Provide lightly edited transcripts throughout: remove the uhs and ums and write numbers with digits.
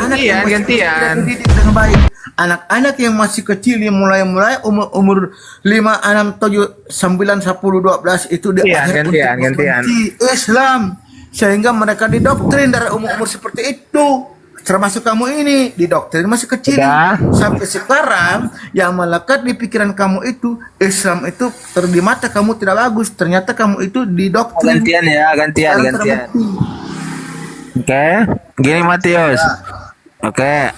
anak-anak yang masih kecil gantian. kita dididik dengan baik. Anak-anak yang masih kecil yang mulai umur 5, 6, 7, 9, 10, 12 itu diajar untuk Gantian. membenci Islam sehingga mereka didoktrin dari umur seperti itu. Termasuk kamu ini didoktrin masih kecil. Udah. Sampai sekarang yang melekat di pikiran kamu itu Islam itu di mata kamu tidak bagus. Ternyata kamu itu didoktrin. Gantian ya, gantian. Sekarang terbukti. Oke, gini Matius. Oke,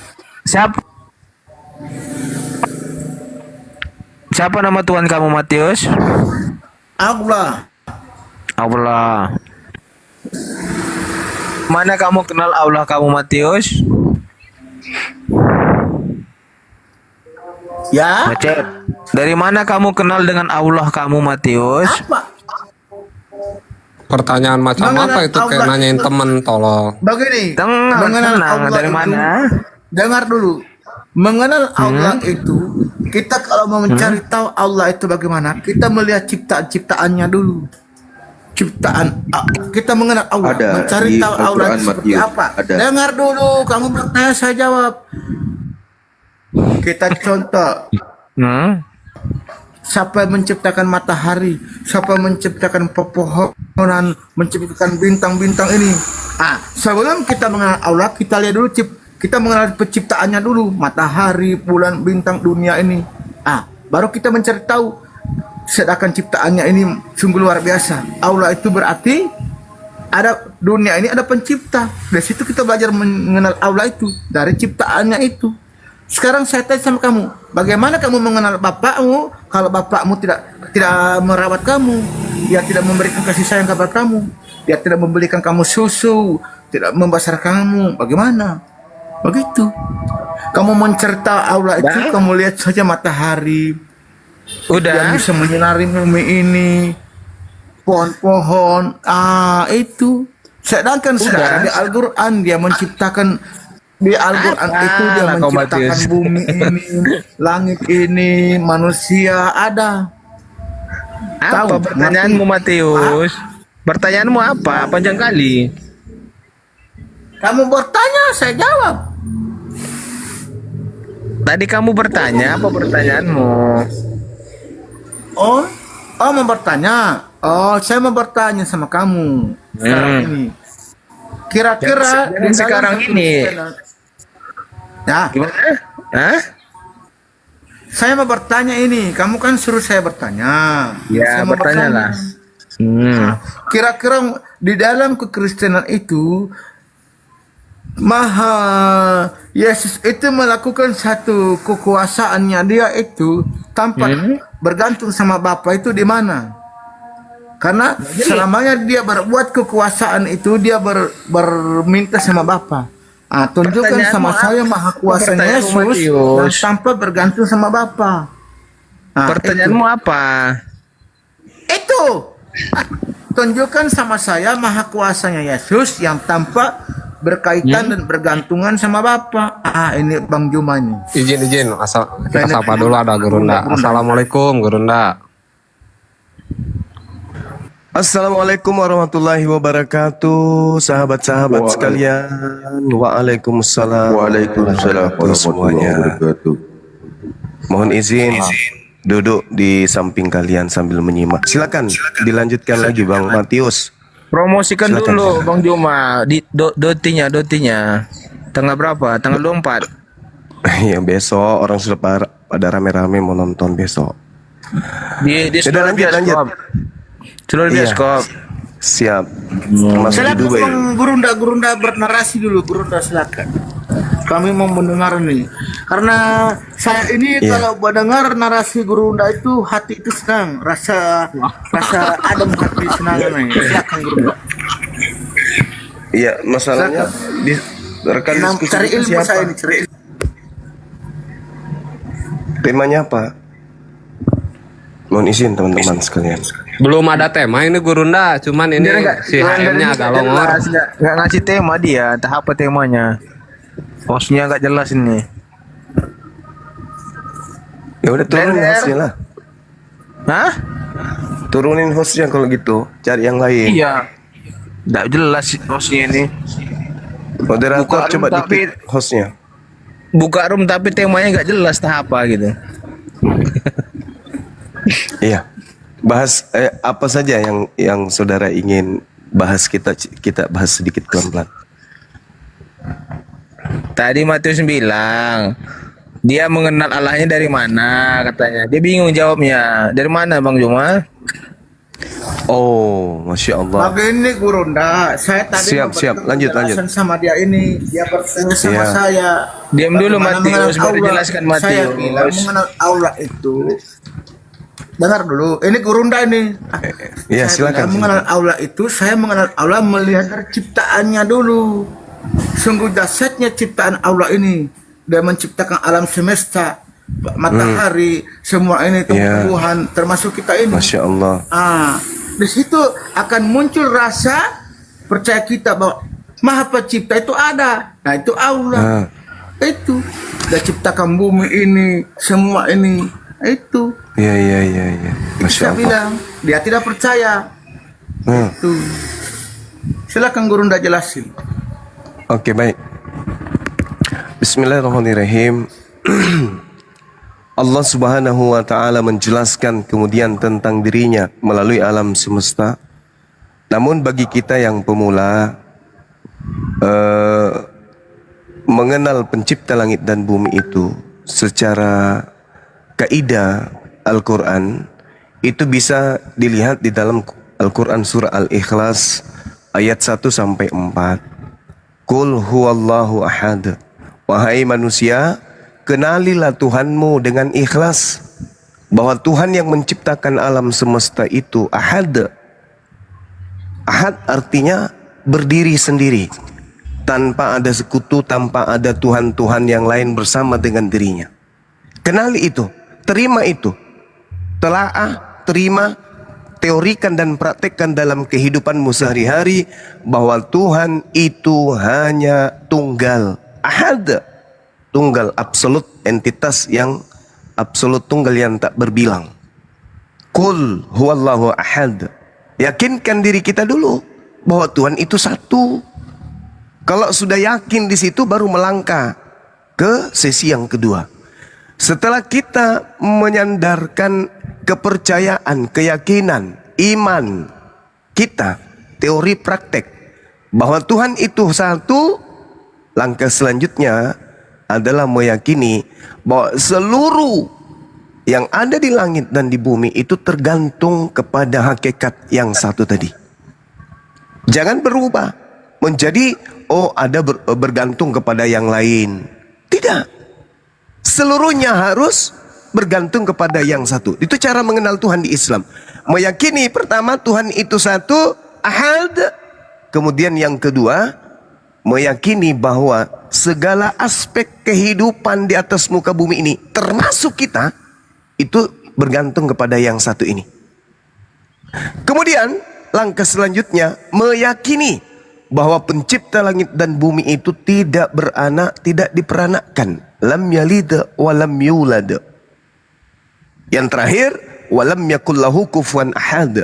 siapa nama Tuhan kamu Matius? Allah. Allah. Mana kamu kenal Allah kamu Matius? Ya. Macet. Dari mana kamu kenal dengan Allah kamu Matius? Apa? Pertanyaan macam Mengenal apa itu kayak Allah nanyain itu- temen tolong. Begini. Mengenal tenang. Allah Dari itu- mana? Dengar dulu. Mengenal Allah itu kita kalau mau mencari tahu Allah itu bagaimana, kita melihat ciptaan-ciptaannya dulu. Kita mengenal Allah, Ada mencari di tahu Allah Al-Quran, itu seperti Matius. apa. Ada. Dengar dulu, kamu bertanya saya jawab. Kita contoh, siapa yang menciptakan matahari, siapa yang menciptakan pepohonan, menciptakan bintang-bintang ini. Sebelum kita mengenal Allah, kita lihat dulu kita mengenal penciptaannya dulu, matahari, bulan, bintang, dunia ini. Baru kita mencari tahu. Sedangkan ciptaannya ini sungguh luar biasa. Allah itu berarti ada dunia ini ada pencipta. Dari situ kita belajar mengenal Allah itu dari ciptaannya itu. Sekarang saya tanya sama kamu, bagaimana kamu mengenal bapakmu kalau bapakmu tidak merawat kamu, dia tidak memberikan kasih sayang kepada kamu, dia tidak memberikan kamu susu, tidak membesarkan kamu, bagaimana? Begitu. Kamu mencerita Allah itu, kamu lihat saja matahari, yang Udah. bisa menyinari bumi ini, pohon-pohon, itu. Sedangkan sekarang di Al-Quran dia menciptakan, di Al-Quran itu dia kau menciptakan Matius. bumi ini, langit ini, manusia ada. Apa Tahu, pertanyaanmu ngerti? Matius? Pertanyaanmu apa? Panjang kali. Kamu bertanya, saya jawab. Tadi kamu bertanya apa pertanyaanmu? Oh, mau bertanya. Oh, saya mau bertanya sama kamu sekarang ini. Kira-kira Jangan di dalam sekarang satu ini. channel- Ya, Gimana? Hah? saya mau bertanya ini. Kamu kan suruh saya bertanya. Ya, Saya mau bertanya lah. Kira-kira di dalam kekristenan itu Yesus itu melakukan satu kekuasaannya dia itu tanpa bergantung sama Bapa itu di mana? Karena selamanya dia berbuat kekuasaan itu dia berminta sama Bapa. Tunjukkan Pertanyaanmu sama apa? saya maha kuasanya Pertanyaanmu, Yesus dan Matius. tanpa bergantung sama Bapa. Pertanyaanmu apa? Itu. Tunjukkan sama saya maha kuasanya Yesus yang tanpa berkaitan dan bergantungan sama Bapa. Ini Bang Juma ini. Izin kita sapa dulu ada Gurunda. Assalamualaikum Gurunda. Assalamualaikum warahmatullahi wabarakatuh, sahabat-sahabat sekalian. Waalaikumsalam. Waalaikumsalam warahmatullahi wabarakatuh. Mohon izin duduk di samping kalian sambil menyimak. Silakan dilanjutkan lagi Bang Matius. Promosikan Silakan, dulu silakan. Bang Juma di dotinya. Tanggal berapa? Tanggal 24. Ya besok orang sudah pada rame-rame mau nonton besok. Di Sudah, seluruh lanjut. bioskop. Seluruh Iya. bioskop. Siap. Masuk di Silakan Dubai. Bang Gurunda bernarasi dulu. Gurunda silakan. Kami mau mendengar nih. Karena saya ini Iya. kalau mendengar narasi Gurunda itu hati itu senang, rasa adem hati senang nih. Silakan Gurunda. Iya, masalahnya di rekan Nah, diskusi cari kita ilmu siapa? saya ini, cari ilmu. Temanya apa? Mohon izin teman-teman sekalian. Belum ada tema ini Gurunda, cuman ini si HM-nya agak longor. Nggak ngasih tema dia. Entah apa temanya. Hostnya nggak jelas ini. Ya udah turunin Blender. hostnya lah. Hah? Turunin hostnya kalau gitu. Cari yang lain. Iya. Nggak jelas hostnya ini. Moderator Buka coba room tapi- diklik hostnya. Buka room tapi temanya nggak jelas tah apa gitu. Iya. Bahas apa saja yang saudara ingin bahas, kita bahas sedikit pelan-pelan. Tadi Matius bilang dia mengenal Allahnya dari mana katanya. Dia bingung jawabnya. Dari mana Bang Juma? Oh, masya Allah. Begini Gurunda, saya tadi Siap, memberikan lanjut. penjelasan sama dia ini, dia bertanya sama Iya. saya. Diam dulu bagaimana Matius, mengenal baru Allah. jelaskan Saya Matius. bilang mengenal Allah itu. Dengar dulu, ini Gurunda ini. Iya, Saya silakan. bilang mengenal Allah itu, saya mengenal Allah melihat dari ciptaannya dulu. Sungguh dahsyatnya ciptaan Allah ini. Dia menciptakan alam semesta, matahari, semua ini Iya. tumbuhan, termasuk kita ini. Masya Allah. Di situ akan muncul rasa percaya kita bahwa Maha Pencipta itu ada. Nah, itu Allah. Itu dia ciptakan bumi ini, semua ini. Itu Iya. Masya saya Allah. bilang dia tidak percaya. Itu silakan Guru ndak jelasin. Oke, baik. Bismillahirrahmanirrahim. Allah Subhanahu wa taala menjelaskan kemudian tentang dirinya melalui alam semesta. Namun bagi kita yang pemula, mengenal pencipta langit dan bumi itu secara kaidah Al-Quran itu bisa dilihat di dalam Al-Quran surah Al-Ikhlas ayat 1 sampai 4. Qul huwallahu ahad. Wahai manusia, kenalilah Tuhanmu dengan ikhlas, bahwa Tuhan yang menciptakan alam semesta itu ahad. Ahad artinya berdiri sendiri, tanpa ada sekutu, tanpa ada Tuhan-Tuhan yang lain bersama dengan dirinya. Kenali itu, terima itu, telaah, terima, teorikan dan praktekkan dalam kehidupanmu sehari-hari bahwa Tuhan itu hanya tunggal, ahad, tunggal, absolut, entitas yang absolut, tunggal yang tak berbilang. Qul huwallahu ahad. Yakinkan diri kita dulu bahwa Tuhan itu satu. Kalau sudah yakin di situ baru melangkah ke sesi yang kedua. Setelah kita menyandarkan kepercayaan, keyakinan, iman kita, teori praktek bahwa Tuhan itu satu, langkah selanjutnya adalah meyakini bahwa seluruh yang ada di langit dan di bumi itu tergantung kepada hakikat yang satu tadi. Jangan berubah menjadi ada bergantung kepada yang lain. Tidak. Seluruhnya harus bergantung kepada yang satu. Itu cara mengenal Tuhan di Islam. Meyakini pertama Tuhan itu satu, ahad. Kemudian yang kedua, meyakini bahwa segala aspek kehidupan di atas muka bumi ini, termasuk kita, itu bergantung kepada yang satu ini. Kemudian langkah selanjutnya meyakini bahwa pencipta langit dan bumi itu tidak beranak, tidak diperanakkan. Lam yalid wa lam yulad. Yang terakhir, walam yakul lahu kufuwan ahad.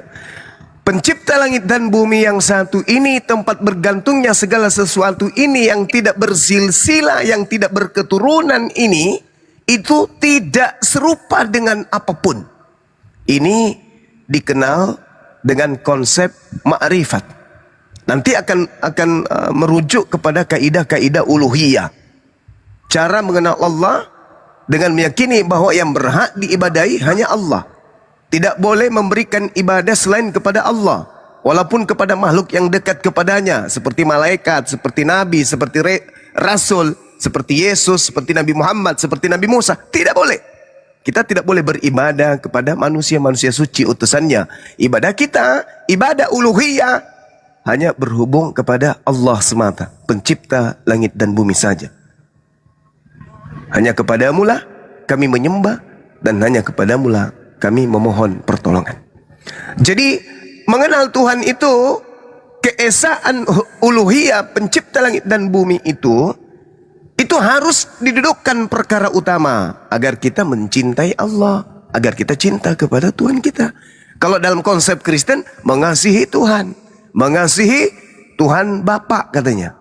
Pencipta langit dan bumi yang satu ini, tempat bergantungnya segala sesuatu ini yang tidak bersilsilah, yang tidak berketurunan ini, itu tidak serupa dengan apapun. Ini dikenal dengan konsep ma'rifat. Nanti akan merujuk kepada kaidah-kaidah uluhiyah. Cara mengenal Allah dengan meyakini bahwa yang berhak diibadahi hanya Allah. Tidak boleh memberikan ibadah selain kepada Allah, walaupun kepada makhluk yang dekat kepadanya, seperti malaikat, seperti nabi, seperti rasul, seperti Yesus, seperti Nabi Muhammad, seperti Nabi Musa. Tidak boleh. Kita tidak boleh beribadah kepada manusia-manusia suci utusannya. Ibadah kita, ibadah uluhiyah, hanya berhubung kepada Allah semata, pencipta langit dan bumi saja. Hanya kepadamu lah kami menyembah, dan hanya kepadamu lah kami memohon pertolongan. Jadi mengenal Tuhan itu, keesaan uluhiyah pencipta langit dan bumi itu harus didudukkan perkara utama agar kita mencintai Allah, agar kita cinta kepada Tuhan kita. Kalau dalam konsep Kristen, mengasihi Tuhan, mengasihi Tuhan Bapa katanya.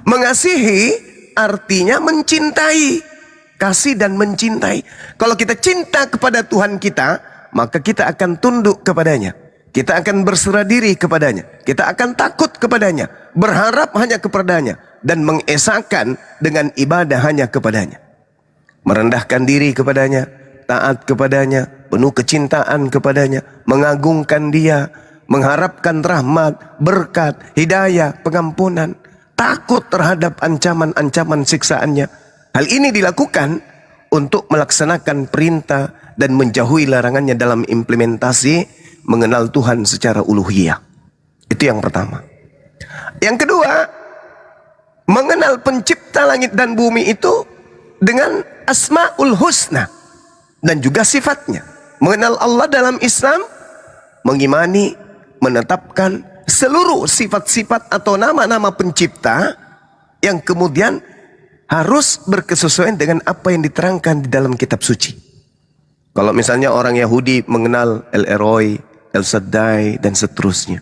Mengasihi artinya mencintai. Kasih dan mencintai. Kalau kita cinta kepada Tuhan kita, maka kita akan tunduk kepadanya. Kita akan berserah diri kepadanya. Kita akan takut kepadanya. Berharap hanya kepadanya. Dan mengesahkan dengan ibadah hanya kepadanya. Merendahkan diri kepadanya. Taat kepadanya. Penuh kecintaan kepadanya. Mengagungkan dia. Mengharapkan rahmat, berkat, hidayah, pengampunan. Takut terhadap ancaman-ancaman siksaannya. Hal ini dilakukan untuk melaksanakan perintah dan menjauhi larangannya dalam implementasi mengenal Tuhan secara uluhiyah. Itu yang pertama. Yang kedua, mengenal pencipta langit dan bumi itu dengan asma'ul husna dan juga sifatnya. Mengenal Allah dalam Islam, mengimani, menetapkan seluruh sifat-sifat atau nama-nama pencipta yang kemudian harus berkesesuaian dengan apa yang diterangkan di dalam kitab suci. Kalau misalnya orang Yahudi mengenal El Elroy, El Shaddai, dan seterusnya.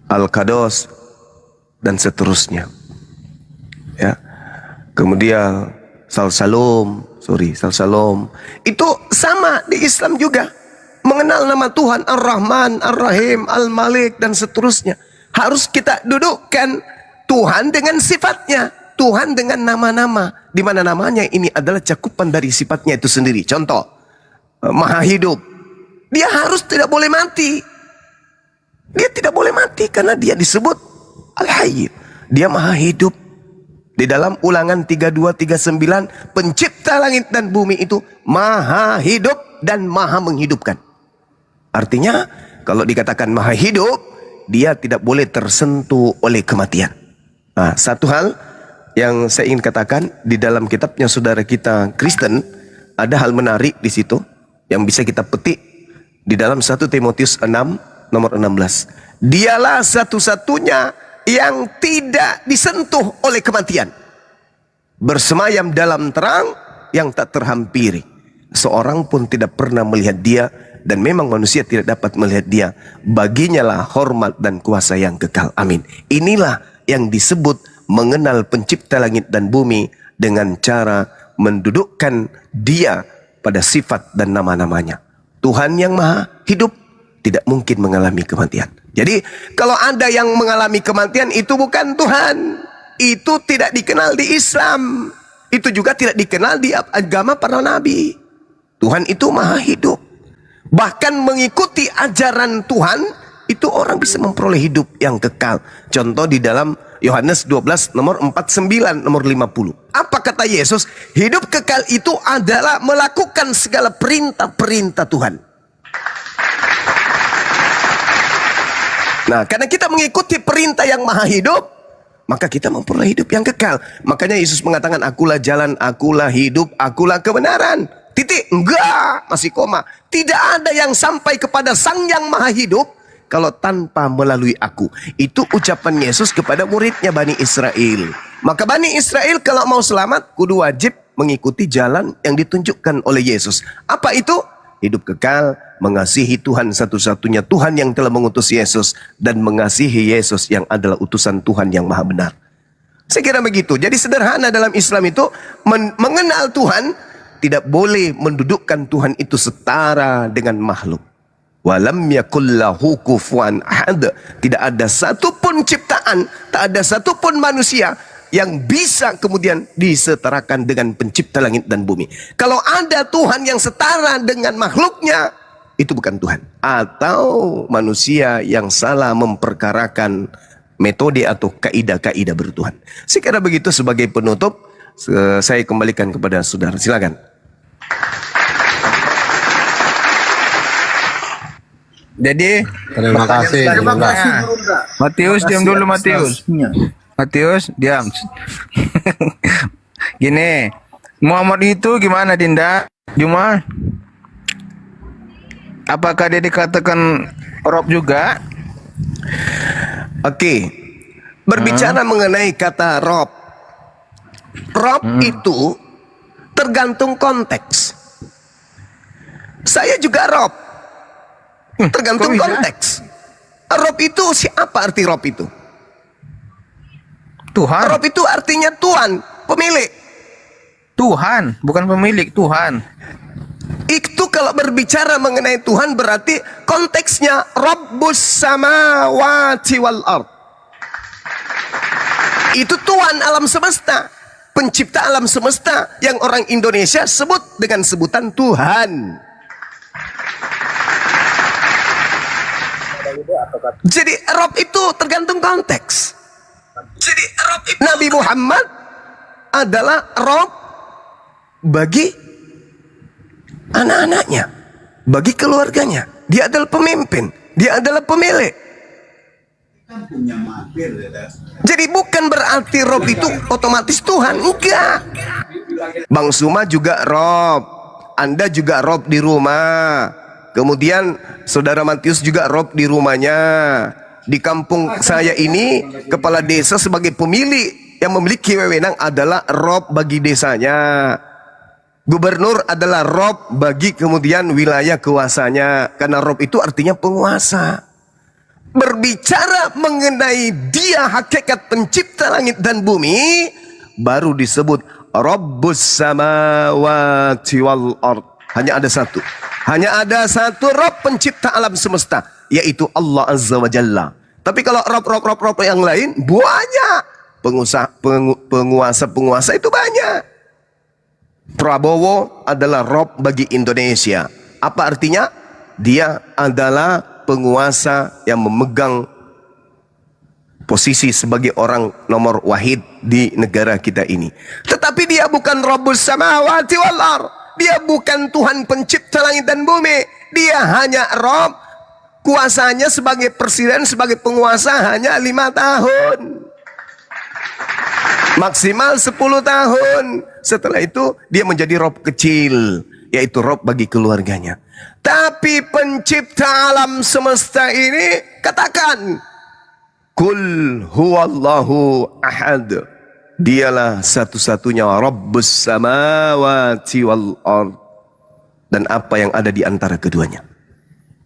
Al-Qados, dan seterusnya. Ya. Kemudian Salsalom. Itu sama di Islam juga. Mengenal nama Tuhan Ar-Rahman, Ar-Rahim, Al-Malik, dan seterusnya. Harus kita dudukkan Tuhan dengan sifatnya, Tuhan dengan nama-nama, di mana namanya ini adalah cakupan dari sifatnya itu sendiri. Contoh, Maha Hidup, dia harus tidak boleh mati. Dia tidak boleh mati karena dia disebut Al-Hayy. Dia Maha Hidup. Di dalam Ulangan 3239, pencipta langit dan bumi itu Maha Hidup dan Maha menghidupkan. Artinya, kalau dikatakan Maha Hidup, dia tidak boleh tersentuh oleh kematian. Nah, satu hal yang saya ingin katakan di dalam kitabnya saudara kita Kristen, ada hal menarik di situ yang bisa kita petik di dalam 1 Timotius 6 nomor 16. Dialah satu-satunya yang tidak disentuh oleh kematian. Bersemayam dalam terang yang tak terhampiri. Seorang pun tidak pernah melihat dia dan memang manusia tidak dapat melihat dia. Baginya lah hormat dan kuasa yang kekal. Amin. Inilah yang disebut mengenal pencipta langit dan bumi dengan cara mendudukkan dia pada sifat dan nama-namanya. Tuhan yang Maha Hidup tidak mungkin mengalami kematian. Jadi kalau ada yang mengalami kematian, itu bukan Tuhan. Itu tidak dikenal di Islam. Itu juga tidak dikenal di agama para nabi. Tuhan itu Maha Hidup. Bahkan mengikuti ajaran Tuhan, itu orang bisa memperoleh hidup yang kekal. Contoh di dalam Yohanes 12 nomor 49 nomor 50. Apa kata Yesus? Hidup kekal itu adalah melakukan segala perintah-perintah Tuhan. Nah, karena kita mengikuti perintah yang Maha Hidup, maka kita memperoleh hidup yang kekal. Makanya Yesus mengatakan, akulah jalan, akulah hidup, akulah kebenaran. Titik. Enggak, masih koma. Tidak ada yang sampai kepada Sang Yang Maha Hidup kalau tanpa melalui aku. Itu ucapan Yesus kepada muridnya Bani Israel. Maka Bani Israel kalau mau selamat, kudu wajib mengikuti jalan yang ditunjukkan oleh Yesus. Apa itu? Hidup kekal, mengasihi Tuhan satu-satunya Tuhan yang telah mengutus Yesus, dan mengasihi Yesus yang adalah utusan Tuhan yang maha benar. Saya kira begitu. Jadi sederhana dalam Islam itu, mengenal Tuhan, tidak boleh mendudukkan Tuhan itu setara dengan makhluk. Walam yakullahu kufuwan ahad. Tidak ada satupun ciptaan, tak ada satupun manusia yang bisa kemudian disetarakan dengan pencipta langit dan bumi. Kalau ada Tuhan yang setara dengan makhluknya, itu bukan Tuhan. Atau manusia yang salah memperkarakan metode atau kaidah-kaidah bertuhan. Sekira begitu sebagai penutup, saya kembalikan kepada saudara. Silakan. Jadi Terima kasih. Terima Gurunda. kasih Gurunda. Matius, diam dulu Matius. Matius, diam. Gini, Muhammad itu gimana Dinda? Juma? Apakah dia dikatakan Rob juga? Oke. Berbicara mengenai kata Rob. Rob itu tergantung konteks. Saya juga Rob. Tergantung kok bisa? konteks. Rob itu siapa arti Rob itu? Tuhan. Rob itu artinya Tuhan, pemilik. Tuhan, bukan pemilik, Tuhan. Itu kalau berbicara mengenai Tuhan berarti konteksnya Rabbus samawati wal ard. Itu Tuhan alam semesta, pencipta alam semesta yang orang Indonesia sebut dengan sebutan Tuhan. Jadi Rabb itu tergantung konteks. Jadi Rabb itu Nabi Muhammad adalah Rabb bagi anak-anaknya, bagi keluarganya. Dia adalah pemimpin, dia adalah pemilik. Jadi bukan berarti Rob itu otomatis Tuhan, enggak. Bang Suma juga Rob, Anda juga Rob di rumah. Kemudian Saudara Matius juga Rob di rumahnya. Di kampung saya ini, kepala desa sebagai pemilik yang memiliki wewenang adalah Rob bagi desanya. Gubernur adalah Rob bagi kemudian wilayah kuasanya. Karena Rob itu artinya penguasa. Berbicara mengenai dia hakikat pencipta langit dan bumi, baru disebut Rabbus samawati wal ard. Hanya ada satu. Hanya ada satu Rabb pencipta alam semesta, yaitu Allah Azza wa Jalla. Tapi kalau Rabb yang lain banyak. Penguasa itu banyak. Prabowo adalah Rabb bagi Indonesia. Apa artinya? Dia adalah penguasa yang memegang posisi sebagai orang nomor wahid di negara kita ini. Tetapi dia bukan Rabbus samawati wal ard. Dia bukan Tuhan pencipta langit dan bumi. Dia hanya Rabb. Kuasanya sebagai presiden, sebagai penguasa hanya 5 tahun. Maksimal 10 tahun. Setelah itu dia menjadi Rabb kecil, yaitu Rabb bagi keluarganya. Tapi pencipta alam semesta ini katakan, Kul huwallahu ahad. Dialah satu-satunya Rabbus samawati wal ard. Dan apa yang ada di antara keduanya.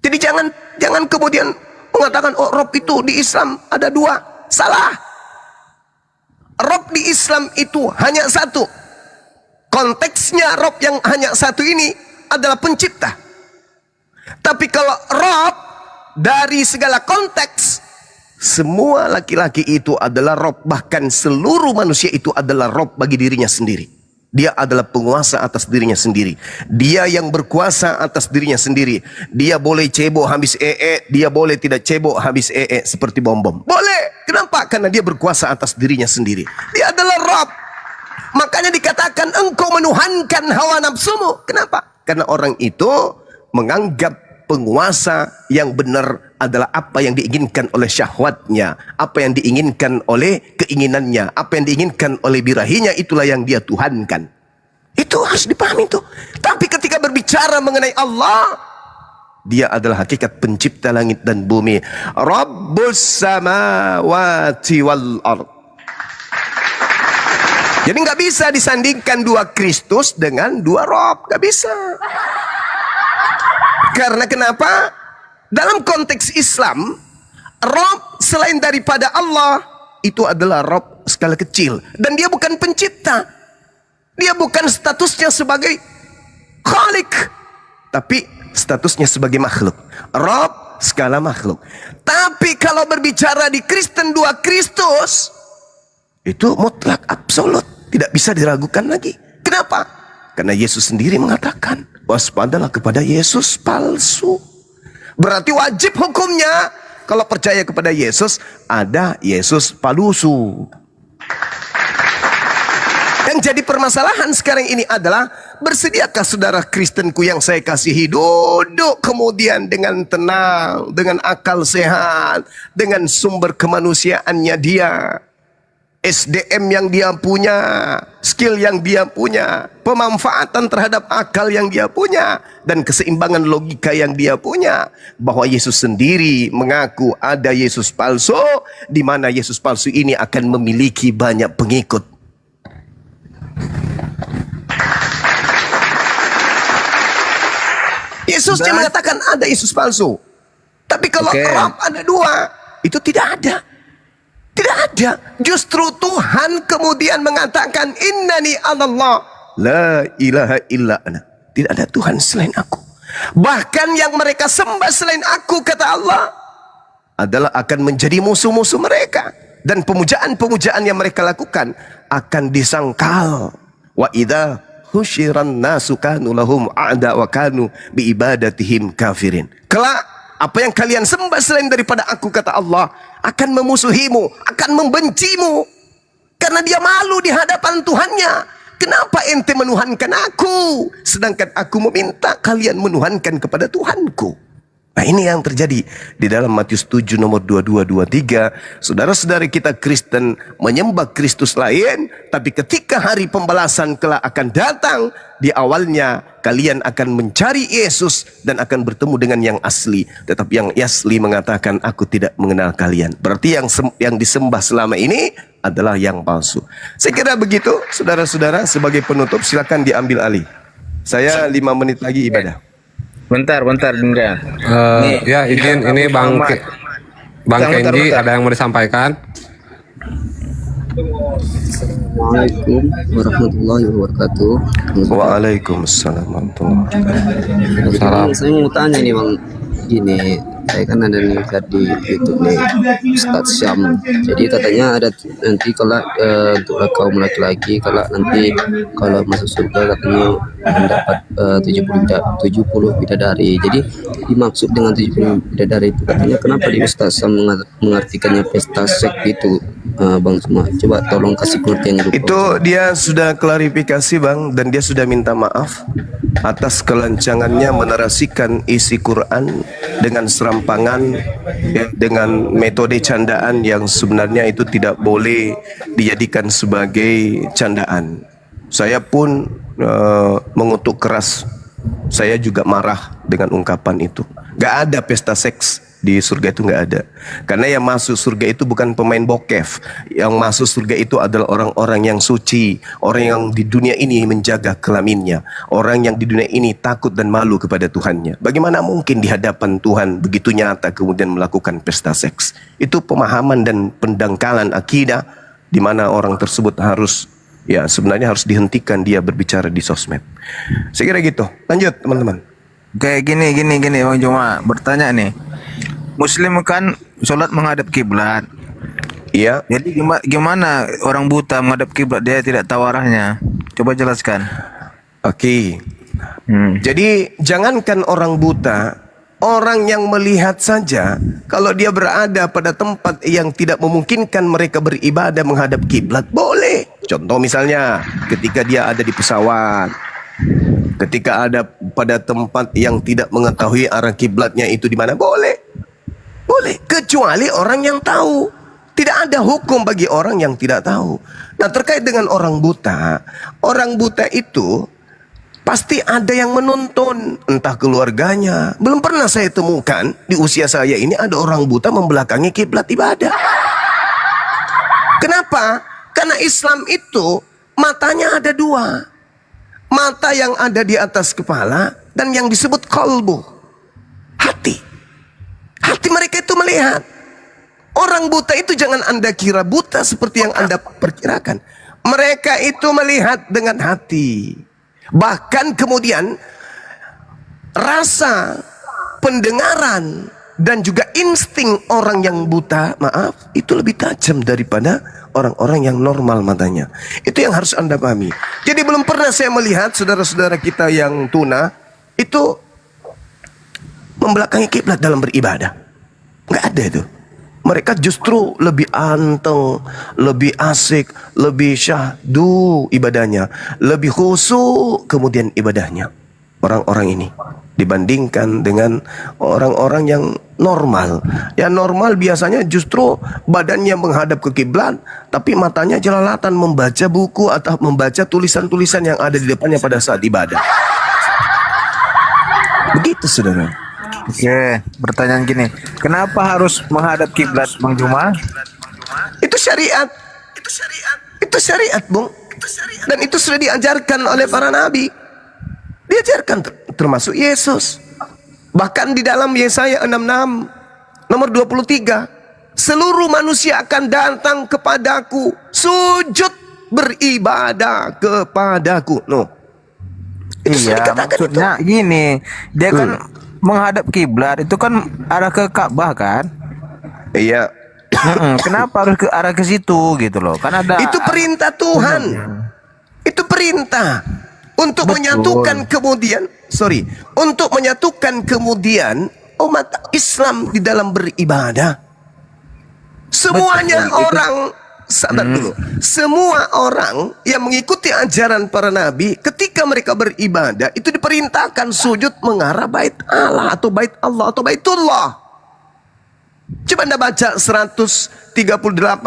Jadi jangan kemudian mengatakan, oh Rabb itu di Islam ada 2. Salah. Rabb di Islam itu hanya satu. Konteksnya Rabb yang hanya satu ini adalah pencipta. Tapi kalau Rabb dari segala konteks, semua laki-laki itu adalah Rabb. Bahkan seluruh manusia itu adalah Rabb bagi dirinya sendiri. Dia adalah penguasa atas dirinya sendiri. Dia yang berkuasa atas dirinya sendiri. Dia boleh cebok habis dia boleh tidak cebok habis seperti bom-bom. Boleh. Kenapa? Karena dia berkuasa atas dirinya sendiri. Dia adalah Rabb. Makanya dikatakan engkau menuhankan hawa nafsumu. Kenapa? Karena orang itu menganggap penguasa yang benar adalah apa yang diinginkan oleh syahwatnya, apa yang diinginkan oleh keinginannya, apa yang diinginkan oleh birahinya, itulah yang dia tuhankan. Itu harus dipahami itu. Tapi ketika berbicara mengenai Allah, dia adalah hakikat pencipta langit dan bumi. Rabbus samawati wal ard. Jadi nggak bisa disandingkan 2 Kristus dengan 2 Rabb, nggak bisa. Karena kenapa? Dalam konteks Islam, Rabb selain daripada Allah itu adalah Rabb skala kecil, dan dia bukan pencipta. Dia bukan statusnya sebagai Khalik, tapi statusnya sebagai makhluk. Rabb skala makhluk. Tapi kalau berbicara di Kristen 2 Kristus, itu mutlak absolut, tidak bisa diragukan lagi. Kenapa? Karena Yesus sendiri mengatakan, waspadalah kepada Yesus palsu. Berarti wajib hukumnya kalau percaya kepada Yesus, ada Yesus palsu. Yang jadi permasalahan sekarang ini adalah, bersediakah saudara Kristenku yang saya kasihi duduk kemudian dengan tenang, dengan akal sehat, dengan sumber kemanusiaannya dia, SDM yang dia punya, skill yang dia punya, pemanfaatan terhadap akal yang dia punya, dan keseimbangan logika yang dia punya, bahwa Yesus sendiri mengaku ada Yesus palsu, di mana Yesus palsu ini akan memiliki banyak pengikut. Yesus yang mengatakan ada Yesus palsu. Tapi kalau Oke. Rob ada dua, itu tidak ada. Tidak ada. Justru Tuhan kemudian mengatakan, Innani anallah, la ilaha illa ana. Tidak ada Tuhan selain aku. Bahkan yang mereka sembah selain aku, kata Allah, adalah akan menjadi musuh-musuh mereka. Dan pemujaan-pemujaan yang mereka lakukan akan disangkal. Wa idza husyiran nasu kanu lahum a'da wa kanu bi ibadatihim kafirin. Kelak apa yang kalian sembah selain daripada aku, kata Allah, akan memusuhimu, akan membencimu. Karena dia malu di hadapan Tuhannya. Kenapa ente menuhankan aku, sedangkan aku meminta kalian menuhankan kepada Tuhanku? Nah, ini yang terjadi di dalam Matius 7 nomor 22-23. Saudara-saudara kita Kristen menyembah Kristus lain, tapi ketika hari pembalasan kelak akan datang, di awalnya kalian akan mencari Yesus dan akan bertemu dengan yang asli. Tetapi yang asli mengatakan, aku tidak mengenal kalian. Berarti yang disembah selama ini adalah yang palsu. Saya kira begitu, saudara-saudara. Sebagai penutup silakan diambil alih. Saya 5 menit lagi ibadah. Bentar, Indra. Ya izin, ini Bang Bentar, Kenji bentar. ada yang mau disampaikan. Assalamualaikum warahmatullahi wabarakatuh. Waalaikumsalam warahmatullahi wabarakatuh. Salam. Saya mau tanya nih Bang, gini, saya kan ada lihat di YouTube nih Ustadz Syam. Jadi katanya ada nanti kalau untuk kaum laki-laki kalau masuk surga katanya mendapat 70 bidadari. Jadi dimaksud dengan 70 bidadari itu katanya kenapa di Ustadz Syam mengartikannya pesta seks itu, Bang Suma? Coba tolong kasih pengertian dulu. Itu dia sudah klarifikasi Bang, dan dia sudah minta maaf atas kelancangannya menarasikan isi Quran dengan serampangan, dengan metode candaan yang sebenarnya itu tidak boleh dijadikan sebagai candaan. Saya pun mengutuk keras. Saya juga marah dengan ungkapan itu. Gak ada pesta seks di surga, itu gak ada. Karena yang masuk surga itu bukan pemain bokef. Yang masuk surga itu adalah orang-orang yang suci, orang yang di dunia ini menjaga kelaminnya, orang yang di dunia ini takut dan malu kepada Tuhannya. Bagaimana mungkin di hadapan Tuhan begitu nyata kemudian melakukan pesta seks? Itu pemahaman dan pendangkalan akidah di mana orang tersebut harus, ya sebenarnya harus dihentikan dia berbicara di sosmed. Saya kira gitu. Lanjut teman-teman. Kayak gini Bang Juma, bertanya nih. Muslim kan sholat menghadap kiblat. Iya. Jadi gimana orang buta menghadap kiblat, dia tidak tahu arahnya? Coba jelaskan. Oke. Jadi jangankan orang buta, orang yang melihat saja, kalau dia berada pada tempat yang tidak memungkinkan mereka beribadah menghadap kiblat, boleh. Contoh misalnya ketika dia ada di pesawat, ketika ada pada tempat yang tidak mengetahui arah kiblatnya itu di mana, boleh. Boleh, kecuali orang yang tahu. Tidak ada hukum bagi orang yang tidak tahu. Nah, terkait dengan orang buta itu pasti ada yang menuntun, entah keluarganya. Belum pernah saya temukan di usia saya ini ada orang buta membelakangi kiblat ibadah. Kenapa? Karena Islam itu matanya ada dua. Mata yang ada di atas kepala dan yang disebut qalbu, hati. Hati mereka itu melihat. Orang buta itu jangan Anda kira buta seperti yang Anda perkirakan. Mereka itu melihat dengan hati. Bahkan kemudian rasa, pendengaran, dan juga insting orang yang buta, maaf, itu lebih tajam daripada orang-orang yang normal matanya. Itu yang harus Anda pahami. Jadi belum pernah saya melihat saudara-saudara kita yang tuna itu membelakangi kiblat dalam beribadah. Nggak ada itu. Mereka justru lebih anteng, lebih asik, lebih syahdu ibadahnya, lebih khusyuk kemudian ibadahnya. Orang-orang ini dibandingkan dengan orang-orang yang normal. Yang normal biasanya justru badannya menghadap ke kiblat, tapi matanya jelalatan membaca buku atau membaca tulisan-tulisan yang ada di depannya pada saat ibadah. Begitu saudara. Oke, pertanyaan gini. Kenapa harus menghadap kiblat, Bang Juma? Itu syariat. Itu syariat, Bung. Dan itu sudah diajarkan oleh para nabi. Diajarkan termasuk Yesus. Bahkan di dalam Yesaya 66 Nomor 23, seluruh manusia akan datang kepadaku, sujud beribadah kepadaku. No. Itu sudah Iya, dikatakan maksudnya gini, dia kan menghadap kiblat itu kan arah ke Ka'bah kan? Iya. Kenapa harus ke arah ke situ gitu loh? Kan ada Itu perintah Tuhan. Itu perintah untuk menyatukan kemudian, untuk menyatukan kemudian umat Islam di dalam beribadah. Semuanya orang, sabar dulu. Semua orang yang mengikuti ajaran para nabi ketika mereka beribadah itu diperintahkan sujud mengarah bait Allah atau bait Allah atau baitullah. Coba Anda baca 138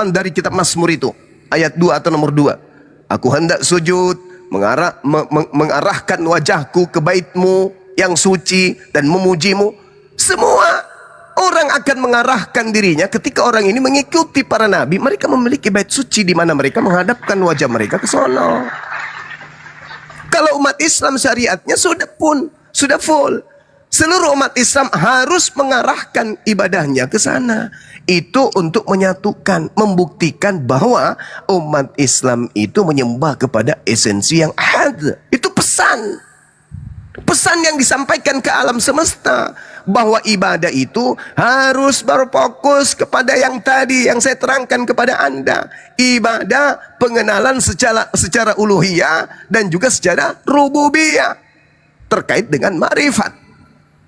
dari kitab Mazmur itu, ayat 2 atau nomor 2. Aku hendak sujud mengarahkan wajahku ke baitmu yang suci dan memujimu. Semua orang akan mengarahkan dirinya ketika orang ini mengikuti para nabi. Mereka memiliki bait suci di mana mereka menghadapkan wajah mereka ke sono. Kalau umat Islam syariatnya sudah full. Seluruh umat Islam harus mengarahkan ibadahnya ke sana. Itu untuk menyatukan, membuktikan bahwa umat Islam itu menyembah kepada esensi yang ada. Itu pesan. Pesan yang disampaikan ke alam semesta. Bahwa ibadah itu harus berfokus kepada yang tadi yang saya terangkan kepada Anda. Ibadah pengenalan secara uluhiyah dan juga secara rububiyah. Terkait dengan ma'rifat.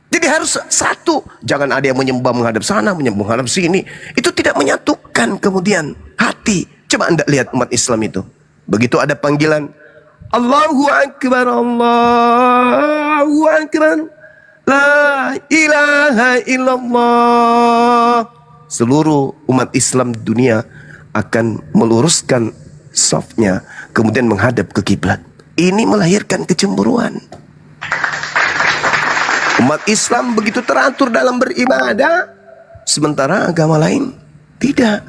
Jadi harus satu. Jangan ada yang menyembah menghadap sana, menyembah menghadap sini. Itu tidak menyatukan kemudian hati. Coba Anda lihat umat Islam itu. Begitu ada panggilan, Allahu Akbar, Allahu Akbar, La ilaha illallah. Seluruh umat Islam dunia akan meluruskan safnya, kemudian menghadap ke kiblat. Ini melahirkan kecemburuan. Umat Islam begitu teratur dalam beribadah, sementara agama lain tidak.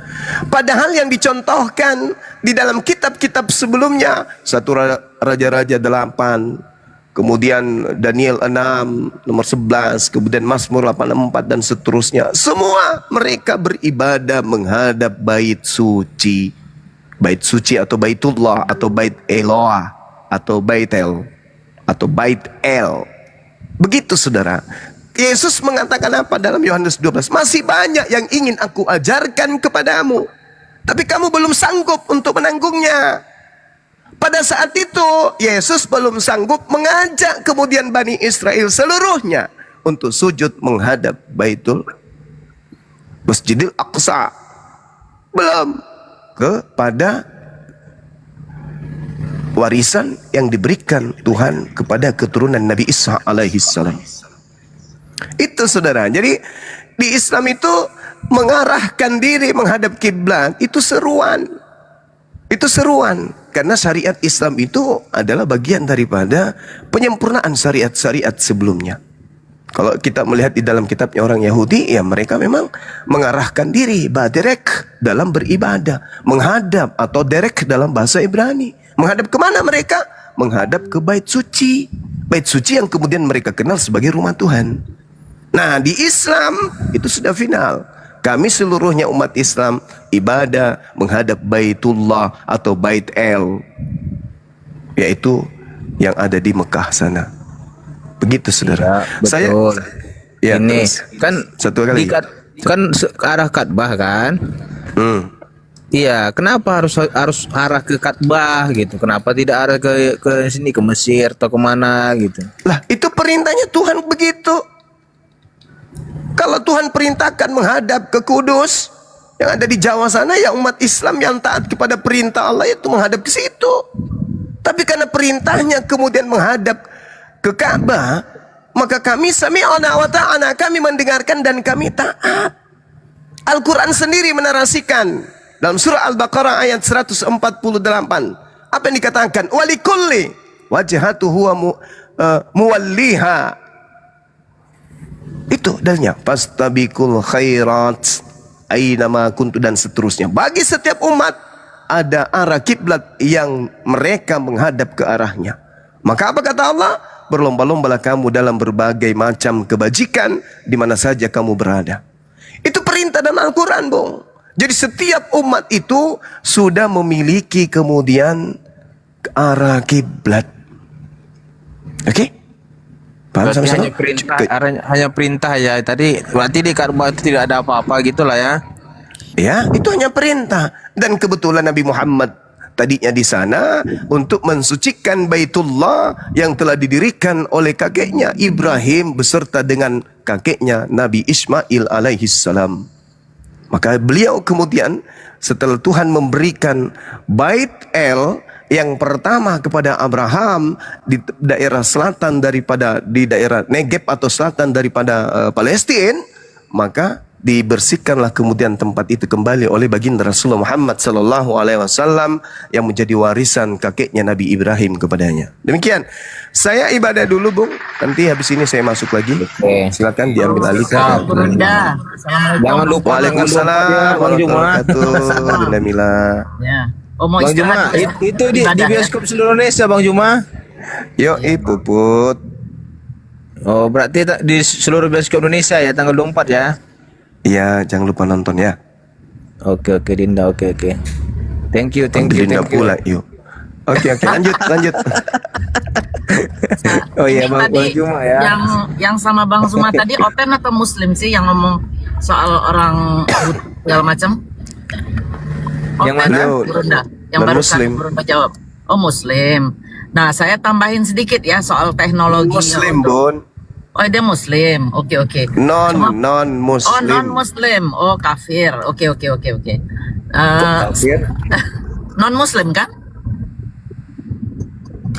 Padahal yang dicontohkan di dalam kitab-kitab sebelumnya, satu Raja-Raja 8, kemudian Daniel 6, nomor 11, kemudian Mazmur 84 dan seterusnya. Semua mereka beribadah menghadap bait suci. Bait suci atau baitullah atau bait Eloah atau baitel atau bait El. Begitu saudara. Yesus mengatakan apa dalam Yohanes 12? Masih banyak yang ingin aku ajarkan kepadamu, tapi kamu belum sanggup untuk menanggungnya. Pada saat itu Yesus belum sanggup mengajak kemudian Bani Israel seluruhnya untuk sujud menghadap Baitul Masjidil Aqsa. Belum. Kepada warisan yang diberikan Tuhan kepada keturunan Nabi Isa alaihi salam. Itu saudara. Jadi di Islam itu mengarahkan diri menghadap kiblat itu seruan. Itu seruan karena syariat Islam itu adalah bagian daripada penyempurnaan syariat-syariat sebelumnya. Kalau kita melihat di dalam kitabnya orang Yahudi, ya mereka memang mengarahkan diri baderek dalam beribadah, menghadap atau derek dalam bahasa Ibrani. Menghadap kemana mereka? Menghadap ke bait suci. Bait suci yang kemudian mereka kenal sebagai rumah Tuhan. Nah, di Islam itu sudah final. Kami seluruhnya umat Islam ibadah menghadap Baitullah atau Bait El, yaitu yang ada di Mekah sana. Begitu saudara. Ya, betul. Ya, ini terus, kan satu kali. Kan ke arah Ka'bah kan? Iya, kenapa harus arah ke Ka'bah gitu? Kenapa tidak arah ke sini, ke Mesir atau kemana gitu? Lah, itu perintahnya Tuhan begitu. Kalau Tuhan perintahkan menghadap ke Kudus yang ada di Jawa sana, ya umat Islam yang taat kepada perintah Allah itu menghadap ke situ. Tapi karena perintahnya kemudian menghadap ke Ka'bah, maka kami sami'na wa ta'ana, kami mendengarkan dan kami taat. Al-Quran sendiri menarasikan dalam surah Al-Baqarah ayat 148. Apa yang dikatakan? Walikulli wajhatu huwa muwalliha. Itu dalilnya. Fastabiqul khairat aynama kuntu dan seterusnya. Bagi setiap umat ada arah kiblat yang mereka menghadap ke arahnya. Maka apa kata Allah? Berlomba-lombalah kamu dalam berbagai macam kebajikan di mana saja kamu berada. Itu perintah dalam Al-Quran, Bung. Jadi setiap umat itu sudah memiliki kemudian arah kiblat. Oke? Paham Berarti sama-sama? hanya perintah, hanya perintah ya. Tadi berarti di Ka'bah itu tidak ada apa-apa gitulah ya. Ya, itu hanya perintah. Dan kebetulan Nabi Muhammad tadinya di sana untuk mensucikan Baitullah yang telah didirikan oleh kakeknya Ibrahim beserta dengan kakeknya Nabi Ismail alaihissalam. Maka beliau kemudian setelah Tuhan memberikan Bait El yang pertama kepada Abraham di daerah selatan daripada di daerah Negev atau selatan daripada Palestina, maka dibersihkanlah kemudian tempat itu kembali oleh baginda Rasulullah Muhammad sallallahu alaihi wasallam yang menjadi warisan kakeknya Nabi Ibrahim kepadanya. Demikian. Saya ibadah dulu, Bung. Nanti habis ini saya masuk lagi. Oke. Silakan diambil alih. Bunda, assalamualaikum. Jangan lupa Waalaikumsalam Bang Juma. Bunda Mila. Ya. Oh, mau Bang Juma, istirahat. itu di Ibadah, ya? bioskop seluruh Indonesia Bang Juma. Yo, Puput. Oh, berarti di seluruh bioskop Indonesia ya tanggal 24 ya. Iya, jangan lupa nonton ya. Oke, Dinda. Oke. Thank you. Dinda pula, yuk. Oke, lanjut. Oh iya, Ini Bang tadi Juma ya. Yang sama Bang Zuma tadi Open atau Muslim sih yang ngomong soal orang segala macam? Yang Open mana? atau Brunda? Yang Non barusan Muslim. Brunda jawab. Oh, Muslim. Nah, saya tambahin sedikit ya soal teknologi. Muslim, Bun. Oh, dia Muslim. Oke. Non Oh, Muslim. non-Muslim. Oh, kafir. Oke. Kafir? Non-Muslim kan?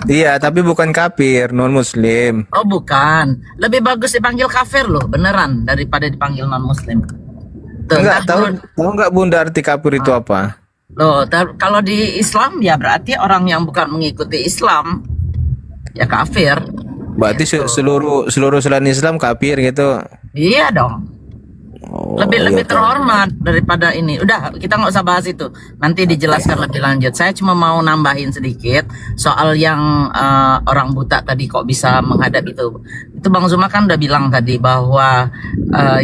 Iya, tapi bukan kafir, non muslim. Oh, bukan. Lebih bagus dipanggil kafir loh, beneran, daripada dipanggil non-Muslim. Tuh, Enggak ntar tahu turun- enggak Bunda arti kafir itu apa? Loh, kalau di Islam ya berarti orang yang bukan mengikuti Islam ya kafir. Berarti seluruh selain Islam kafir gitu. Iya dong. Oh, Lebih iya, terhormat daripada ini. Udah, kita nggak usah bahas itu. Nanti dijelaskan lebih lanjut. Saya cuma mau nambahin sedikit soal yang orang buta tadi kok bisa menghadap itu. Itu Bang Zuma kan udah bilang tadi bahwa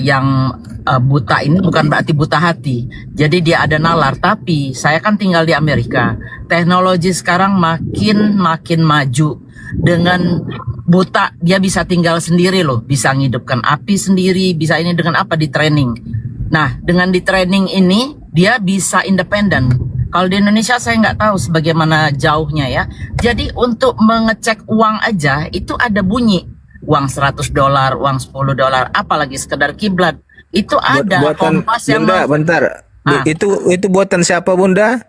yang buta ini bukan berarti buta hati. Jadi dia ada nalar. Tapi saya kan tinggal di Amerika. Teknologi sekarang makin maju. Dengan buta dia bisa tinggal sendiri loh, bisa ngidupkan api sendiri, bisa ini dengan apa di training. Nah, dengan di training ini dia bisa independen. Kalau di Indonesia saya nggak tahu sebagaimana jauhnya ya. Jadi untuk mengecek uang aja itu ada bunyi. Uang $100, uang $10, apalagi sekedar kiblat. Itu ada buatan kompas yang Bunda, bentar. Ah. Itu buatan siapa Bunda?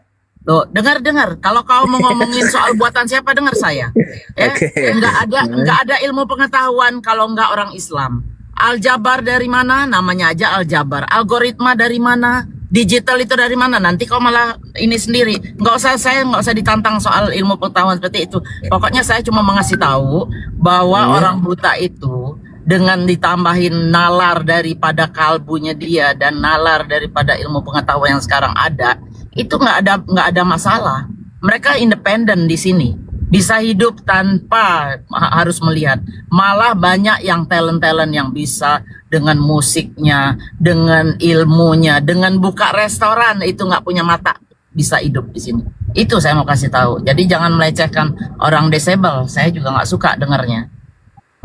Loh, dengar. Kalau kau mau ngomongin soal buatan siapa, dengar saya. Ya, Oke. Enggak ada ilmu pengetahuan kalau enggak orang Islam. Aljabar dari mana? Namanya aja aljabar. Algoritma dari mana? Digital itu dari mana? Nanti kau malah ini sendiri. Saya nggak usah ditantang soal ilmu pengetahuan seperti itu. Pokoknya saya cuma mengasih tahu bahwa orang buta itu dengan ditambahin nalar daripada kalbunya dia dan nalar daripada ilmu pengetahuan yang sekarang ada, itu nggak ada masalah. Mereka independen di sini, bisa hidup tanpa harus melihat. Malah banyak yang talent yang bisa dengan musiknya, dengan ilmunya, dengan buka restoran itu nggak punya mata bisa hidup di sini. Itu saya mau kasih tahu. Jadi jangan melecehkan orang disable. Saya juga nggak suka dengarnya.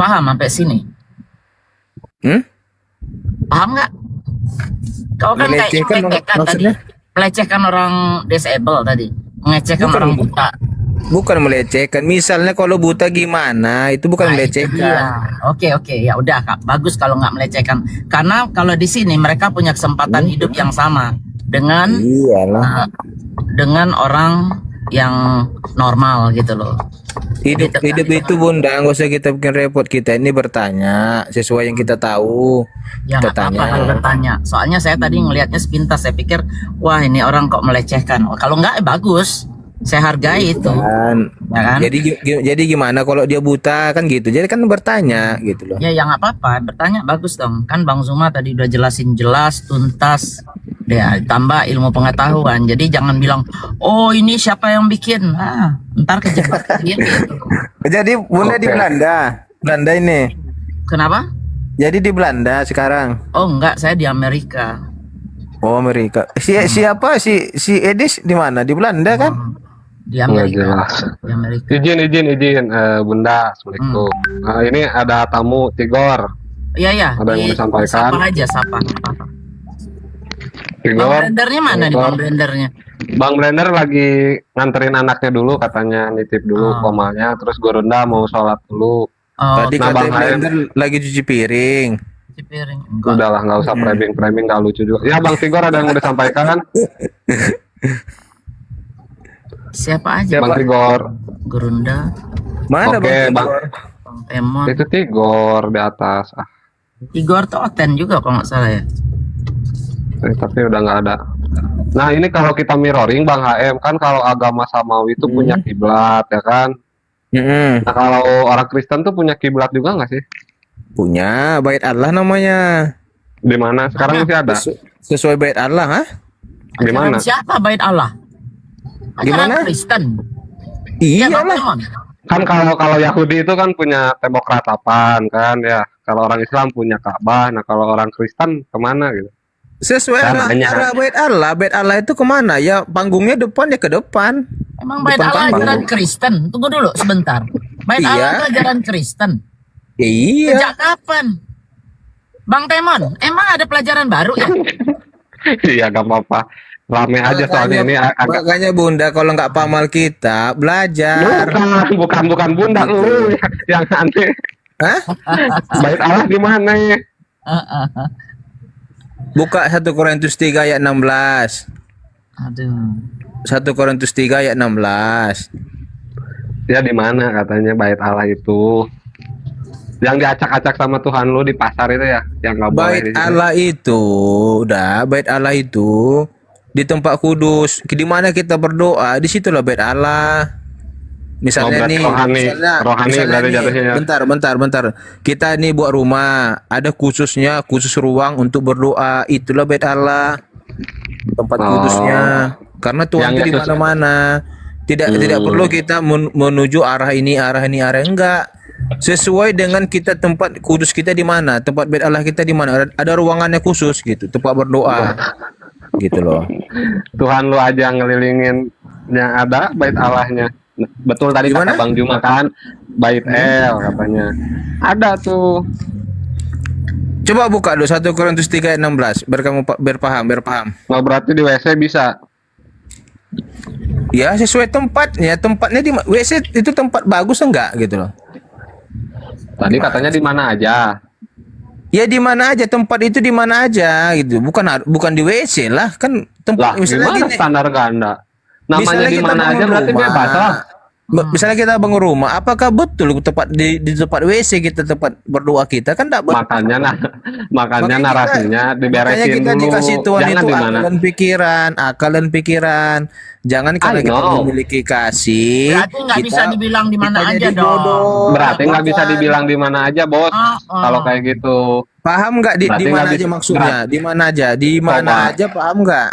Paham sampai sini? Paham nggak? Kau kan kayak Melecehkan melecehkan tadi. maksudnya? Melecehkan orang disable tadi, mengecehkan orang buta. Bukan melecehkan. Misalnya kalau buta gimana? Itu bukan Nah, melecehkan. Oke, ya udah Kak. Bagus kalau nggak melecehkan. Karena kalau di sini mereka punya kesempatan hidup yang sama dengan Iyalah. dengan orang yang normal gitu loh. Hidup itu Bunda, nggak usah kita bikin repot. Kita ini bertanya sesuai yang kita tahu. Ya nggak Kita apa-apa kalau bertanya. Soalnya saya tadi ngelihatnya sepintas, saya pikir wah ini orang kok melecehkan. Oh, kalau nggak bagus, saya hargai itu. Kan. Ya kan? Jadi gimana kalau dia buta kan gitu. Jadi kan bertanya gitu loh. Ya nggak apa-apa, bertanya bagus dong. Kan Bang Zuma tadi udah jelasin jelas, tuntas. Ya, tambah ilmu pengetahuan. Jadi jangan bilang, oh ini siapa yang bikin? Ntar kejebak gitu. Jadi Bunda di Belanda. Belanda ini. Kenapa? Jadi di Belanda sekarang. Oh enggak, saya di Amerika. Oh, Amerika. Siapa si Edis di mana? Di Belanda kan? Di Nggak Amerika. jelas. Di Amerika. Izin, Bunda. Assalamualaikum. Nah, ini ada tamu Tigor. Iya ya. Ada yang mau disampaikan? Sapa aja, sapa. Bang Tigor. Blendernya mana nih Tigor. Bang Blendernya? Bang Blender lagi nganterin anaknya dulu, katanya nitip dulu komalnya. Terus Gorunda mau sholat dulu. Oh, Tadi Nah, katanya Bang Haim. Blender lagi cuci piring. cuci piring. Enggak. Udahlah, nggak usah framing nggak lucu juga. Ya Bang Tigor ada yang mau disampaikan? Siapa aja? Bang Tigor. Gerunda, Mana Oke, Bang? Bang. Bang Temon. Itu Tigor di atas. Igor tuh Oten juga kalau nggak salah ya. Tapi udah nggak ada. Nah ini kalau kita mirroring Bang HM, kan kalau agama samawi itu punya kiblat ya kan. Mm-mm. Nah kalau orang Kristen tuh punya kiblat juga nggak sih? Punya Bait Allah namanya. Di mana? Sekarang masih ada. Sesuai Bait Allah, ha? Di mana? Ajaran siapa Bait Allah? Di Ajaran mana? Kristen. Ya, Bang Iyalah. Temon. Kan kalau Yahudi itu kan punya tembok ratapan kan ya. Kalau orang Islam punya Ka'bah. Nah kalau orang Kristen kemana gitu? Sesuai Caranya. arah Bait Allah. Bait Allah itu kemana? Ya panggungnya depan ya ke depan. Emang Bait Depan Allah panggung. ajaran Kristen? Tunggu dulu sebentar. Bait Iya. Allah itu ajaran Kristen. Ya, iya. Sejak kapan? Bang Temon, emang ada pelajaran baru ya? Iya gak apa-apa. Rame aja soalnya ini agak. Makanya Bunda kalau nggak paham Alkitab belajar. Bukan Bunda lu yang aneh. Hah? Bait Allah di mana ya? Buka 1 Korintus 3 ayat 16. Aduh. 1 Korintus 3 ayat 16. Ya di mana katanya bait Allah itu? Yang diacak-acak sama Tuhan lu di pasar itu ya, yang nggak boleh. Bait di situ. Allah itu, bait Allah itu di tempat kudus. Di mana kita berdoa, di situlah bait Allah. Misalnya berarti nih, rohani berarti nih, jatuhnya ya. bentar. Kita nih buat rumah, ada khusus ruang untuk berdoa. Itulah bait Allah, tempat kudusnya. Karena Tuhan Yang itu di Yesus- mana-mana. Tidak perlu kita menuju arah ini enggak. Sesuai dengan kita tempat kudus kita di mana, tempat bait Allah kita di mana, ada ruangannya khusus gitu, tempat berdoa. Gitu loh. Tuhan lu aja ngelilingin yang ada bait Allahnya. Nah, betul tadi Gimana? kata Bang Juma kan, bait El katanya. Ada tuh. Coba buka dulu 1 Korintus 3 ayat 16 biar kamu biar paham. Nah, berarti di WC bisa. Ya sesuai tempatnya di WC itu tempat bagus enggak gitu loh. Tadi katanya di mana aja. Ya di mana aja tempat itu di mana aja gitu. Bukan di WC lah kan Lah, tempat misalnya gimana gini. standar ganda? Namanya Misalnya di kita mana aja bangun berarti rumah. bebas lah. Misalnya kita bangun rumah, apakah betul tempat di tempat WC kita tempat berdoa kita kan enggak betul. Makanya Makanya narasinya makanya diberesin kita dulu. dikasih Tuhan Jangan itu di mana. akal dan pikiran. Jangan karena I kita know. memiliki kasih. Berarti nggak bisa dibilang di mana kita aja jadi dong. bodoh. Berarti nggak bisa dibilang di mana aja, Bos. Kalau kayak gitu. Paham nggak di Berarti mana nggak aja bisa- maksudnya? Di mana aja? Di mana Coba. aja paham nggak?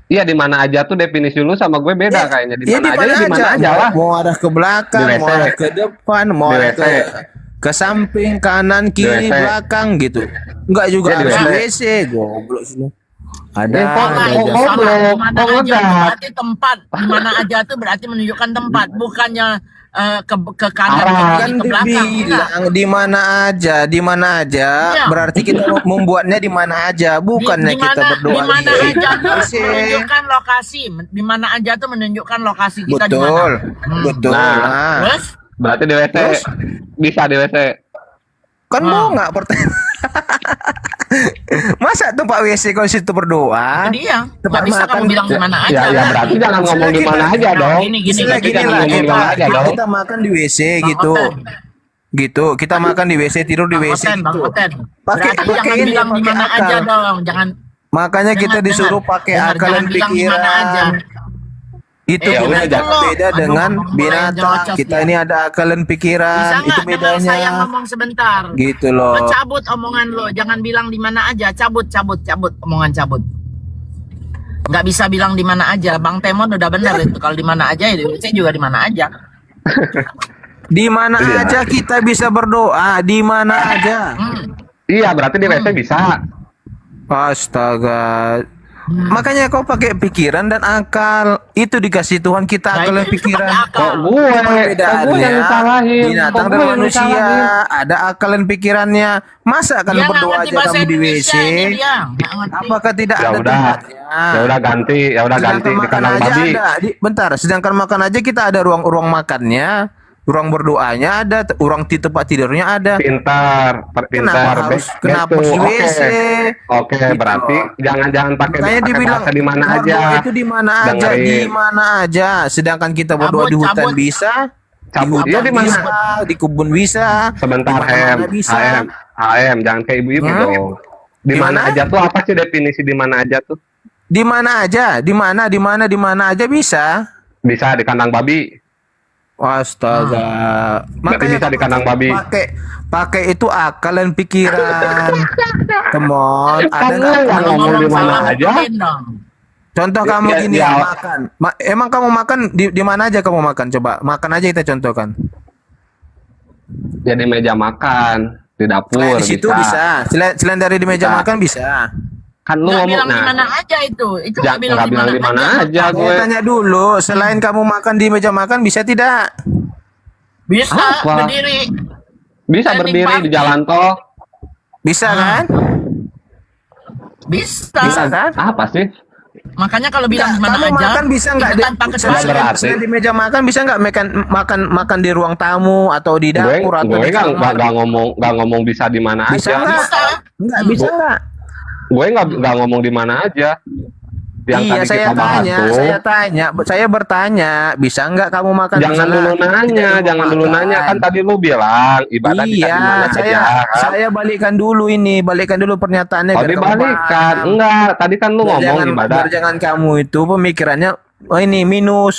Iya di mana aja tuh definisi lu sama gue beda kayaknya. Di Ya mana aja, di mana aja lah. Mau arah ke belakang, Di mau WC. arah ke depan, mau Di arah WC. ke samping, kanan, kiri, WC. belakang gitu. Enggak juga Ya, di harus di WC. WC, goblok sih. Ada. Ya, kok- ada kok- aja. kok- Salah, goblok. di mana Kok aja ngegat? berarti tempat. Di mana aja tuh berarti menunjukkan tempat, bukannya ke kanan Arah. ke kiri, Kan ke belakang. Enggak. dibilang di mana aja, Iya. berarti kita membuatnya di mana aja, bukannya kita berdoa di mana di aja tuh WC. menunjukkan lokasi. Di mana aja tuh menunjukkan lokasi kita di mana. Betul, betul. Nah. Nah. Terus Berarti di WC. Bisa di WC. Kan mau nggak pertanyaan? Masa tempat WC kalau situ berdoa? jadi ya nggak Tempat bisa makan. kamu bilang di mana aja. Ya, ya kan? berarti jangan ngomong di mana aja dong. Gini, Misalnya Berarti gini jangan lah, ngomong di mana aja dong. kita makan di WC Bang gitu. Oten. Gitu, kita makan di WC, tidur di Bang WC Oten, Bang gitu. Oten. Pakai- Berarti pakai jangan ini, bilang di pakai mana akal. aja dong. Jangan Makanya kita dengar, disuruh dengar. pakai Dengar, akal dan jangan bilang di mana aja. pikiran. Itu Ya udah, beda, jangan. beda Aduh, dengan ngomong binatang. jawab-jawab Kita ya. ini ada akal dan Bisa pikiran. Itu nggak dengar bedanya. saya ngomong sebentar? Gitu loh. Lo cabut omongan lo, jangan bilang di mana aja. Cabut omongan cabut. Nggak bisa bilang di mana aja. Bang Temon udah benar itu. Kalau di mana aja ya di WC juga di mana aja. Di mana Iya. aja kita bisa berdoa, di mana aja. Iya berarti di WC bisa. Astaga. Makanya kau pakai pikiran dan akal. Itu dikasih Tuhan kita Nah, akal dan itu pikiran. Kok gue yang disalahin? Binatang Kok dan gue yang manusia disalahin? ada akal dan pikirannya. Masa akan Dia nggak berdoa ngerti aja bahasa kamu di WC? Indonesia ini dia. Nggak ngerti. Apakah tidak Ya ada udah, tempatnya? ya udah ganti Sedangkan di makan kandang aja babi. ada. Bentar, sedangkan makan aja kita ada ruang makannya, ruang berdoanya ada, ruang di tempat tidurnya ada. Pintar. Kenapa harus di WC? Oke, Gitu berarti loh. jangan pakai Makanya dibilang bahasa di mana berdoa aja. itu di mana aja, Dengerin. di mana aja. Sedangkan kita berdoa di hutan Cabut. bisa, Cabut. di Iya, hutan di mana? bisa, di kebun bisa. Sebentar, di mana-mana HM, bisa. HM, jangan kayak ibu-ibu Hmm? dong. Di Di mana mana? aja tuh apa sih definisi di mana aja tuh? Di mana aja, di mana aja bisa. Bisa di kandang babi. Astaga. Berarti bisa di kandang babi. Pakai itu akal dan pikiran. Temon, ada Kan nggak? lu yang ngomong di mana Salah aja? benerin dong. Contoh kamu Ya, gini ya. makan. Emang kamu makan di mana aja kamu makan? Coba makan aja kita contohkan. Ya di meja makan, di dapur Selain di situ bisa. Selain dari di meja Bisa. makan bisa. Kan lu Nggak ngomong bilang di mana aja itu. Itu nggak bilang nggak bilang di mana aja Saya gue. tanya dulu, selain kamu makan di meja makan bisa tidak? Bisa Apa? berdiri. Bisa Standing berdiri di parking. jalan tol. Bisa kan? Bisa. Bisa kan? Apa sih? Makanya kalau bilang di mana Kamu aja, makan bisa nggak itu tanpa kecuali. berarti. selain di meja makan bisa nggak makan di ruang tamu atau di Gue dapur atau gue di nggak kamar? nggak ngomong bisa di mana Bisa aja. nggak? Bisa. Nggak bisa nggak? Gue nggak ngomong di mana aja. Yang Iya, tadi saya kita bahas tanya, tuh. saya bertanya, bisa nggak kamu makan di Jangan sana? dulu nanya, Kita jangan mau dulu makan. nanya, kan tadi lu bilang ibadah bisa di Iya, mana saya aja. Kan? saya balikan dulu pernyataannya Oh biar kamu dibalikan, paham. enggak. Tadi kan lu Biar ngomong jangan, ibadah. biar jangan kamu itu pemikirannya oh ini minus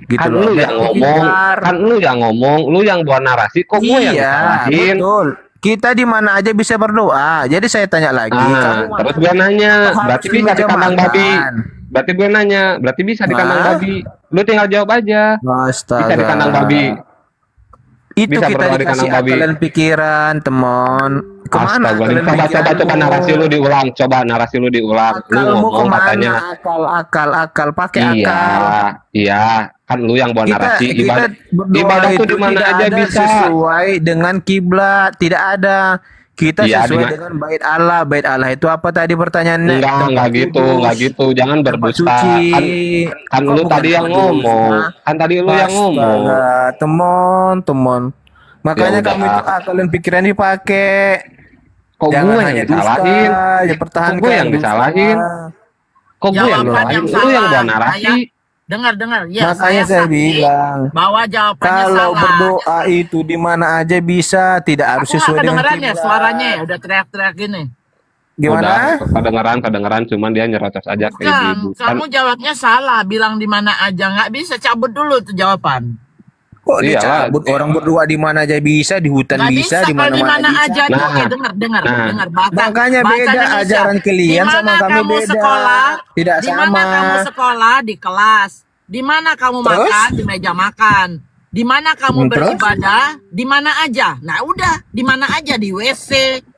gitu Kan loh. lu Biar yang kamu ngomong, pintar. kan lu yang ngomong, lu yang buat narasi, kok gue yang Iya, disalahin? betul. Kita di mana aja bisa berdoa. Jadi saya tanya lagi, kamu Terus gue nanya, harus berarti di bisa di meja kandang makan. babi. Berarti gue nanya, berarti bisa di kandang Hah? babi. Lu tinggal jawab aja. Astaga. Bisa di kandang babi. Itu Bisa kita berdoa di dikasih kandang babi. akal dan pikiran, teman. Kemana Astaga, akal dan coba pikiranmu? narasi lu diulang, coba narasi lu diulang. Lu Akalmu ngomong kemana? katanya, Akal, pakai iya, akal. iya, kan lu yang buat narasi Kita berdoa ibadah tuh itu di mana tidak aja ada bisa. sesuai dengan kiblat, tidak ada. Kita Iya, sesuai di ma- dengan bait Allah. Bait Allah itu apa tadi pertanyaannya? Enggak gitu, enggak gitu. Jangan Tempat berdusta. suci. Kan Kok lu bukan tadi yang tempat ngomong. dusta? Kan tadi lu yang ngomong. Astaga, temon. Makanya Ya udah. kamu itu akal dan pikiran dipakai. Kok Jangan gue yang hanya dusta, disalahin? ya pertahankan Kok gue yang dusta. disalahin? Kok gue yang Jawaban disalahin? yang Lu salah. yang buat narasi. Dengar. Ya, Makanya saya sakti bilang, bahwa jawabannya kalau salah. berdoa itu di mana aja bisa, tidak harus Aku nggak sesuai dengan kedengeran ya kiblat. suaranya ya, udah teriak-teriak gini. Gimana? Udah, kedengeran, cuman dia nyerocos aja ke ibu-ibu. Kan, kamu jawabnya salah, bilang di mana aja, nggak bisa, cabut dulu tuh jawaban. Kok Iyalah. dicabut? Orang berdoa di mana aja bisa, di hutan Nggak bisa, di kalau di mana-mana mana bisa. aja tuh, Nah. oke, dengar. Makanya beda ajaran kalian Di sama mana kami kamu beda. sekolah, Tidak di mana sama. kamu sekolah di kelas, di mana kamu Terus? makan di meja makan, di mana kamu Terus? beribadah, di mana aja. Nah udah, di mana aja, di WC,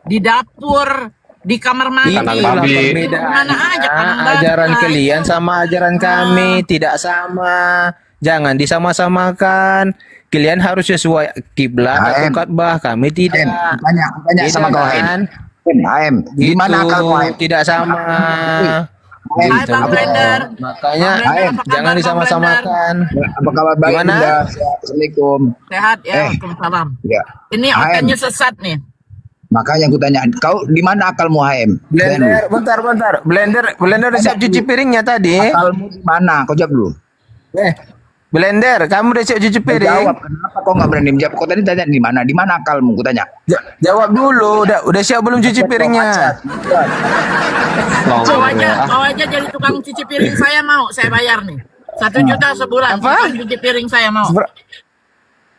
di dapur, di kamar mandi, kandang Itulah babi. di mana aja. kandang babi. Ajaran Nah, kalian itu. sama ajaran kami tidak sama. Jangan disama-samakan. Kalian harus sesuai kiblat atau Ka'bah, kami tidak. Tanya Beda sama kau kan? Aim. Di mana Gitu, akalmu Aim? tidak sama. Hai Gitu. Bang Blender. Makanya Bang Blender, apa kabar, jangan Bang disama-samakan. Apa kabar baik? Gimana? Bunda? Assalamualaikum. Sehat ya, Eh. Waalaikumsalam. Ya. Ini Aim. otaknya sesat nih. Makanya aku tanya, kau di mana akalmu Haim? Blender, bentar. Blender udah siap cuci piringnya tadi. Akalmu di mana? Kau jawab dulu. Blender, kamu udah siap cuci Kau piring? jawab. Kenapa kau nggak berani menjawab? Kau tadi tanya di mana? Di mana akalmu? Ku tanya. Jawab dulu, udah siap belum cuci piringnya? Bawa aja jadi tukang cuci piring saya mau, saya bayar nih. 1 juta sebulan. Apa? Tukang cuci piring saya mau.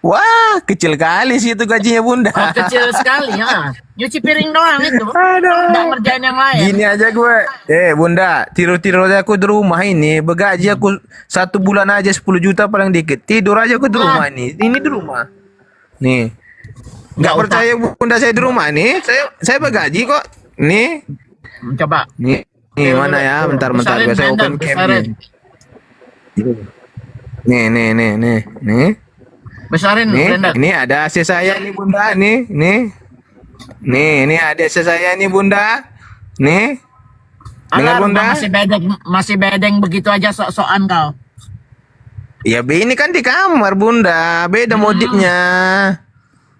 Wah, kecil kali sih itu gajinya Bunda. Oh, kecil sekali ya. Nyuci piring doang itu. Aduh. Nggak ngerjain yang lain. Gini aja gue. Bunda, tidur aja aku di rumah ini. Begaji aku 1 bulan aja 10 juta paling dikit. Tidur aja aku di rumah ini. Ini di rumah. Nih. Nggak Nggak percaya Bunda saya di rumah nih. Saya begaji kok. Nih. Coba. Nih. Nih mana ya? Bentar Besarin biasa blender, open cam besarin. nih. Besarin Nih, blender. ini ada AC saya nih Bunda, nih. Ini ada AC saya nih Bunda. Nih. Dengar Alar, Bunda? masih bedeng begitu aja sok-sokan kau. Ya ini kan di kamar Bunda, beda modifnya.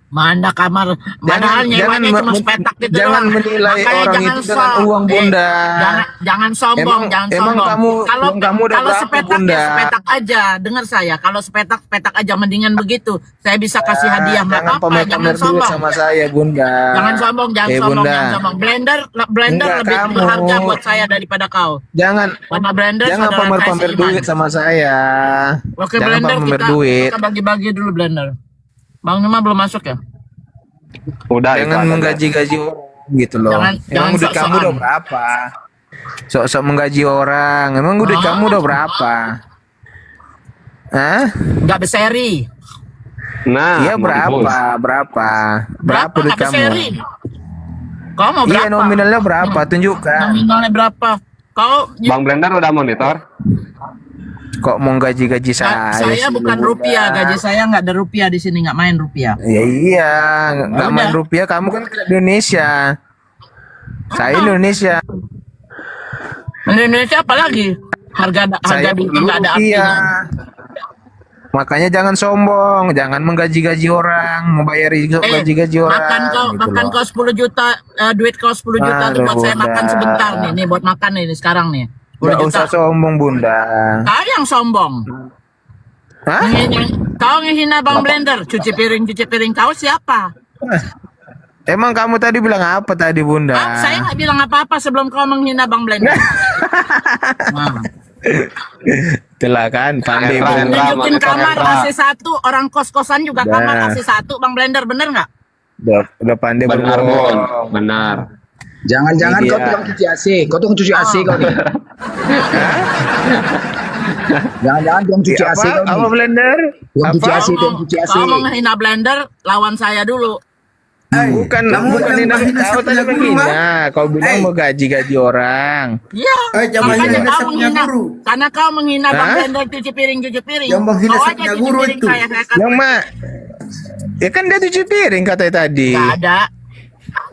Mana kamar, padahal nyewanya cuma sepetak gitu jangan doang. menilai Makanya orang jangan itu dengan uang Bunda. Jangan sombong, Emang jangan sombong. kamu udah kalau berapa, sepetak Bunda? ya sepetak aja. Dengar saya, kalau sepetak aja mendingan begitu. Saya bisa kasih hadiah, nggak Jangan apa-apa. Jangan pamer duit sombong. sama saya Bunda. Jangan sombong, Bunda. jangan sombong. Blender Enggak, lebih kamu. berharga buat saya daripada kau. Jangan Warna blender jangan saudara pamer saya seiman. duit sama saya. Oke, Jangan blender pamer kita duit. bagi-bagi dulu blender. Bang Nima belum masuk ya? Udah itu Jangan aja. menggaji-gaji orang gitu loh. Jangan Emang duit kamu sok-sokan. udah berapa? Sok-sok menggaji orang. Emang duit kamu udah berapa? Hah? Nggak berseri. Nah, Iya bagus. berapa duit nggak kamu? berseri? Kau mau berapa? Iya nominalnya berapa? Tunjukkan. Nominalnya berapa? Kau Bang Blender udah monitor? Kok mau gaji-gaji saya? saya sih, bukan Bunda? rupiah, gaji saya nggak ada rupiah di sini, nggak main rupiah. Ya iya, nggak main Udah. rupiah. Kamu kan ke Indonesia. Saya Indonesia. Indonesia apalagi harga Saya duit perlu nggak ada rupiah. artinya. Makanya jangan sombong, jangan menggaji-gaji orang, membayari gaji-gaji orang. Makan kau 10 juta, duit kau 10 juta tuh buat saya Bunda. makan sebentar nih buat makan nih sekarang nih. 10 Nggak juta. usah sombong Bunda. Kau yang sombong. Hah? Kau ngehina Bang Blender, cuci piring kau siapa? Emang kamu tadi bilang apa tadi Bunda? Saya nggak bilang apa-apa sebelum kau menghina Bang Blender. Nah. Itulah kan, pandai Hendra, Bunda. Hendra. Tunjukin monitor kamar Hendra. kasih 1, orang kos-kosan juga Dah. kamar kasih 1, Bang Blender bener nggak? Udah pandai Benar, Bun. berbohong. Benar. Jangan-jangan Ini kau dia. tukang cuci AC. Kau tukang cuci AC kau nih. Jangan-jangan tukang cuci AC kau Apa nih. Blender? Tukang cuci Apa? AC, tukang cuci AC. Kalau mau ngehina Blender, lawan saya dulu. Bukan Kamu bukan yang hina menghina kau tadi saya punya guru, menghina. Kau bilang mau gaji-gaji orang. Iya. jangan Makanya hina kau saya punya menghina. guru. Karena kau menghina Bang Hah? Blender cuci piring. Yang menghina Kau saya aja punya cuci guru piring itu. saya kasih. Yang ya kan dia cuci piring katanya tadi. Nggak ada.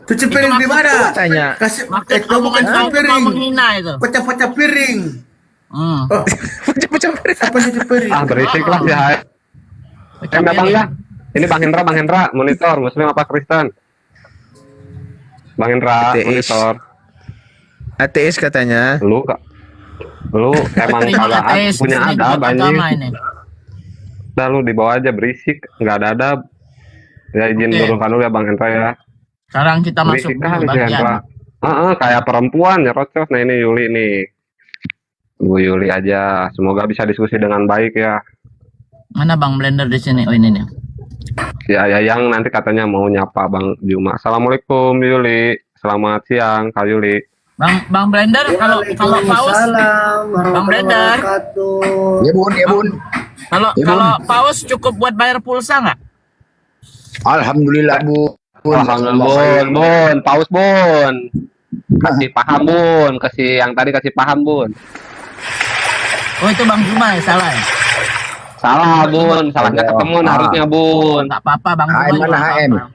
Cuci piring di mana? Tanya. Kasih Maksud kau bukan omongan cuci kau piring. menghina itu. Pecah-pecah piring. Hmm. Oh, Pecah-pecah piring. apa cuci piring? Ah, berisik lah ya. Datang ya. Ini Bang Hendra, monitor Muslim apa Kristen? Bang Hendra, Ateis. monitor. Ateis katanya. Lu emang Terima kagak ateis, punya ini adab buat agama anjing. ini. Udah lu dibawa aja berisik, nggak ada adab. Ya izin Oke. turunkan dulu ya Bang Hendra ya. Sekarang kita masuk Berisik dulu kali si Hendra. bagian. Kayak perempuan ya rocos. Nah ini Yuli nih. Bu Yuli aja. Semoga bisa diskusi dengan baik ya. Mana Bang Blender di sini? Oh ini nih. Ya yang nanti katanya mau nyapa Bang Juma. Assalamualaikum Yuli. Selamat siang Kak Yuli. Bang Blender kalau paus Bang Blender Ya bun, ya bun. kalau Ya, Bun. kalau paus cukup buat bayar pulsa nggak? Alhamdulillah bu. Alhamdulillah Bun. Paus Bun. Kasih paham Bun. Yang tadi kasih paham Bun. Oh itu Bang Juma ya salah ya? Salah Bun. Salahnya ketemu harusnya Bun. Nggak apa-apa Bang Juma. HM juga mana nggak HM? apa-apa.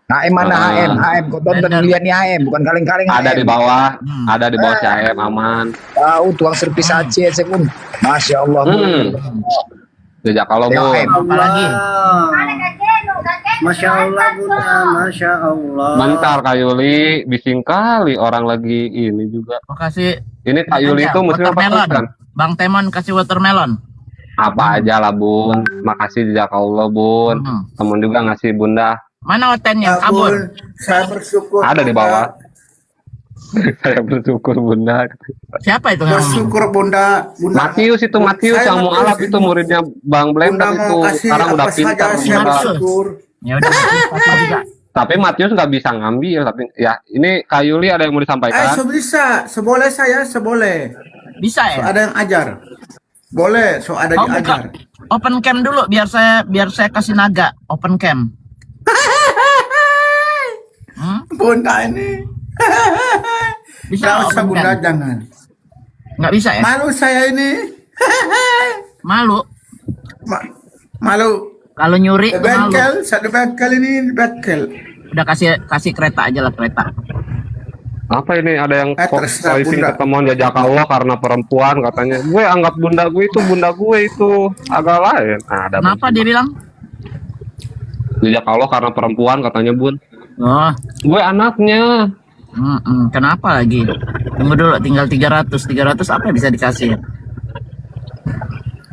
HM mana Ah. HM? Kau tonton Blender. lihat nih HM, bukan kaleng-kaleng Ada HM. di bawah. Hmm. Ada di bawah si AM aman. Tahu tukang servis AC saya pun. Masya Allah. Bu. Sejak kalau Tengok Bun. HM. Apalagi Masya Allah Bunda, Masya Allah. Bentar Kak Yuli. Bising kali orang lagi ini juga. makasih. Ini Kak Yuli itu muslim apa watermelon. Kristen? Bang Temon kasih watermelon. Apa aja lah Bun. Makasih jazakallah Bun. Hmm. Temen juga ngasih Bunda. Mana otennya? Ya, Kabur. Bun, saya bersyukur. Ada di Bunda. bawah. Saya bersyukur Bunda. Siapa itu yang ngomong? Bersyukur Bunda. Bunda. Matius itu Matius Saya yang mau alap itu muridnya Bang Blender Bunda itu. mau kasih Sekarang udah apa pintar. saja, saya Bunda. bersyukur. Ya udah kasih juga. Tapi Matius nggak bisa ngambil. Tapi ya ini Kak Yuli ada yang mau disampaikan. Bisa, seboleh saya, seboleh. Bisa So, ya? ada yang ajar. Boleh, so ada Oh, diajar. buka. Open cam dulu biar saya kasih naga. Open cam. Bunda ini. Bisa Nggak nggak usah Bunda? bunda, jangan. Nggak bisa ya? Malu saya ini. Malu. Malu. Kalau nyuri Di tuh malu. bengkel, satu bengkel ini di bengkel. Udah kasih kereta aja lah, kereta. Apa ini ada yang Terserah voicing Bunda. ketemuan jajak Allah karena perempuan katanya. Gue anggap bunda gue itu agak lain. Nah, ada Kenapa dia bilang? jajak Allah karena perempuan katanya Bun. Oh, Gue anaknya. kenapa lagi? Tunggu dulu, tinggal 300 apa bisa dikasih?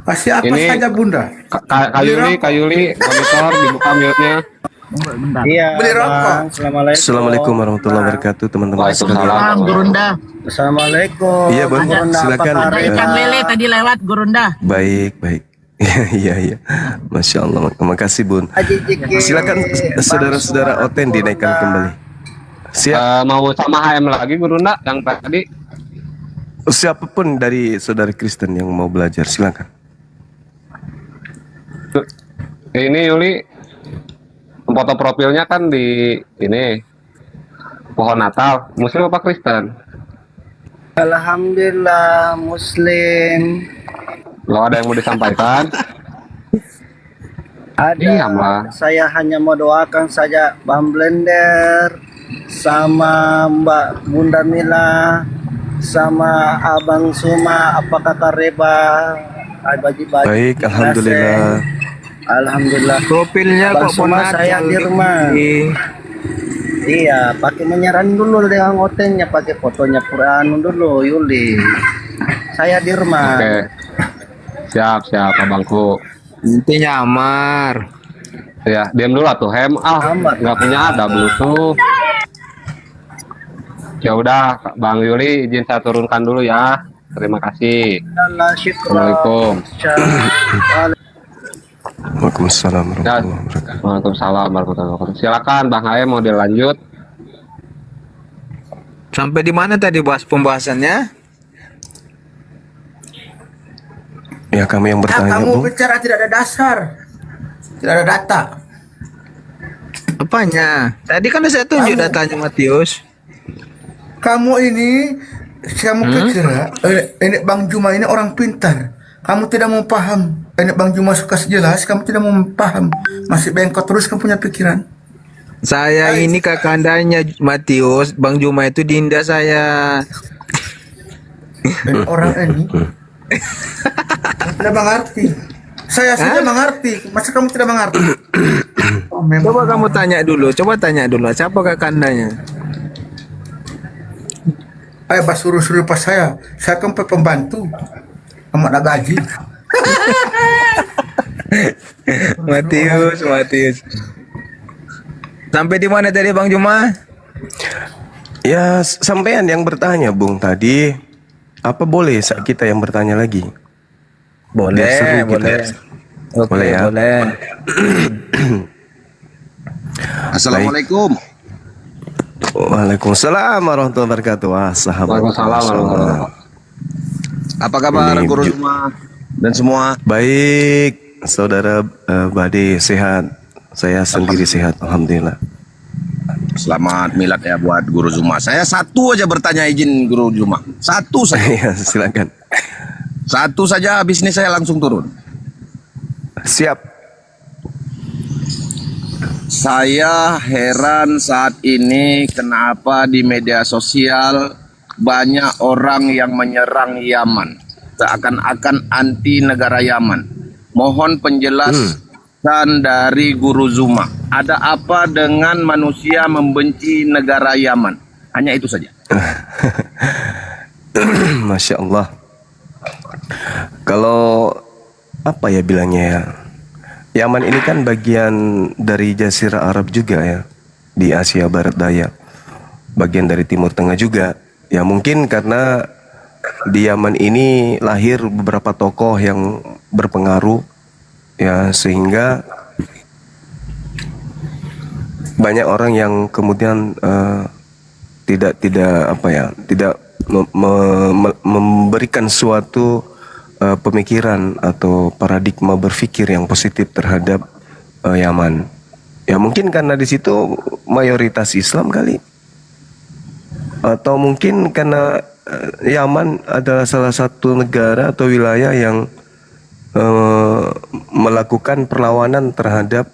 Kasih apa Ini- saja bunda. Kayuli, monitor dibuka mute-nya. Tunggu bentar. Iya, Beli rokok. Bang. Assalamualaikum. Assalamualaikum warahmatullahi wabarakatuh teman-teman sekalian. Waalaikumsalam. Gurunda. Assalamualaikum. Iya, Bang. Gurunda, Silakan. apa Ada kabar? ikan lele tadi lewat, Gurunda. Baik, baik. Iya. Masya Allah. Terima kasih Bun. Haji Jiki. Silakan saudara-saudara Oten dinaikkan kembali. Siap. Mau sama HM lagi Gurunda yang tadi. Siapapun dari saudara Kristen yang mau belajar, silakan. Ini Yuli foto profilnya kan di ini pohon Natal. Muslim apa Kristen? Alhamdulillah Muslim. Kalau ada yang mau disampaikan, Ada. Iya, Mbak. Saya hanya mau doakan saja Bang Blender sama Mbak Bunda Mila sama Abang Suma, apa kata Reba? Bagi-bagi. Baik, alhamdulillah. Alhamdulillah. Profilnya Bang kok Suma, ponat saya yang di rumah. Iya, pakai menyaran dulu dengan hotelnya, pakai fotonya Quran dulu, Yuli. Saya di rumah. oke. Siap abangku. Nanti nyamar. Ya, diam dulu atuh Hem. Amat. Nggak punya ada Bluetooth. Ya udah, Bang Yuli izin saya turunkan dulu ya. Terima kasih. Allah syukur. Assalamualaikum. Waalaikumsalam warahmatullahi wabarakatuh. Waalaikumsalam warahmatullahi wabarakatuh. Silakan Bang HM mau dilanjut. Sampai di mana tadi bahas pembahasannya? Ya kami yang bertanya, kamu Bung. bicara tidak ada dasar. Tidak ada data. Apanya? Tadi kan saya tunjuk datanya Matius. Kamu ini, saya mau kira, ini Bang Juma ini orang pintar. Kamu tidak mau paham. Ini Bang Juma suka jelas, kamu tidak mau paham. Masih bengkok terus kamu punya pikiran. Saya ini kakandanya Matius, Bang Juma itu dinda saya. Dan orang ini tidak mengerti. Saya sudah mengerti. Masa kamu tidak mengerti? Oh, memang. Coba kamu tanya dulu, siapa kakandanya? Ayo pas suruh pas saya kan pembantu. Kamu ada gaji. Matius. Sampai di mana tadi Bang Juma? Ya, sampean yang bertanya, Bung, tadi. Apa boleh kita yang bertanya lagi? Boleh, Biar seru kita. boleh. Oke, Boleh ya? boleh. Assalamualaikum. Waalaikumsalam warahmatullahi wabarakatuh. Wah, sahabat. Waalaikumsalam warahmatullahi wabarakatuh. Apa kabar Ini Guru Juma dan semua? Baik, saudara Bade sehat. Saya sendiri sehat, alhamdulillah. Selamat milad ya buat Guru Juma. Saya satu aja bertanya izin Guru Juma. Satu saja. Ya, silakan. Satu saja bisnis saya langsung turun. Siap. Saya heran saat ini kenapa di media sosial banyak orang yang menyerang Yaman. Seakan-akan anti negara Yaman. Mohon penjelasan dari Guru Zuma. Ada apa dengan manusia membenci negara Yaman? Hanya itu saja. Masya Allah. Kalau apa ya bilangnya ya, Yaman ini kan bagian dari Jazirah Arab juga ya, di Asia Barat Daya, bagian dari Timur Tengah juga. Ya mungkin karena di Yaman ini lahir beberapa tokoh yang berpengaruh, ya sehingga banyak orang yang kemudian tidak memberikan suatu pemikiran atau paradigma berpikir yang positif terhadap Yaman. Ya mungkin karena di situ mayoritas Islam kali. Atau mungkin karena Yaman adalah salah satu negara atau wilayah yang melakukan perlawanan terhadap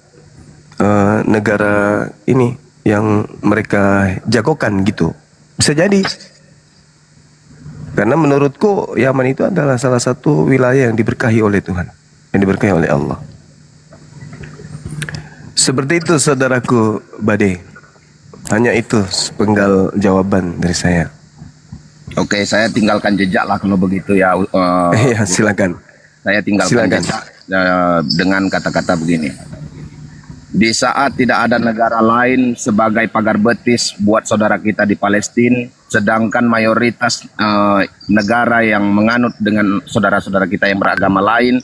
negara ini yang mereka jagokan gitu. Bisa jadi. Karena menurutku Yaman itu adalah salah satu wilayah yang diberkahi oleh Tuhan, yang diberkahi oleh Allah. Seperti itu saudaraku Bade. Hanya itu sepenggal jawaban dari saya. Oke, saya tinggalkan jejak lah kalau begitu ya. Iya, silakan. Saya tinggalkan Silakan. jejak dengan kata-kata begini. Di saat tidak ada negara lain sebagai pagar betis buat saudara kita di Palestina, sedangkan mayoritas negara yang menganut dengan saudara-saudara kita yang beragama lain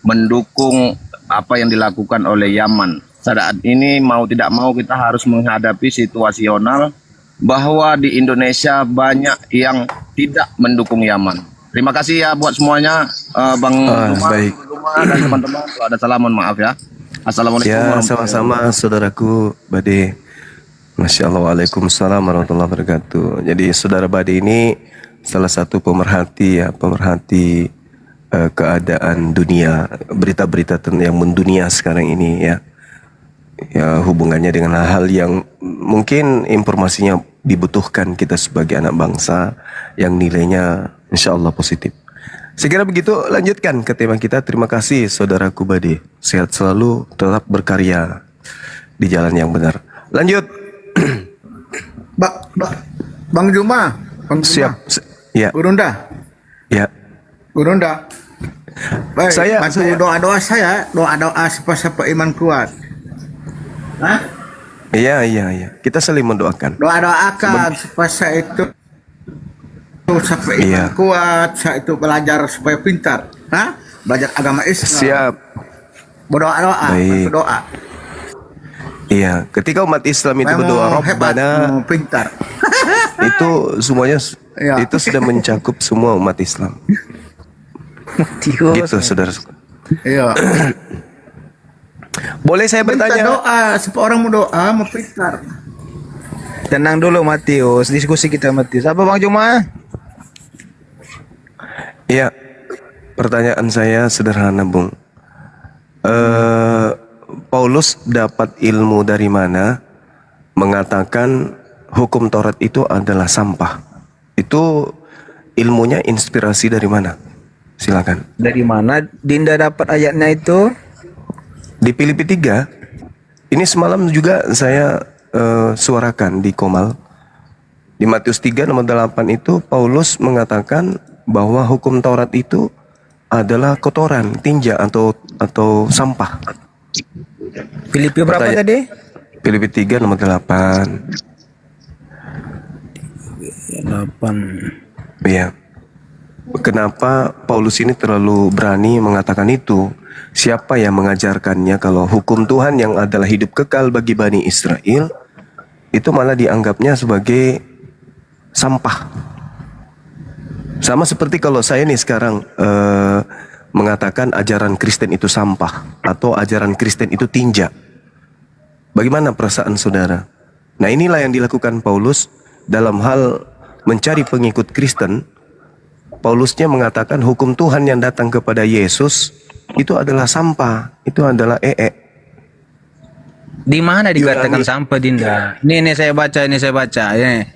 mendukung apa yang dilakukan oleh Yaman. Saat ini mau tidak mau kita harus menghadapi situasional bahwa di Indonesia banyak yang tidak mendukung Yaman. Terima kasih ya buat semuanya, Bang Luma, baik. Luma dan teman-teman. Kalau ada salah mohon maaf ya. Assalamualaikum Ya, warahmatullahi sama-sama saudaraku Bade. Masya Allah, waalaikumsalam warahmatullahi wabarakatuh. Jadi saudara Bade ini salah satu pemerhati ya, pemerhati keadaan dunia, berita-berita yang mendunia sekarang ini ya. Ya, hubungannya dengan hal yang mungkin informasinya dibutuhkan kita sebagai anak bangsa yang nilainya insya Allah positif. Sekira begitu, lanjutkan ke tema kita. Terima kasih saudaraku Bade. Sehat selalu, tetap berkarya di jalan yang benar. Lanjut. Bang Juma, Bang Juma. Siap. Ya, Gurunda, ya. Gurunda. Baik, Saya- bantu saya- doa-doa saya, doa-doa siapa-siapa iman kuat. Hah? Iya, iya, iya. Kita saling mendoakan. Doa-doakan supaya saya itu sampai iman Iya. kuat, saya itu belajar supaya pintar. Hah? Belajar agama Islam. Siap. Berdoa-doa, Baik. bantu doa. Iya, ketika umat Islam itu Saya berdoa mau hebat, Rabbana, mau pintar. itu semuanya Iya. itu sudah mencakup semua umat Islam. Gitu, saudara. Iya. Boleh saya Minta bertanya? doa, supaya orang mau doa, mau pintar. Tenang dulu Matius, diskusi kita Matius. Apa Bang Juma? Iya, pertanyaan saya sederhana, Bung. Paulus dapat ilmu dari mana mengatakan hukum Taurat itu adalah sampah? Itu ilmunya inspirasi dari mana? Silakan. Dari mana Dinda dapat ayatnya itu? Di Filipi 3, ini semalam juga saya suarakan di Komal. Di Matius 3 nomor 8 itu Paulus mengatakan bahwa hukum Taurat itu adalah kotoran, tinja atau sampah. Filipi berapa Pertanyaan- tadi? Filipi 3 nomor 8. 8. Iya. Kenapa Paulus ini terlalu berani mengatakan itu? Siapa yang mengajarkannya kalau hukum Tuhan yang adalah hidup kekal bagi Bani Israel itu malah dianggapnya sebagai sampah? Sama seperti kalau saya nih sekarang mengatakan ajaran Kristen itu sampah atau ajaran Kristen itu tinja. Bagaimana perasaan saudara? Nah, inilah yang dilakukan Paulus dalam hal mencari pengikut Kristen. Paulusnya mengatakan hukum Tuhan yang datang kepada Yesus itu adalah sampah, itu adalah Di mana dikatakan sampah Dinda? Ini saya baca. Ini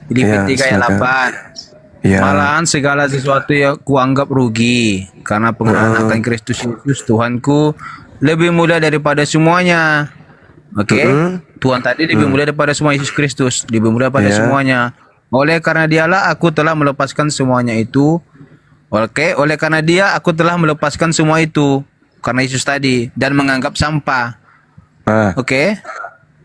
Filipi Ya, 3 ayat silakan. 8. Ya. Malahan segala sesuatu yang kuanggap rugi karena pengenalan akan Kristus Yesus Tuhanku lebih mulia daripada semuanya. Oke, Tuhan tadi lebih mulia daripada semua, Yesus Kristus lebih mulia daripada Ya. semuanya. Oleh karena dialah aku telah melepaskan semuanya itu. Oke, oleh karena dia aku telah melepaskan semua itu karena Yesus tadi dan menganggap sampah. Ah, Oke.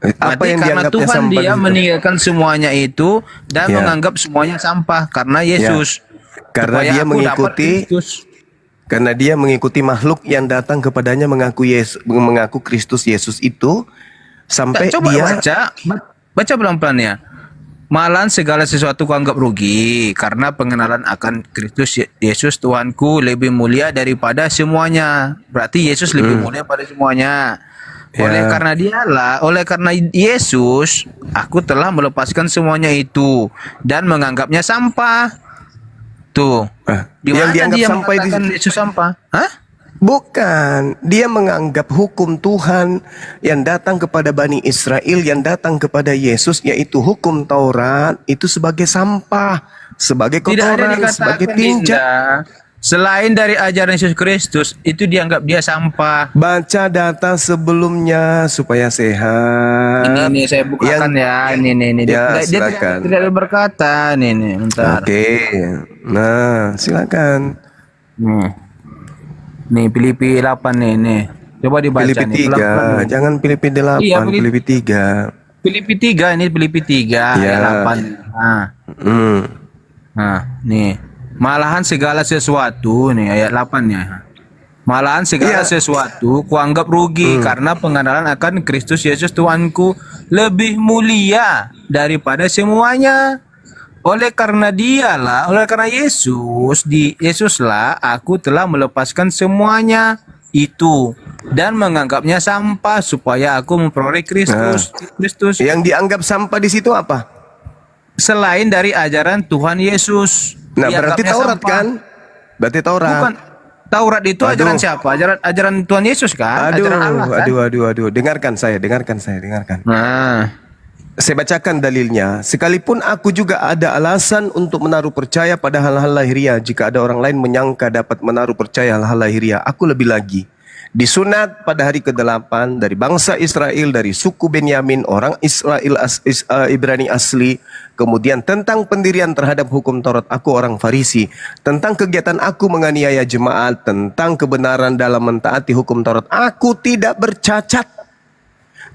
apa Berarti yang karena dianggapnya Tuhan sampah dia di situ? meninggalkan semuanya itu dan Ya. menganggap semuanya sampah karena Yesus. Karena Supaya dia aku dapat mengikuti Kristus. karena dia mengikuti makhluk yang datang kepadanya mengaku Kristus Yesus itu sampai Coba dia baca pelan-pelan ya. Malahan segala sesuatu kuanggap rugi karena pengenalan akan Kristus Yesus Tuhanku lebih mulia daripada semuanya. Berarti Yesus lebih mulia pada semuanya. Oleh karena dialah, oleh karena Yesus, aku telah melepaskan semuanya itu dan menganggapnya sampah. Tuh. Di yang mana dianggap dia sampah mengatakan Yesus sampah? Hah? Bukan, dia menganggap hukum Tuhan yang datang kepada Bani Israel, yang datang kepada Yesus, yaitu hukum Taurat, itu sebagai sampah, sebagai Tidak ada kotoran, sebagai dikatakan tinja. Dinda. Selain dari ajaran Yesus Kristus, itu dianggap dia sampah. Baca data sebelumnya supaya sehat. Ini saya bukakan ya. Ini. Ya, Dia silakan. tidak berkata. Nih, bentar. Oke, nah silakan. Nih, Filipi 8 nih. Coba dibaca Filipi nih. 3, jangan Filipi 8, Iya, Filipi 3. Filipi 3 ini Filipi 3 Ya. ayat 8. Hmm. Nah, nih. Malahan segala sesuatu nih ayat 8 ya. Malahan segala sesuatu kuanggap rugi karena pengenalan akan Kristus Yesus Tuanku lebih mulia daripada semuanya. Oleh karena Yesuslah aku telah melepaskan semuanya itu dan menganggapnya sampah supaya aku memperoleh Kristus. Yang dianggap sampah di situ apa? Selain dari ajaran Tuhan Yesus. Nah, berarti Dianggapnya Taurat sampah. kan? Berarti Taurat. Bukan. Taurat itu ajaran siapa? Ajaran Tuhan Yesus kan? Ajaran Allah kan? Aduh. Dengarkan saya. Nah, Saya bacakan dalilnya. Sekalipun aku juga ada alasan untuk menaruh percaya pada hal-hal lahiriah, jika ada orang lain menyangka dapat menaruh percaya hal-hal lahiriah, aku lebih lagi. Disunat pada hari ke-8 dari bangsa Israel, dari suku Benyamin, orang Israel Ibrani asli. Kemudian tentang pendirian terhadap hukum Taurat, aku orang Farisi. Tentang kegiatan aku menganiaya jemaat, tentang kebenaran dalam mentaati hukum Taurat, aku tidak bercacat.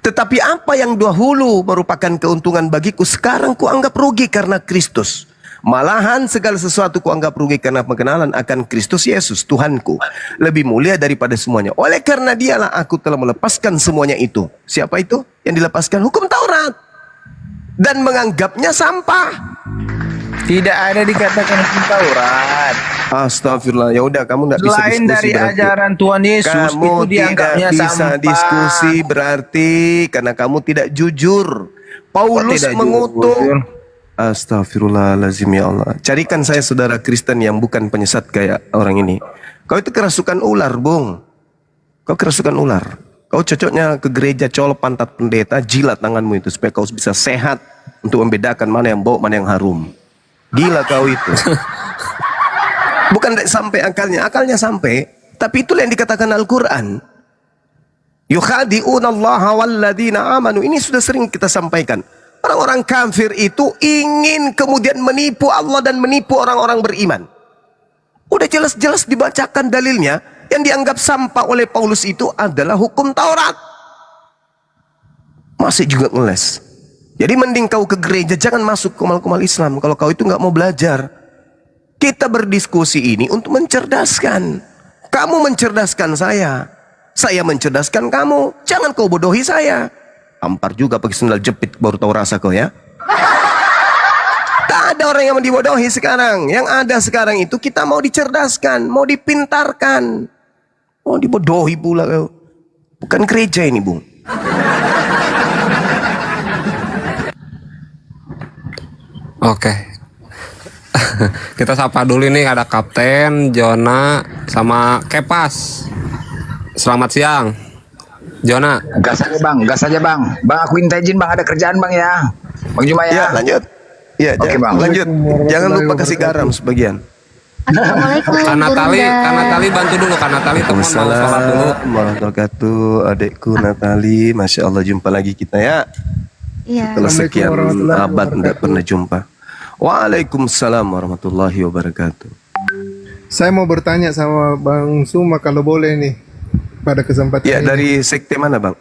Tetapi apa yang dahulu merupakan keuntungan bagiku, sekarang kuanggap rugi karena Kristus. Malahan segala sesuatu kuanggap rugi karena pengenalan akan Kristus Yesus Tuhanku, lebih mulia daripada semuanya. Oleh karena dialah aku telah melepaskan semuanya itu. Siapa itu yang dilepaskan? Hukum Taurat. Dan menganggapnya sampah. tidak ada dikatakan hukum Taurat. Astagfirullah. Ya udah, kamu nggak bisa diskusi. Selain dari berarti. ajaran Tuhan Yesus, Kamu itu tidak dianggapnya bisa sampah. diskusi berarti karena kamu tidak jujur. Paulus tidak mengutuk. jujur? Astagfirullahaladzim, ya Allah. Carikan saya saudara Kristen yang bukan penyesat kayak orang ini. Kau itu kerasukan ular, Bung. Kau kerasukan ular. Kau cocoknya ke gereja, colok pantat pendeta, jilat tanganmu itu supaya kau bisa sehat untuk membedakan mana yang bau, mana yang harum. Gila kau itu. Bukan sampai akalnya sampai, tapi itulah yang dikatakan Al-Quran. Yukhadi'unallaha walladzina amanu. Ini sudah sering kita sampaikan. Orang-orang kafir itu ingin kemudian menipu Allah dan menipu orang-orang beriman. Udah jelas-jelas dibacakan dalilnya. Yang dianggap sampah oleh Paulus itu adalah hukum Taurat. Masih juga ngeles. Jadi mending kau ke gereja, jangan masuk kumal-kumal Islam kalau kau itu nggak mau belajar. Kita berdiskusi ini untuk mencerdaskan. Kamu mencerdaskan saya mencerdaskan kamu. Jangan kau bodohi saya. Tampar juga pakai sendal jepit baru tahu rasa kau ya. Tak ada orang yang mau dibodohi sekarang. Yang ada sekarang itu kita mau dicerdaskan, mau dipintarkan. Mau dibodohi pula kau. Bukan gereja ini, Bung. Oke. Kita sapa dulu nih, ada Kapten, Jona, sama Kepas. Selamat siang. Jona. Gas aja bang. Bang aku minta izin bang, ada kerjaan bang ya. Bang Juma ya. Ya, lanjut. Ya, Oke, Bang. lanjut. Jangan lupa kasih garam sebagian. Assalamualaikum Kak Natali, Bunda. Kak Natali bantu dulu, Kak Natali telepon mau sholat dulu. Assalamualaikum warahmatullahi wabarakatuh. Adikku Natali, Masya Allah jumpa lagi kita ya. Iya. Setelah sekian abad tidak pernah jumpa. Waalaikumsalam warahmatullahi wabarakatuh. Saya mau bertanya sama Bang Suma kalau boleh nih pada kesempatan Ya, ini. dari sekte mana, Bang?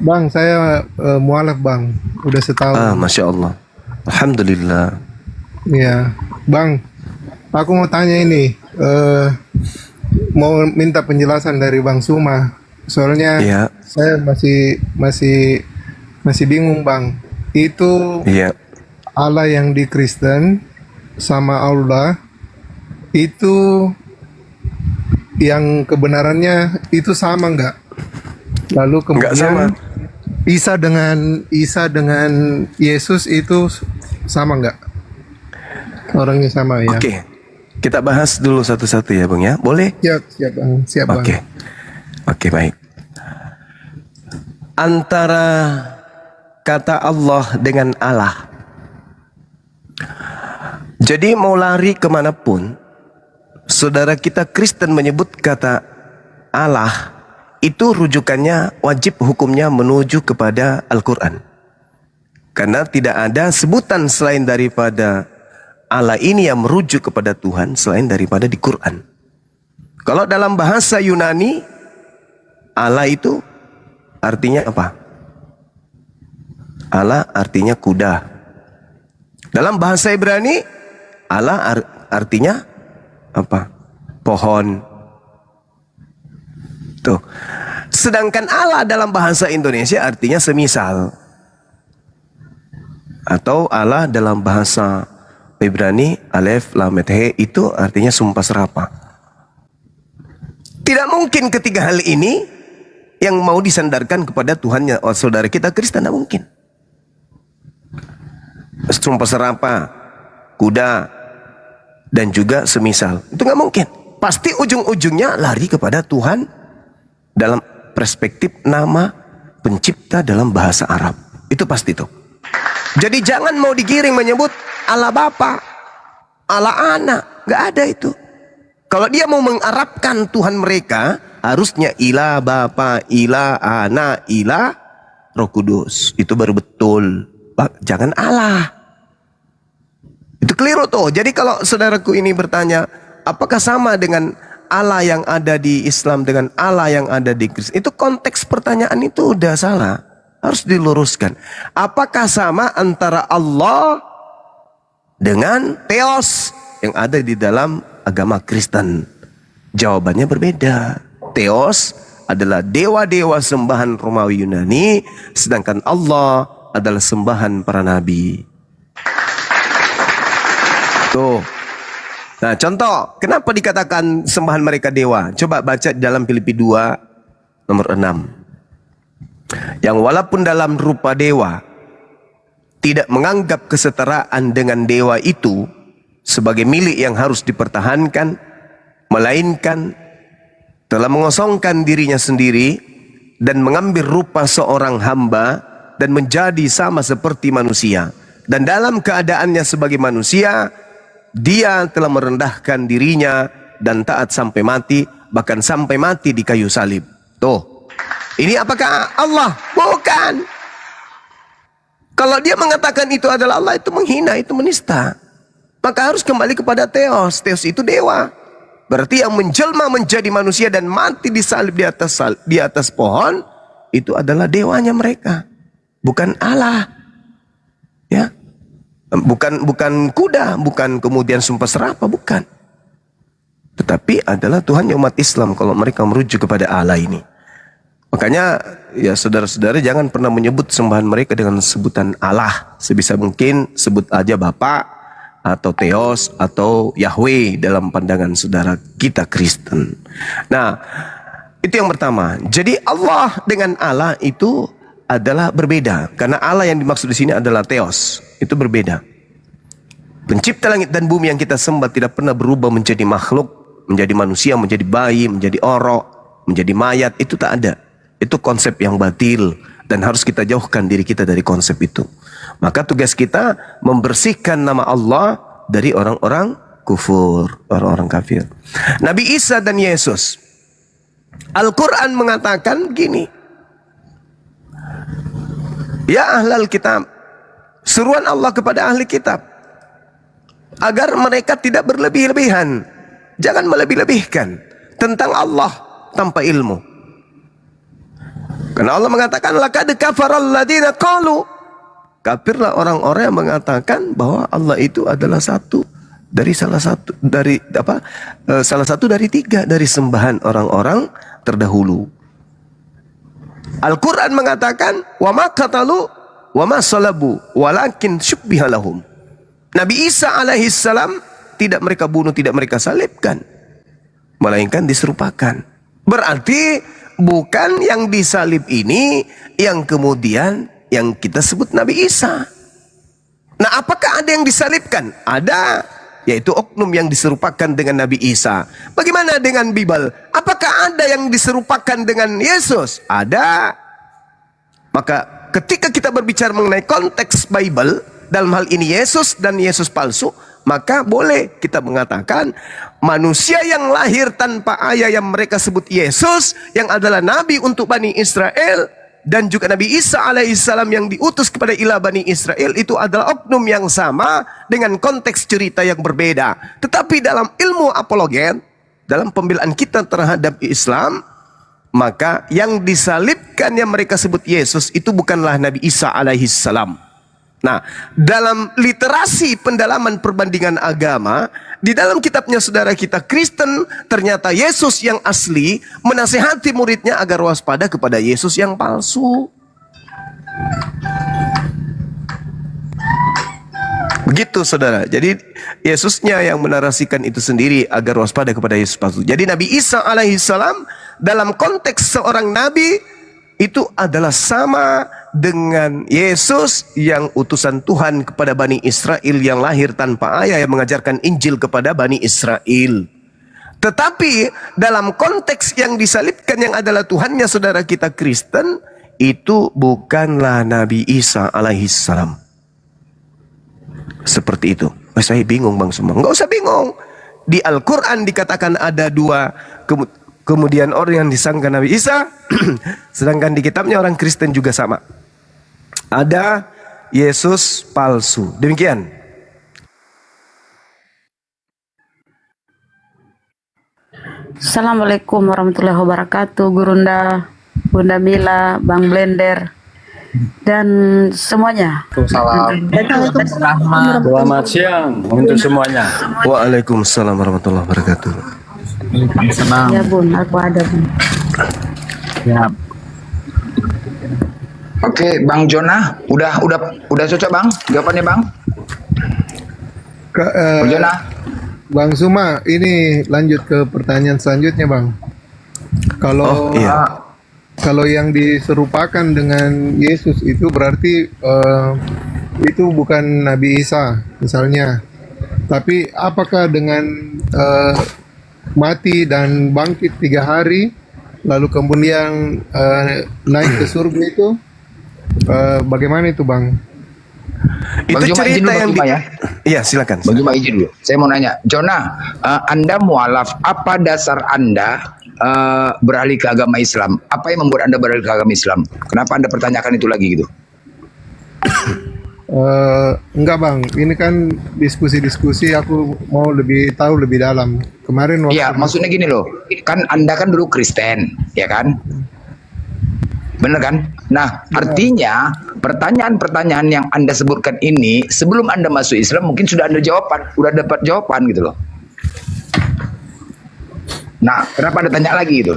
Bang, saya mualaf Bang, udah setahun. Masya Allah. Alhamdulillah. Iya, Bang. Aku mau tanya ini, mau minta penjelasan dari Bang Suma. Soalnya Iya. saya masih bingung Bang. Itu Iya. Allah yang di Kristen sama Allah itu yang kebenarannya itu sama nggak? Lalu Nggak sama. kemudian Isa dengan Yesus itu sama nggak? Orangnya sama ya? Oke, kita bahas dulu satu-satu ya Bang ya, boleh? Siap Bang, siap Bang. Oke, baik. Antara kata Allah dengan Allah. Jadi mau lari kemanapun, saudara kita Kristen menyebut kata Allah, itu rujukannya wajib hukumnya menuju kepada Al-Quran. Karena tidak ada sebutan selain daripada Allah ini yang merujuk kepada Tuhan selain daripada di Quran. Kalau dalam bahasa Yunani, Allah itu artinya apa? Allah artinya kuda. Dalam bahasa Ibrani, Allah artinya apa? Pohon. Tuh. Sedangkan Allah dalam bahasa Indonesia artinya semisal. Atau Allah dalam bahasa Ibrani, Alef, Lam, He, itu artinya sumpah serapah. Tidak mungkin ketiga hal ini yang mau disandarkan kepada Tuhannya saudara kita Kristen, tidak mungkin. Sumpah serapah, kuda, dan juga semisal. Itu nggak mungkin. Pasti ujung-ujungnya lari kepada Tuhan dalam perspektif nama pencipta dalam bahasa Arab. Itu pasti tuh. Jadi jangan mau digiring menyebut Allah Bapa, Allah Anak. Nggak ada itu. Kalau dia mau mengarabkan Tuhan mereka, harusnya ilah Bapa, ilah Anak, ilah Roh Kudus. Itu baru betul. Jangan Allah. Itu keliru tuh. Jadi kalau saudaraku ini bertanya, apakah sama dengan Allah yang ada di Islam dengan Allah yang ada di Kristen? Itu konteks pertanyaan itu udah salah. Harus diluruskan. Apakah sama antara Allah dengan Theos yang ada di dalam agama Kristen? Jawabannya berbeda. Theos adalah dewa-dewa sembahan Romawi Yunani, sedangkan Allah adalah sembahan para nabi. Tuh. Nah, contoh, kenapa dikatakan sembahan mereka dewa? Coba baca dalam Filipi 2 nomor 6. Yang walaupun dalam rupa dewa tidak menganggap kesetaraan dengan dewa itu sebagai milik yang harus dipertahankan, melainkan telah mengosongkan dirinya sendiri dan mengambil rupa seorang hamba dan menjadi sama seperti manusia. Dan dalam keadaannya sebagai manusia, dia telah merendahkan dirinya dan taat sampai mati, bahkan sampai mati di kayu salib. Tuh. Ini apakah Allah? Bukan. Kalau dia mengatakan itu adalah Allah, itu menghina, itu menista. Maka harus kembali kepada Theos. Theos itu dewa. Berarti yang menjelma menjadi manusia dan mati disalib di atas pohon, itu adalah dewanya mereka. Bukan Allah. Ya. Bukan kuda, bukan kemudian sumpah serapah, bukan. Tetapi adalah Tuhan umat Islam kalau mereka merujuk kepada Allah ini. Makanya ya saudara-saudara jangan pernah menyebut sembahan mereka dengan sebutan Allah. Sebisa mungkin sebut aja Bapa atau Theos atau Yahweh dalam pandangan saudara kita Kristen. Nah, itu yang pertama. Jadi Allah dengan Allah itu adalah berbeda. Karena Allah yang dimaksud di sini adalah Theos. Itu berbeda. Pencipta langit dan bumi yang kita sembah tidak pernah berubah menjadi makhluk, menjadi manusia, menjadi bayi, menjadi orok, menjadi mayat. Itu tak ada. Itu konsep yang batil. Dan harus kita jauhkan diri kita dari konsep itu. Maka tugas kita membersihkan nama Allah dari orang-orang kufur, orang-orang kafir. Nabi Isa dan Yesus. Al-Quran mengatakan gini. Ya ahlal kitab. Seruan Allah kepada ahli kitab. Agar mereka tidak berlebih-lebihan. Jangan melebih-lebihkan tentang Allah tanpa ilmu. Karena Allah mengatakan laqad kafaral ladzina qalu. Kafirlah orang-orang yang mengatakan bahwa Allah itu adalah salah satu dari tiga dari sembahan orang-orang terdahulu. Al-Quran mengatakan wa ma qatalu wa ma salabu walakin syubbiha lahum. Nabi Isa alaihissalam tidak mereka bunuh, tidak mereka salibkan, melainkan diserupakan. Berarti bukan yang disalib ini yang kemudian yang kita sebut Nabi Isa. Nah, apakah ada yang disalibkan? Ada, yaitu oknum yang diserupakan dengan Nabi Isa. Bagaimana dengan Bible? Apakah ada yang diserupakan dengan Yesus? Ada. Maka ketika kita berbicara mengenai konteks Bible, dalam hal ini Yesus dan Yesus palsu, maka boleh kita mengatakan manusia yang lahir tanpa ayah yang mereka sebut Yesus, yang adalah nabi untuk Bani Israel, dan juga Nabi Isa alaihissalam yang diutus kepada ilah Bani Israel, itu adalah oknum yang sama dengan konteks cerita yang berbeda. Tetapi dalam ilmu apologet, dalam pembelaan kita terhadap Islam, maka yang disalibkan yang mereka sebut Yesus itu bukanlah Nabi Isa alaihissalam. Nah, dalam literasi pendalaman perbandingan agama, di dalam kitabnya saudara kita Kristen, ternyata Yesus yang asli menasihati muridnya agar waspada kepada Yesus yang palsu. Begitu saudara. Jadi Yesusnya yang menarasikan itu sendiri agar waspada kepada Yesus palsu. Jadi Nabi Isa alaihissalam dalam konteks seorang nabi itu adalah sama dengan Yesus yang utusan Tuhan kepada Bani Israel yang lahir tanpa ayah, yang mengajarkan Injil kepada Bani Israel. Tetapi dalam konteks yang disalibkan yang adalah Tuhannya saudara kita Kristen, itu bukanlah Nabi Isa alaihissalam. Seperti itu. Saya bingung bang semua. Enggak usah bingung. Di Al-Quran dikatakan ada dua, kemudian orang yang disangka Nabi Isa, sedangkan di kitabnya orang Kristen juga sama. Ada Yesus palsu. Demikian. Assalamualaikum warahmatullahi wabarakatuh, Gurunda, Bunda Mila, Bang Blender, dan semuanya. Selamat siang untuk semuanya. Waalaikumsalam warahmatullahi wabarakatuh. Ya Bun, aku ada Bun. Ya. Oke, Bang Jonah, udah cocok Bang? Jawabannya Bang? Bang Jonah. Bang Suma, ini lanjut ke pertanyaan selanjutnya Bang. Kalau yang diserupakan dengan Yesus itu berarti itu bukan Nabi Isa misalnya. Tapi apakah dengan mati dan bangkit 3 hari lalu kemudian naik ke surga itu bagaimana itu Bang? Itu Bang Juma izin cerita dulu, yang Bang Juma ya. Iya silakan. Bang Juma izin dulu. Saya mau nanya, Jonah, Anda mualaf, apa dasar Anda beralih ke agama Islam? Apa yang membuat Anda beralih ke agama Islam? Kenapa Anda pertanyakan itu lagi gitu? Enggak Bang, ini kan diskusi-diskusi, aku mau lebih tahu lebih dalam. Kemarin waktu Iya, maksudnya gini loh, kan Anda kan dulu Kristen, ya kan? Bener kan? Nah, artinya pertanyaan-pertanyaan yang Anda sebutkan ini sebelum Anda masuk Islam mungkin sudah Anda dapat jawaban gitu loh. Nah, kenapa Anda tanya lagi gitu?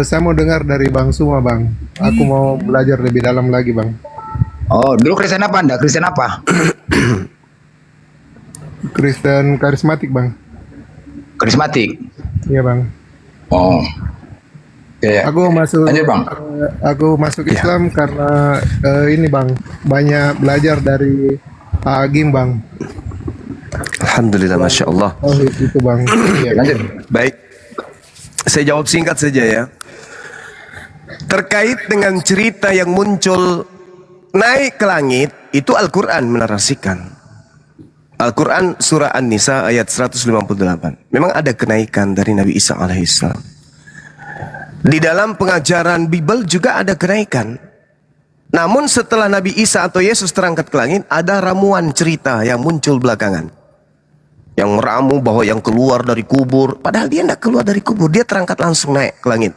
saya mau dengar dari Bang Suma Bang. Aku mau belajar lebih dalam lagi Bang. Oh, dulu Kristen apa Anda? Kristen apa? Kristen karismatik Bang. Karismatik? Iya Bang. Oh. Okay. Aku masuk Lanjut, Bang. Aku masuk Islam karena ini Bang, banyak belajar dari Agim Bang. Alhamdulillah, Masya Allah. Oh itu Bang. Ya. Lanjut. Baik, saya jawab singkat saja ya. Terkait dengan cerita yang muncul naik ke langit, itu Al-Quran menarasikan. Al-Quran surah An-Nisa ayat 158. Memang ada kenaikan dari Nabi Isa alaihissalam. Di dalam pengajaran Bible juga ada kenaikan. Namun setelah Nabi Isa atau Yesus terangkat ke langit, ada ramuan cerita yang muncul belakangan. Yang meramu bahwa yang keluar dari kubur, padahal dia tidak keluar dari kubur, dia terangkat langsung naik ke langit.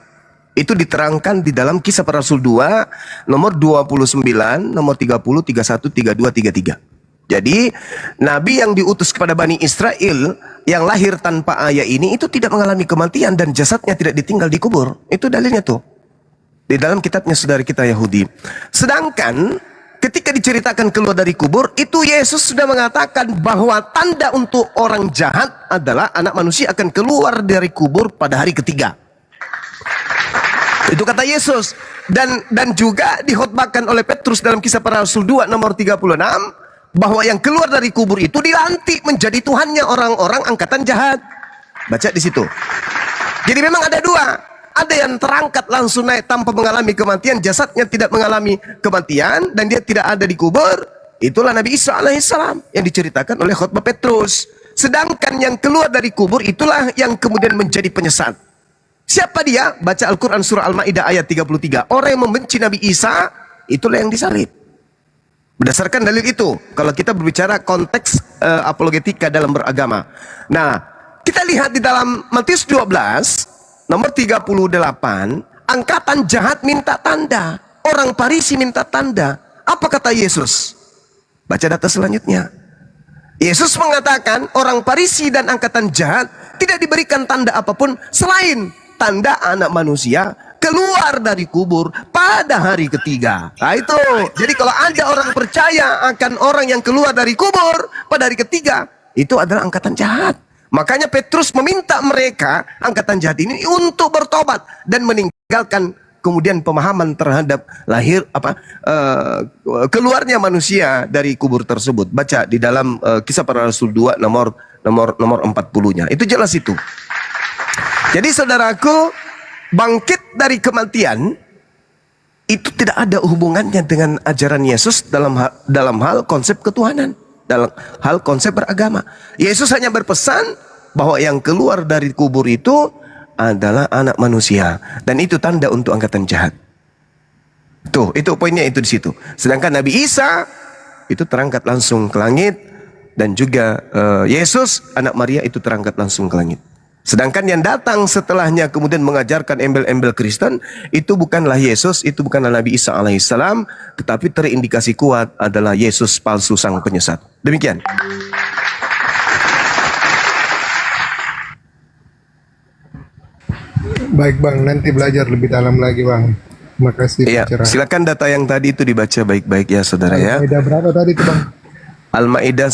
Itu diterangkan di dalam Kisah Para Rasul 2, nomor 29, nomor 30, 31, 32, 33. Jadi, Nabi yang diutus kepada Bani Israel yang lahir tanpa ayah ini itu tidak mengalami kematian dan jasadnya tidak ditinggal di kubur. Itu dalilnya tuh. Di dalam kitabnya saudara kita Yahudi. Sedangkan ketika diceritakan keluar dari kubur, itu Yesus sudah mengatakan bahwa tanda untuk orang jahat adalah anak manusia akan keluar dari kubur pada hari ketiga. Itu kata Yesus. Dan juga dikhotbahkan oleh Petrus dalam Kisah Para Rasul 2 nomor 36 bahwa yang keluar dari kubur itu dilantik menjadi Tuhannya orang-orang angkatan jahat. Baca di situ. Jadi memang ada dua. Ada yang terangkat langsung naik tanpa mengalami kematian, jasadnya tidak mengalami kematian dan dia tidak ada di kubur. Itulah Nabi Isa alaihissalam yang diceritakan oleh khotbah Petrus. Sedangkan yang keluar dari kubur itulah yang kemudian menjadi penyesat. Siapa dia? Baca Al-Quran surah Al-Ma'idah ayat 33. Orang yang membenci Nabi Isa, itulah yang disalib. Berdasarkan dalil itu, kalau kita berbicara konteks apologetika dalam beragama. Nah, kita lihat di dalam Matius 12, nomor 38, angkatan jahat minta tanda. Orang Farisi minta tanda. Apa kata Yesus? Baca data selanjutnya. Yesus mengatakan orang Farisi dan angkatan jahat tidak diberikan tanda apapun selain tanda anak manusia keluar dari kubur pada hari ketiga. Nah itu, jadi kalau ada orang percaya akan orang yang keluar dari kubur pada hari ketiga, itu adalah angkatan jahat. Makanya Petrus meminta mereka, angkatan jahat ini, untuk bertobat dan meninggalkan kemudian pemahaman terhadap keluarnya manusia dari kubur tersebut. Baca di dalam Kisah Para Rasul 2 nomor 40-nya. Itu jelas itu. Jadi saudaraku, bangkit dari kematian itu tidak ada hubungannya dengan ajaran Yesus dalam hal konsep ketuhanan, dalam hal konsep beragama. Yesus hanya berpesan bahwa yang keluar dari kubur itu adalah anak manusia dan itu tanda untuk angkatan jahat. Tuh, itu poinnya itu di situ. Sedangkan Nabi Isa itu terangkat langsung ke langit dan juga Yesus anak Maria itu terangkat langsung ke langit. Sedangkan yang datang setelahnya kemudian mengajarkan embel-embel Kristen itu bukanlah Yesus, itu bukanlah Nabi Isa alaihissalam, tetapi terindikasi kuat adalah Yesus palsu sang penyesat. Demikian. Baik Bang, nanti belajar lebih dalam lagi Bang. Terima kasih. Iya, silakan data yang tadi itu dibaca baik-baik ya saudara ya. Al-Maidah berapa tadi itu Bang? Al-Maidah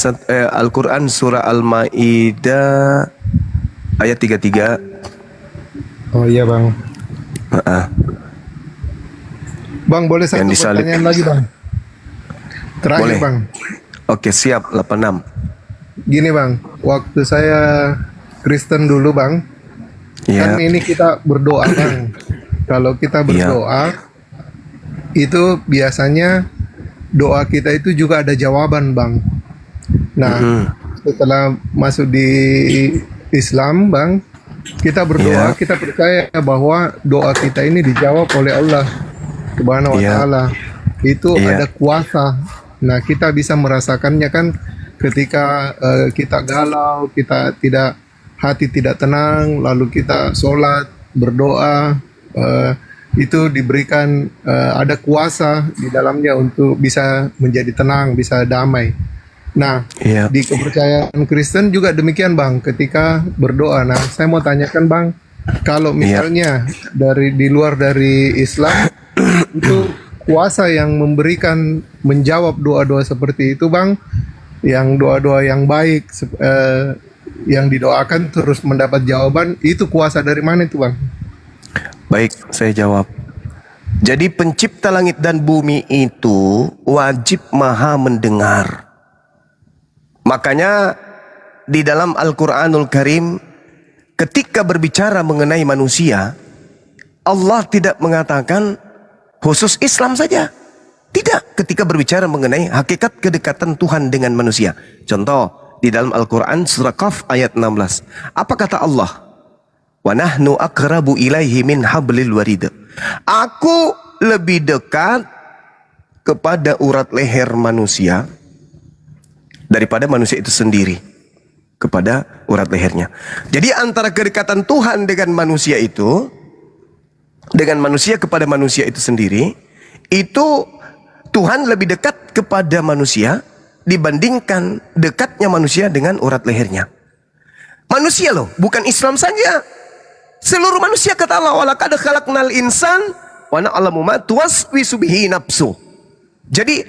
Al-Quran surah Al-Maidah ayat 33. Oh iya Bang. Bang, boleh satu pertanyaan lagi Bang? Terakhir boleh. Bang. Oke, siap. 86. Gini Bang, waktu saya Kristen dulu Bang, kan ini kita berdoa Bang. Kalau kita berdoa, itu biasanya doa kita itu juga ada jawaban Bang. Nah, setelah masuk di Islam Bang, kita berdoa, kita percaya bahwa doa kita ini dijawab oleh Allah Subhanahu wa Ta'ala. Itu ada kuasa. Nah, kita bisa merasakannya kan ketika kita galau, kita hati tidak tenang, lalu kita sholat, berdoa, itu diberikan ada kuasa di dalamnya untuk bisa menjadi tenang, bisa damai. Nah, di kepercayaan Kristen juga demikian Bang, ketika berdoa. Nah, saya mau tanyakan Bang, kalau misalnya di luar dari Islam, itu kuasa yang memberikan, menjawab doa-doa seperti itu Bang, yang doa-doa yang baik, yang didoakan terus mendapat jawaban, itu kuasa dari mana itu Bang? Baik, saya jawab. Jadi pencipta langit dan bumi itu wajib maha mendengar. Makanya di dalam Al-Quranul Karim ketika berbicara mengenai manusia, Allah tidak mengatakan khusus Islam saja. Tidak, ketika berbicara mengenai hakikat kedekatan Tuhan dengan manusia. Contoh, di dalam Al-Quran surah Qaf ayat 16. Apa kata Allah? Wa nahnu aqrabu ilaihi min hablil warid. Aku lebih dekat kepada urat leher manusia daripada manusia itu sendiri, kepada urat lehernya. Jadi antara kedekatan Tuhan dengan manusia itu, dengan manusia kepada manusia itu sendiri, itu Tuhan lebih dekat kepada manusia dibandingkan dekatnya manusia dengan urat lehernya. Manusia loh, bukan Islam saja. Seluruh manusia kata Allah, walaqad khalaqnal insan wa na'lamu ma tuwaswisu bihi nafsu. Jadi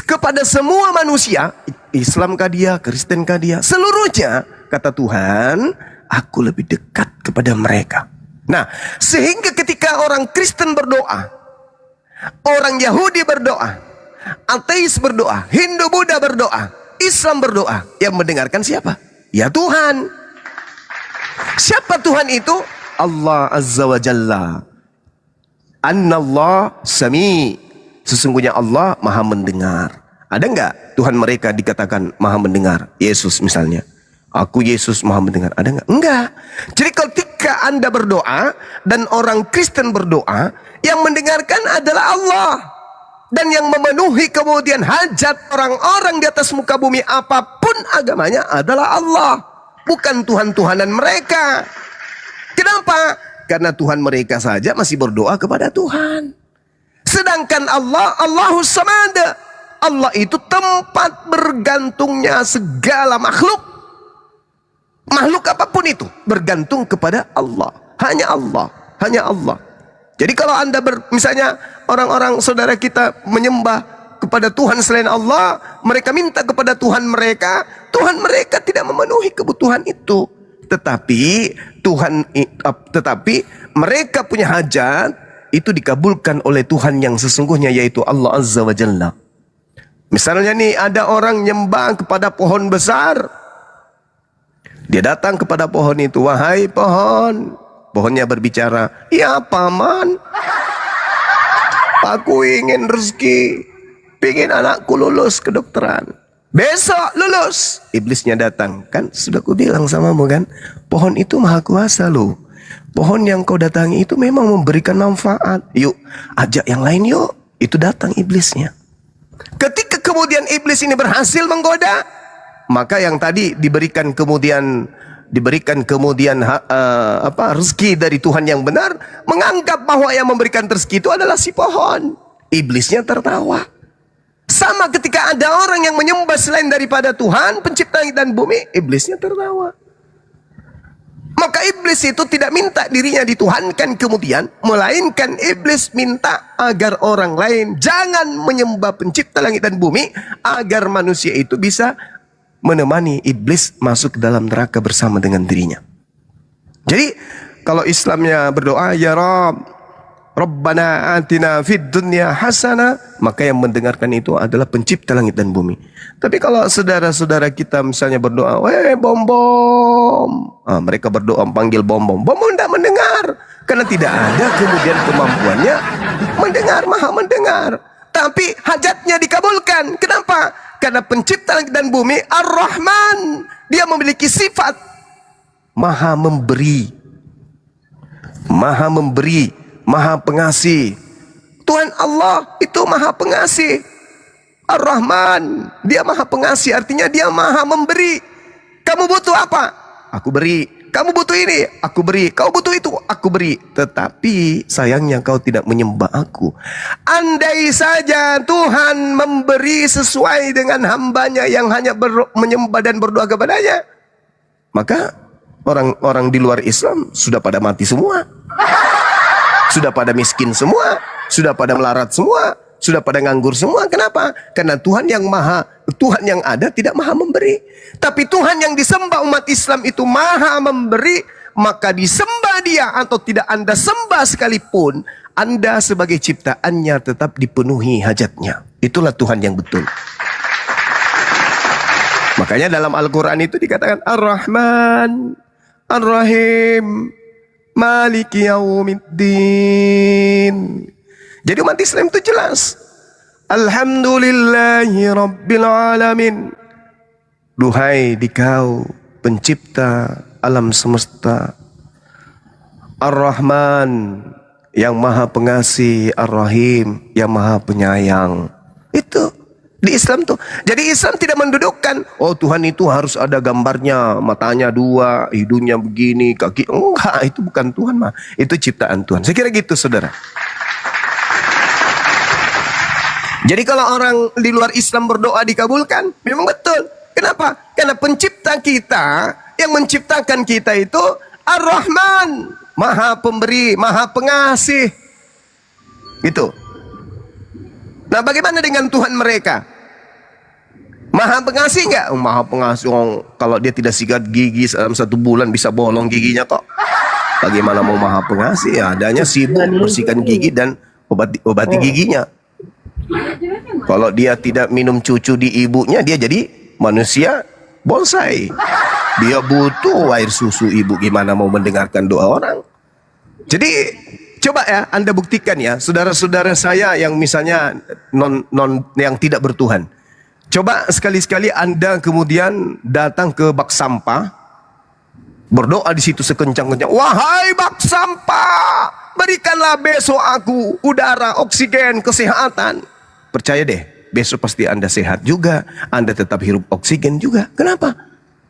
kepada semua manusia, Islamkah dia, Kristenkah dia, seluruhnya kata Tuhan, aku lebih dekat kepada mereka. Nah, sehingga ketika ketika orang Kristen berdoa, orang Yahudi berdoa, ateis berdoa, Hindu Buddha berdoa, Islam berdoa, yang mendengarkan siapa? Ya Tuhan. Siapa Tuhan itu? Allah Azza wa Jalla. Annallah sami. Sesungguhnya Allah maha mendengar. Ada enggak Tuhan mereka dikatakan maha mendengar? Yesus misalnya. Aku Yesus maha mendengar. Ada enggak? Enggak. Jadi ketika Anda berdoa dan orang Kristen berdoa, yang mendengarkan adalah Allah. Dan yang memenuhi kemudian hajat orang-orang di atas muka bumi apapun agamanya adalah Allah. Bukan Tuhan-Tuhanan mereka. Kenapa? Karena Tuhan mereka saja masih berdoa kepada Tuhan. Sedangkan Allah, Allahus Samad. Allah itu tempat bergantungnya segala makhluk. Makhluk apapun itu bergantung kepada Allah. Hanya Allah. Hanya Allah. Jadi kalau Anda misalnya orang-orang saudara kita menyembah kepada Tuhan selain Allah, mereka minta kepada Tuhan mereka tidak memenuhi kebutuhan itu. Tetapi mereka punya hajat itu dikabulkan oleh Tuhan yang sesungguhnya, yaitu Allah Azza wa Jalla. Misalnya nih, ada orang nyembah kepada pohon besar. Dia datang kepada pohon itu, wahai pohon. Pohonnya berbicara, ya paman, aku ingin rezeki, ingin anakku lulus kedokteran. Besok lulus. Iblisnya datang. Kan sudah ku bilang samamu kan, pohon itu maha kuasa loh. Pohon yang kau datangi itu memang memberikan manfaat. Yuk, ajak yang lain yuk. Itu datang iblisnya. Ketika kemudian iblis ini berhasil menggoda, maka yang tadi diberikan kemudian rezeki dari Tuhan yang benar, menganggap bahwa yang memberikan rezeki itu adalah si pohon. Iblisnya tertawa. Sama ketika ada orang yang menyembah selain daripada Tuhan pencipta langit dan bumi, iblisnya tertawa. Maka iblis itu tidak minta dirinya dituhankan kemudian, melainkan iblis minta agar orang lain jangan menyembah pencipta langit dan bumi, agar manusia itu bisa menemani iblis masuk ke dalam neraka bersama dengan dirinya. Jadi kalau Islamnya berdoa, ya Rabb, Rabbana atina fid dunya hasanah, maka yang mendengarkan itu adalah pencipta langit dan bumi. Tapi kalau saudara-saudara kita misalnya berdoa, weh bom bom, mereka berdoa panggil bom bom, bom tidak mendengar, karena tidak ada kemudian kemampuannya mendengar, maha mendengar. Tapi hajatnya dikabulkan. Kenapa? Karena pencipta langit dan bumi Ar-Rahman, dia memiliki sifat maha memberi, maha pengasih. Tuhan Allah itu maha pengasih. Ar-Rahman, dia maha pengasih, artinya dia maha memberi. Kamu butuh apa? Aku beri. Kamu butuh ini? Aku beri. Kau butuh itu? Aku beri. Tetapi sayangnya kau tidak menyembah aku. Andai saja Tuhan memberi sesuai dengan hambanya yang hanya menyembah dan berdoa kepadanya, maka orang-orang di luar Islam sudah pada mati semua. Sudah pada miskin semua, sudah pada melarat semua, sudah pada nganggur semua. Kenapa? Karena Tuhan yang ada tidak maha memberi. Tapi Tuhan yang disembah umat Islam itu maha memberi, maka disembah dia atau tidak Anda sembah sekalipun, Anda sebagai ciptaannya tetap dipenuhi hajatnya. Itulah Tuhan yang betul. Makanya dalam Al-Quran itu dikatakan Ar-Rahman, Ar-Rahim, Maliki Yaumiddin. Jadi umat Islam itu jelas. Alhamdulillahi Rabbil Alamin. Duhai dikau pencipta alam semesta, Ar-Rahman, yang maha pengasih, Ar-Rahim, yang maha penyayang. Itu di Islam tuh. Jadi Islam tidak mendudukkan, oh Tuhan itu harus ada gambarnya, matanya dua, hidungnya begini, kaki. Enggak, itu bukan Tuhan mah. Itu ciptaan Tuhan. Saya kira gitu, saudara. Jadi kalau orang di luar Islam berdoa dikabulkan, memang betul. Kenapa? Karena pencipta kita, yang menciptakan kita itu Ar-Rahman, maha pemberi, maha pengasih. Gitu. Nah, bagaimana dengan Tuhan mereka? Maha pengasih enggak? Maha pengasih. Kalau dia tidak sikat gigi dalam 1 bulan bisa bolong giginya kok. Bagaimana mau maha pengasih? Ya, adanya sibuk bersihkan gigi dan obati giginya. Kalau dia tidak minum cucu di ibunya, dia jadi manusia bonsai. Dia butuh air susu ibu, gimana mau mendengarkan doa orang? Jadi coba ya Anda buktikan ya, saudara-saudara saya yang misalnya yang tidak bertuhan. Coba sekali-sekali Anda kemudian datang ke bak sampah, berdoa di situ sekencang-kencang. Wahai bak sampah, berikanlah besok aku udara, oksigen, kesehatan. Percaya deh, besok pasti Anda sehat juga, Anda tetap hirup oksigen juga. Kenapa?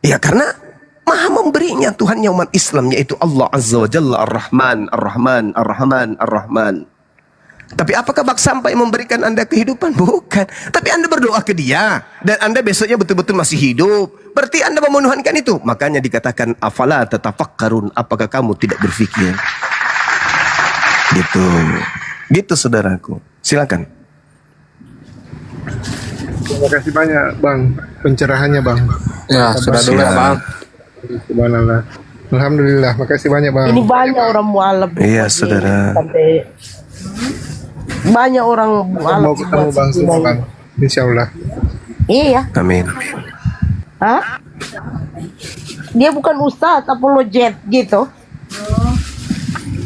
Ya karena Maha memberinya Tuhannya umat Islam, yaitu Allah Azza wa Jalla, Ar-Rahman, Ar-Rahman, Ar-Rahman, Ar-Rahman. Tapi apakah bak sampah yang memberikan Anda kehidupan? Bukan. Tapi Anda berdoa ke dia, dan Anda besoknya betul-betul masih hidup. Berarti Anda memenuhankan itu. Makanya dikatakan, afala tatafakkarun, apakah kamu tidak berpikir? Gitu. Gitu saudaraku. Silakan. Terima kasih banyak Bang pencerahannya Bang. Ya, sudah dulu ya Bang. Subhanallah. Alhamdulillah, makasih banyak Bang. Ini banyak orang mualaf. Iya saudara. Sampai banyak orang mualaf. Mau ketemu Bang semua Bang, insya Allah. Iya. Amin. Hah? Dia bukan ustaz, apologet gitu.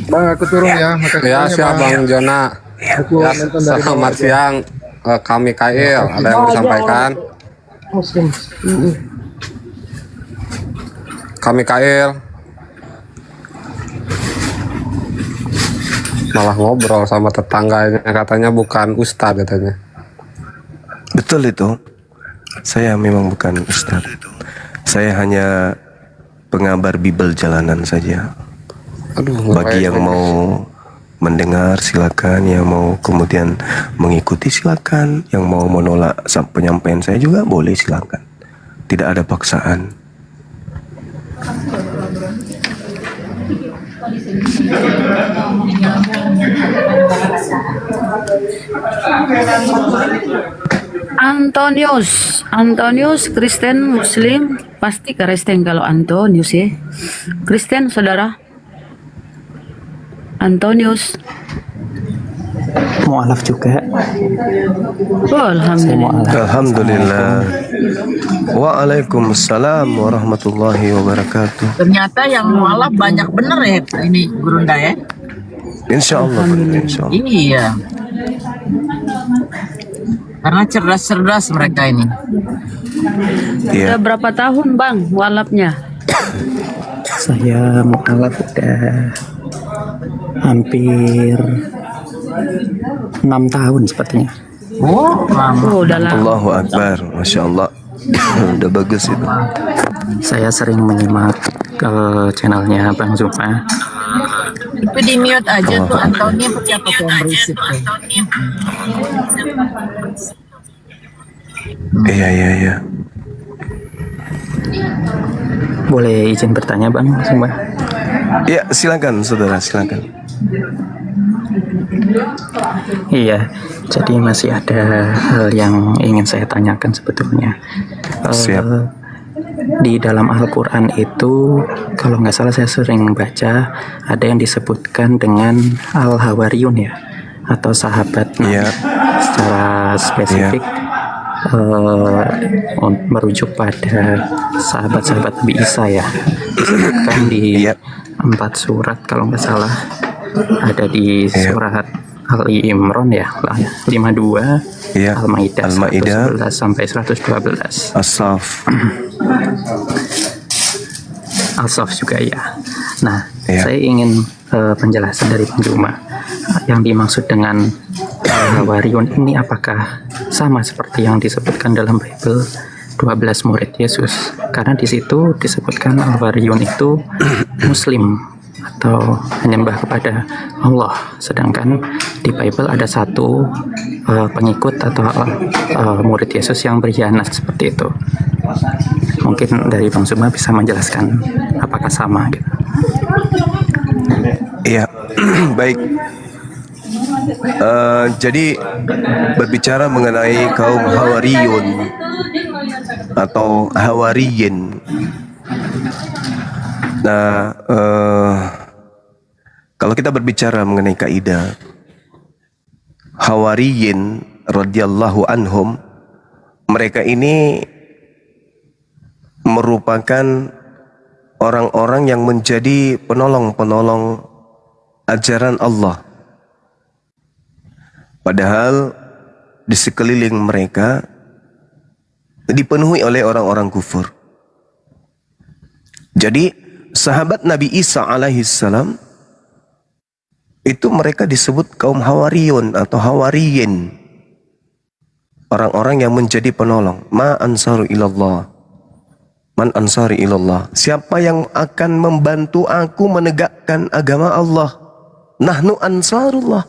Bang aku turun ya, makasih Ya, banyak siap Bang Jona. Aku Ya, nonton dari bawah selamat aja. siang. Kami KL, ada yang disampaikan? Muslim. Kami KL. Malah ngobrol sama tetangganya, katanya bukan ustadz katanya. Betul itu. Saya memang bukan ustadz. Saya hanya pengabar Bible jalanan saja. Aduh, Bagi yang mau mendengar silakan, yang mau kemudian mengikuti silakan, yang mau menolak penyampaian saya juga boleh silakan. Tidak ada paksaan. Antonius Kristen Muslim, pasti Kristen kalau Antonius ya. Kristen saudara. Antonius. Mu'alaf juga. Oh, alhamdulillah. Alhamdulillah. Waalaikumsalam warahmatullahi wabarakatuh. Ternyata yang mualaf banyak bener ya ini Gurunda ya. Insya Allah, insya Allah. Iya. Karena cerdas-cerdas mereka ini. Udah berapa tahun Bang mualafnya? Saya mu'alaf udah hampir 6 tahun sepertinya. Oh, udah lama. Allahu Akbar, Masya Allah. Udah bagus itu. Saya sering menyimak ke channelnya Bang Zuma. Itu di mute aja tuh Antoni siapa tuh yang berisik tuh. Iya. Boleh izin bertanya Bang Zuma? Ya, silakan saudara, silakan. Iya, jadi masih ada hal yang ingin saya tanyakan sebetulnya. Siap. Di dalam Al-Quran itu, kalau nggak salah saya sering baca, ada yang disebutkan dengan Al-Hawariyun ya, atau sahabat Nabi. Secara spesifik merujuk pada sahabat-sahabat Nabi Isa ya, disebutkan di 4 surat kalau nggak salah. Ada di surat Ali Imran ya, 52, Al-Maidah 111 sampai 112, As-Saff juga ya. Nah, saya ingin penjelasan dari Bang Juma yang dimaksud dengan Hawariyun ini apakah sama seperti yang disebutkan dalam Bible 12 murid Yesus? Karena di situ disebutkan Hawariyun itu Muslim atau menyembah kepada Allah, sedangkan di Bible ada satu pengikut atau murid Yesus yang berkhianat seperti itu. Mungkin dari Bang Zuma bisa menjelaskan apakah sama gitu. Iya, baik. Jadi berbicara mengenai kaum Hawariyun atau Hawariyin. Nah, Kalau kita berbicara mengenai kaidah Hawariyin radhiyallahu anhum, mereka ini merupakan orang-orang yang menjadi penolong-penolong ajaran Allah. Padahal di sekeliling mereka dipenuhi oleh orang-orang kufur. Jadi sahabat Nabi Isa alaihissalam itu mereka disebut kaum Hawariyun atau Hawariyin, orang-orang yang menjadi penolong. Ma ansaru ilallah, man ansari ilallah, siapa yang akan membantu aku menegakkan agama Allah? Nahnu ansarullah.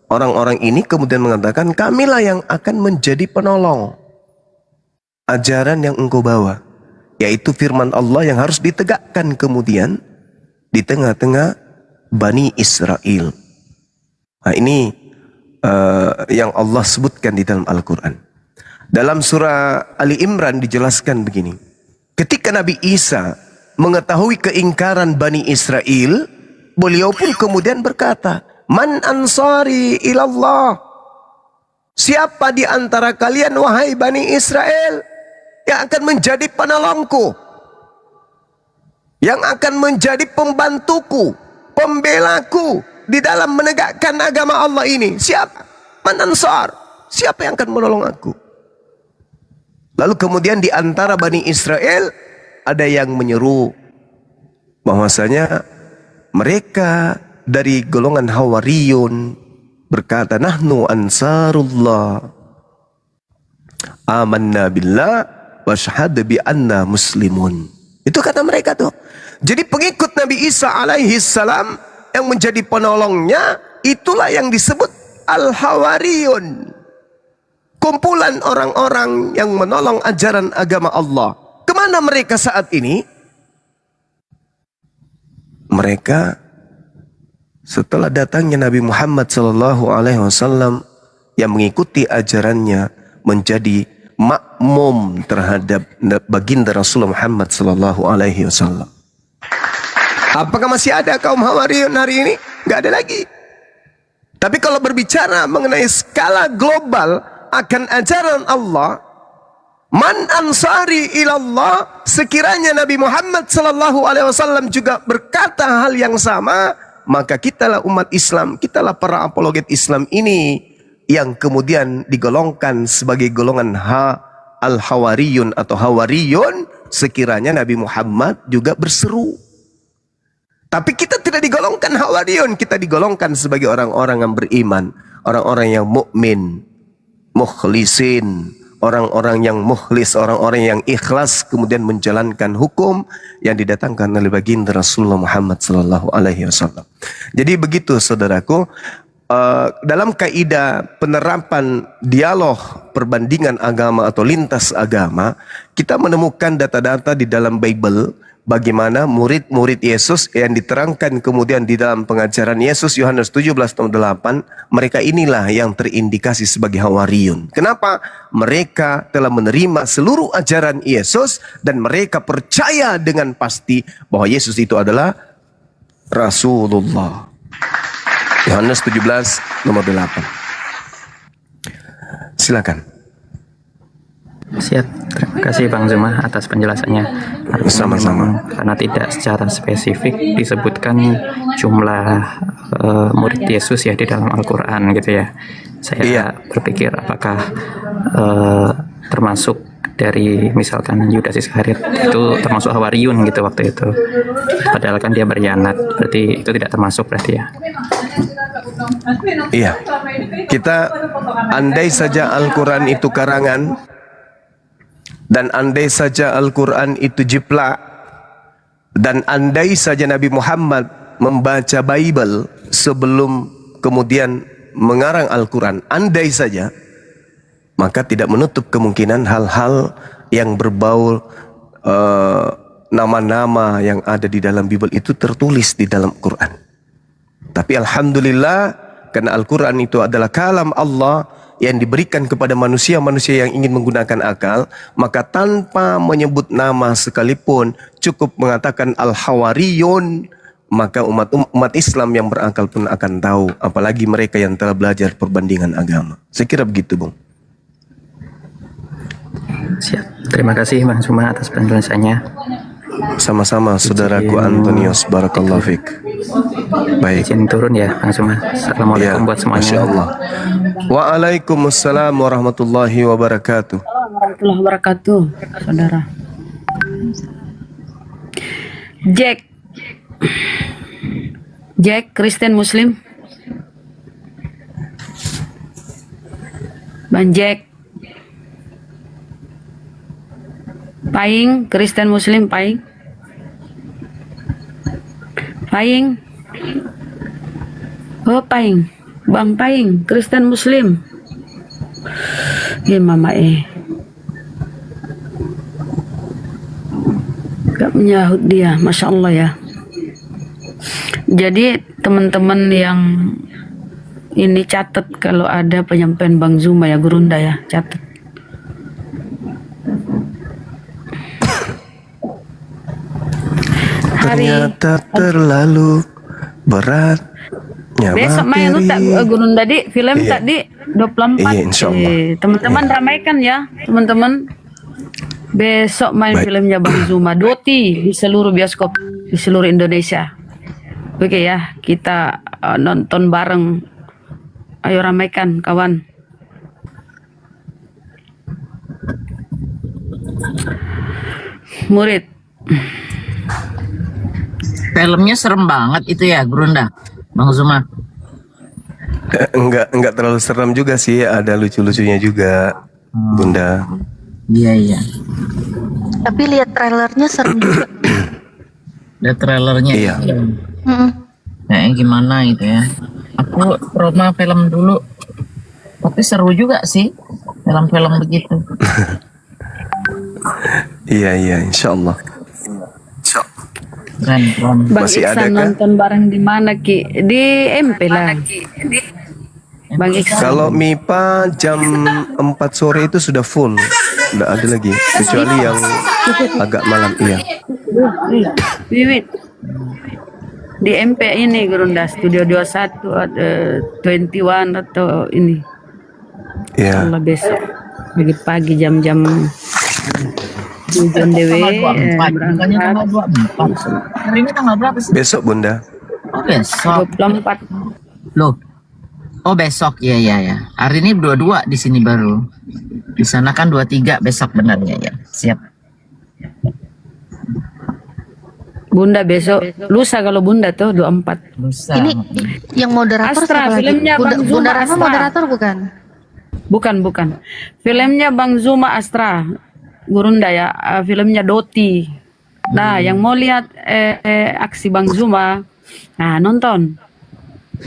Orang-orang ini kemudian mengatakan, kamilah yang akan menjadi penolong ajaran yang engkau bawa, yaitu firman Allah yang harus ditegakkan kemudian di tengah-tengah Bani Israel. Nah, ini yang Allah sebutkan di dalam Al-Quran. Dalam surah Ali Imran dijelaskan begini. Ketika Nabi Isa mengetahui keingkaran Bani Israel, beliau pun kemudian berkata, Man ansari ilallah. Siapa di antara kalian wahai Bani Israel yang akan menjadi penolongku, yang akan menjadi pembantuku, pembelaku di dalam menegakkan agama Allah ini? Siapa? Man ansar. Siapa yang akan menolong aku? Lalu kemudian di antara Bani Israel ada yang menyeru bahwasanya mereka dari golongan Hawariyun berkata, nahnu ansarullah amanna billah wa syahadu bi anna muslimun. Itu kata mereka tuh. Jadi pengikut Nabi Isa alaihi salam yang menjadi penolongnya, itulah yang disebut Al-Hawariyun. Kumpulan orang-orang yang menolong ajaran agama Allah. Kemana mereka saat ini? Mereka setelah datangnya Nabi Muhammad SAW yang mengikuti ajarannya menjadi makmum terhadap baginda Rasulullah Muhammad SAW. Apakah masih ada kaum Hawariyun hari ini? Gak ada lagi. Tapi kalau berbicara mengenai skala global akan ajaran Allah, man ansari ilallah, sekiranya Nabi Muhammad SAW juga berkata hal yang sama, maka kitalah umat Islam, kitalah para apologet Islam ini yang kemudian digolongkan sebagai golongan al-Hawariyun atau Hawariyun, sekiranya Nabi Muhammad juga berseru. Tapi kita tidak digolongkan Hawariyun, kita digolongkan sebagai orang-orang yang beriman, orang-orang yang mukmin, mukhlisin, orang-orang yang mukhlis, orang-orang yang ikhlas kemudian menjalankan hukum yang didatangkan oleh baginda Rasulullah Muhammad SAW. Jadi begitu saudaraku, dalam kaidah penerapan dialog perbandingan agama atau lintas agama, kita menemukan data-data di dalam Bible bagaimana murid-murid Yesus yang diterangkan kemudian di dalam pengajaran Yesus Yohanes 17:8, mereka inilah yang terindikasi sebagai Hawariyun. Kenapa? Mereka telah menerima seluruh ajaran Yesus dan mereka percaya dengan pasti bahwa Yesus itu adalah Rasulullah. Yohanes 17:8. Silakan. Siap, terima kasih Bang Zuma atas penjelasannya. Sama-sama. Karena tidak secara spesifik disebutkan jumlah murid Yesus ya di dalam Al-Quran gitu ya. Saya berpikir apakah termasuk dari misalkan Yudas Iskariot itu termasuk Hawariyun gitu waktu itu. Padahal kan dia berkhianat, berarti itu tidak termasuk berarti ya. Iya. Kita andai saja Al-Quran itu karangan, dan andai saja Al-Quran itu jiplak, dan andai saja Nabi Muhammad membaca Bible sebelum kemudian mengarang Al-Quran, andai saja, maka tidak menutup kemungkinan hal-hal yang berbau nama-nama yang ada di dalam Bible itu tertulis di dalam Quran. Tapi Alhamdulillah, karena Al-Quran itu adalah kalam Allah yang diberikan kepada manusia-manusia yang ingin menggunakan akal, maka tanpa menyebut nama sekalipun, cukup mengatakan Al-Hawariyun, maka umat Islam yang berakal pun akan tahu, apalagi mereka yang telah belajar perbandingan agama. Saya kira begitu, Bung. Siap. Terima kasih Bang Zuma atas penjelasannya. Sama-sama saudaraku Antonius, barakallahu fiik. Baik. Izin turun ya Bang Zuma. Assalamualaikum buat semuanya. Masya Allah. Waalaikumsalam warahmatullahi wabarakatuh. Warahmatullahi wabarakatuh, saudara. Jack, Kristen Muslim. Bang Jack. Paing, Kristen Muslim, Paing. Oh, Paing. Bang Paing, Kristen Muslim. Ya mama gak menyahut dia, Masya Allah ya. Jadi teman-teman yang ini catat kalau ada penyampaian Bang Zuma ya, Gurunda ya, catat. Ternyata terlalu berat. Besok main lu tak Gurunda di film tadi 24. Iya, insyaallah. Teman-teman ramaikan ya, teman-teman. Besok main filmnya Bang Zuma, Doti di seluruh bioskop di seluruh Indonesia. Oke ya, kita nonton bareng. Ayo ramaikan kawan. Murid. Filmnya serem banget itu ya, Gurunda, Bang Zuma. Enggak terlalu serem juga sih, ada lucu-lucunya juga, Bunda. Iya. Tapi lihat trailernya serem juga. Lihat trailernya. Iya. Kayaknya gimana gitu ya. Aku trauma film dulu. Tapi seru juga sih film-film begitu. Iya, insya Allah. Keren. Bang Masih Iksan ada kah? nonton bareng di mana Ki? Di MP lah. Bang Iksan. Kalau MIPA jam 4 sore itu sudah full, udah ada lagi, kecuali yang agak malam. Iya. Wiwit. Di MP ini Gurunda, Studio 21 ada 21 atau ini. Iya. Kalau besok pagi-pagi jam-jam hujan dewe Bukannya tanggal 24. Hari ini tanggal berapa sih? Besok Bunda. Oh, besok. 24. Loh. Oh, besok. Iya. Hari ini 22 di sini baru. Di sana kan 23 besok benarnya ya. Siap. Bunda besok, lusa kalau Bunda tuh 24. Lusa. Ini yang moderator Astra, siapa lagi? filmnya Bang Zuma Bunda Rama Astra. moderator bukan? Bukan. Filmnya Bang Zuma Astra. Gurunda ya, filmnya Doti. Nah, yang mau lihat aksi Bang Zuma, nah nonton.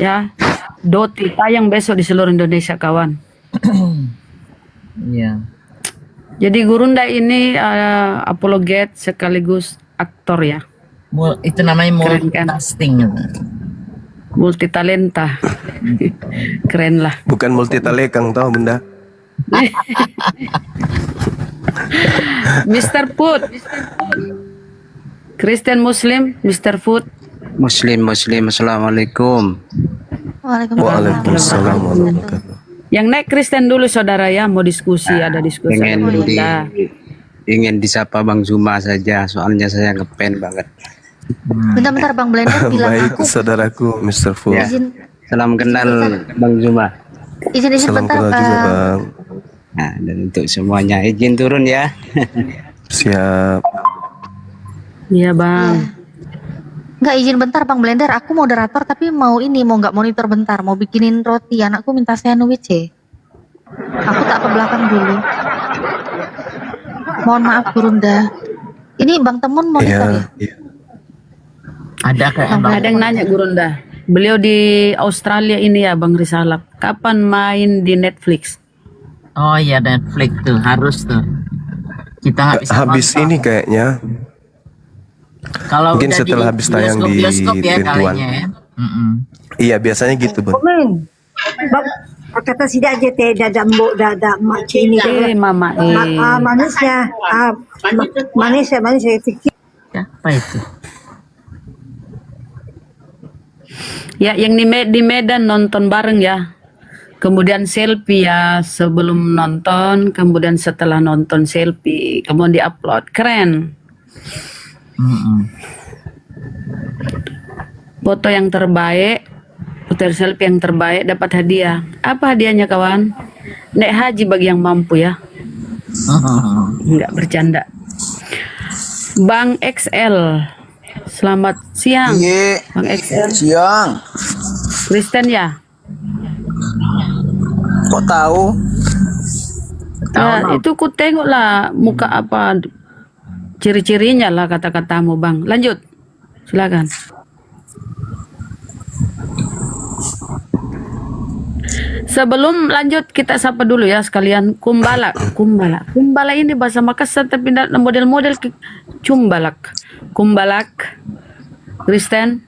Ya, Doti tayang besok di seluruh Indonesia kawan. Iya. Jadi Gurunda ini apologet sekaligus aktor ya. Itu namanya Keren kan? multitasking. Multi talenta. Keren lah. Bukan multi talekang tahu Bunda. Mr. Food. Kristen Muslim, Mr. Food. Muslim, Assalamualaikum. Waalaikumsalam warahmatullahi wabarakatuh. Yang naik Kristen dulu saudara ya, mau diskusi, ada diskusi. Ingin disapa Bang Zuma saja, soalnya saya ngepen banget. Bentar Bang Blender bilang Baik, aku saudaraku Mr. Fu. Ya. Salam kenal Bang Zuma. izin Salam bentar kenal juga Bang. Nah, dan untuk semuanya izin turun ya. Siap. Iya Bang. Nggak izin bentar Bang Blender, aku moderator tapi mau nggak monitor bentar, mau bikinin roti, anakku minta sandwich ya. Aku tak ke belakang dulu. Mohon maaf Gurunda. Ini Bang Temun monitor ya? Ada kayak Ada yang nanya Gurunda. Beliau di Australia ini ya Bang Risalap. Kapan main di Netflix? Oh iya, Netflix tuh harus tuh. Kita nggak bisa Habis nonton. ini kayaknya. Kalau Mungkin udah setelah habis tayang di bioskop ya Tentuan. kalinya ya. Iya, biasanya gitu, Bang. Kata tidak aja teh dadak mbok dadak mak ini mama manisnya manis fikir apa itu Ya, yang di Medan nonton bareng ya. Kemudian selfie ya sebelum nonton, kemudian setelah nonton selfie, kemudian diupload. Keren. Foto yang terbaik, foto selfie yang terbaik dapat hadiah. Apa hadiahnya kawan? Nek haji bagi yang mampu ya. Enggak bercanda. Bang XL, selamat siang. Bang XL. Siang. Kristen ya? Kok tahu? Ya, itu ku tengok lah muka apa ciri-cirinya lah kata-katamu bang. Lanjut, silakan. Sebelum lanjut kita sapa dulu ya sekalian kumbala. Kumbala ini bahasa Makassar tapi model-model cumbalak. Kumbalak. Kristen.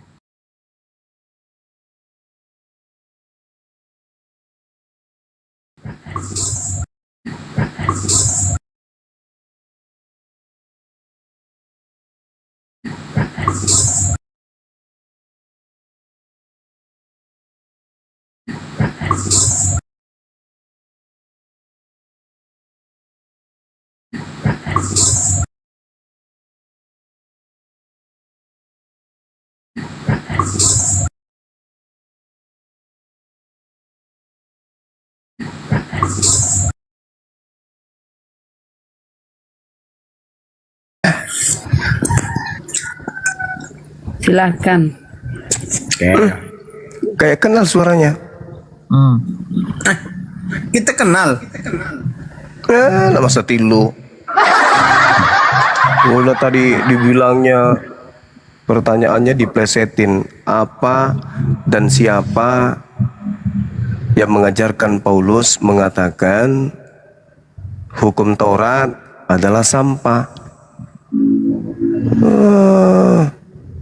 Silahkan. Kayak kenal suaranya. Kita kenal. Lah masa tilu. Udah tadi dibilangnya pertanyaannya diplesetin apa dan siapa yang mengajarkan Paulus mengatakan hukum Taurat adalah sampah.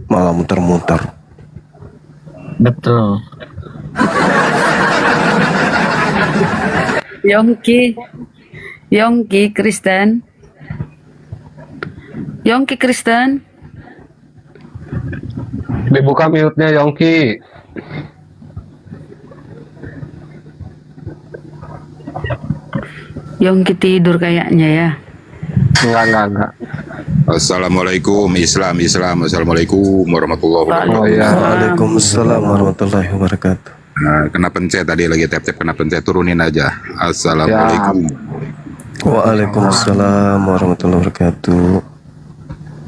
Malah muter-muter. Betul. Yongki Kristen. Yongki Kristen. Dibuka mute-nya Yongki. Yongki tidur kayaknya ya. Enggak. Assalamualaikum Assalamualaikum warahmatullahi wabarakatuh. Waalaikumsalam warahmatullahi wabarakatuh. Nah, kena pencet tadi lagi tap-tap kena pencet, turunin aja. Assalamualaikum. Waalaikumsalam warahmatullahi wabarakatuh.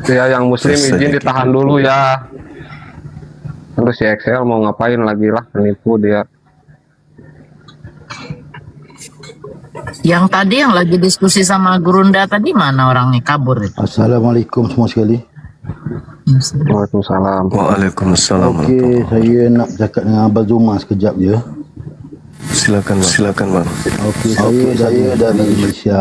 Ya yang muslim izin ditahan dulu ya. Terus si Excel mau ngapain lagi lah, menipu dia. Yang tadi yang lagi diskusi sama Gurunda tadi mana orangnya kabur? Assalamualaikum semua sekali. Waalaikumsalam. Waalaikumsalam. Okey, saya nak cakap dengan Abang Zuma sekejap je. Silakan bang. Okey, saya dari Malaysia.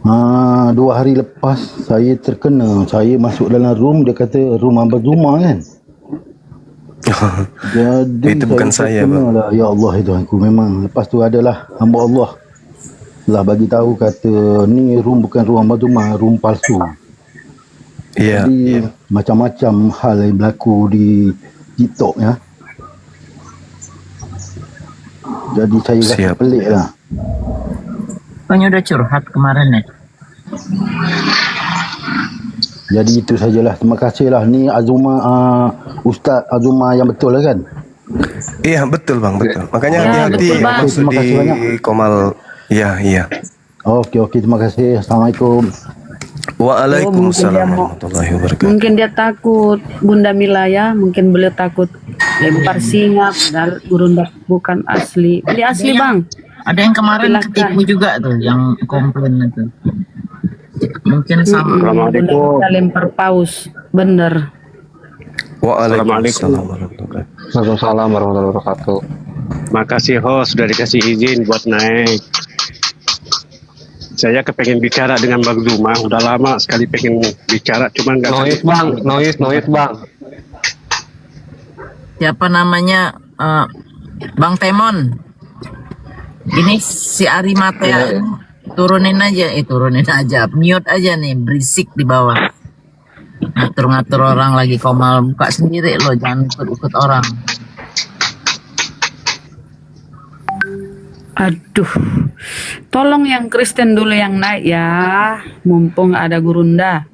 2 hari lepas saya terkena. Saya masuk dalam room, dia kata room Abang Zuma kan. Jadi itu bukan saya bang. Lah, ya Allah itu aku memang. Lepas tu adalah hamba Allah lah bagi tahu kata ni room bukan room Abang Zuma, room palsu. Jadi macam-macam hal yang berlaku di TikTok ya. Jadi saya rasa pelik lah. Banyak udah curhat kemarin ya. Jadi itu sajalah. Terima kasih lah. Ni Azuma, Ustaz Azuma yang betul lah kan? Iya betul bang, betul. Makanya hati-hati masuk di Komal. Iya. Okey, terima kasih. Assalamualaikum. Waalaikumsalam warahmatullahi wabarakatuh. Mungkin dia takut Bunda Mila ya, mungkin beliau takut lempar singa padahal Gurunda bukan asli. Dia asli bang. Ada yang kemarin ketipu juga tuh yang komplain itu. Mungkin sama Assalamualaikum. Kita lempar paus, bener. Waalaikumsalam warahmatullahi wabarakatuh. Waalaikumsalam warahmatullahi wabarakatuh. Makasih host sudah dikasih izin buat naik. Saya kepengen bicara dengan Bang Zuma, udah lama sekali pengen bicara, cuman nggak. Noise bang. Siapa namanya? Bang Temon. Ini si Ari Matea turunin aja, mute aja nih, berisik di bawah. ngatur-ngatur orang lagi Komal, buka sendiri loh, jangan ikut-ikut orang. Aduh, tolong yang Kristen dulu yang naik ya, mumpung ada Gurunda.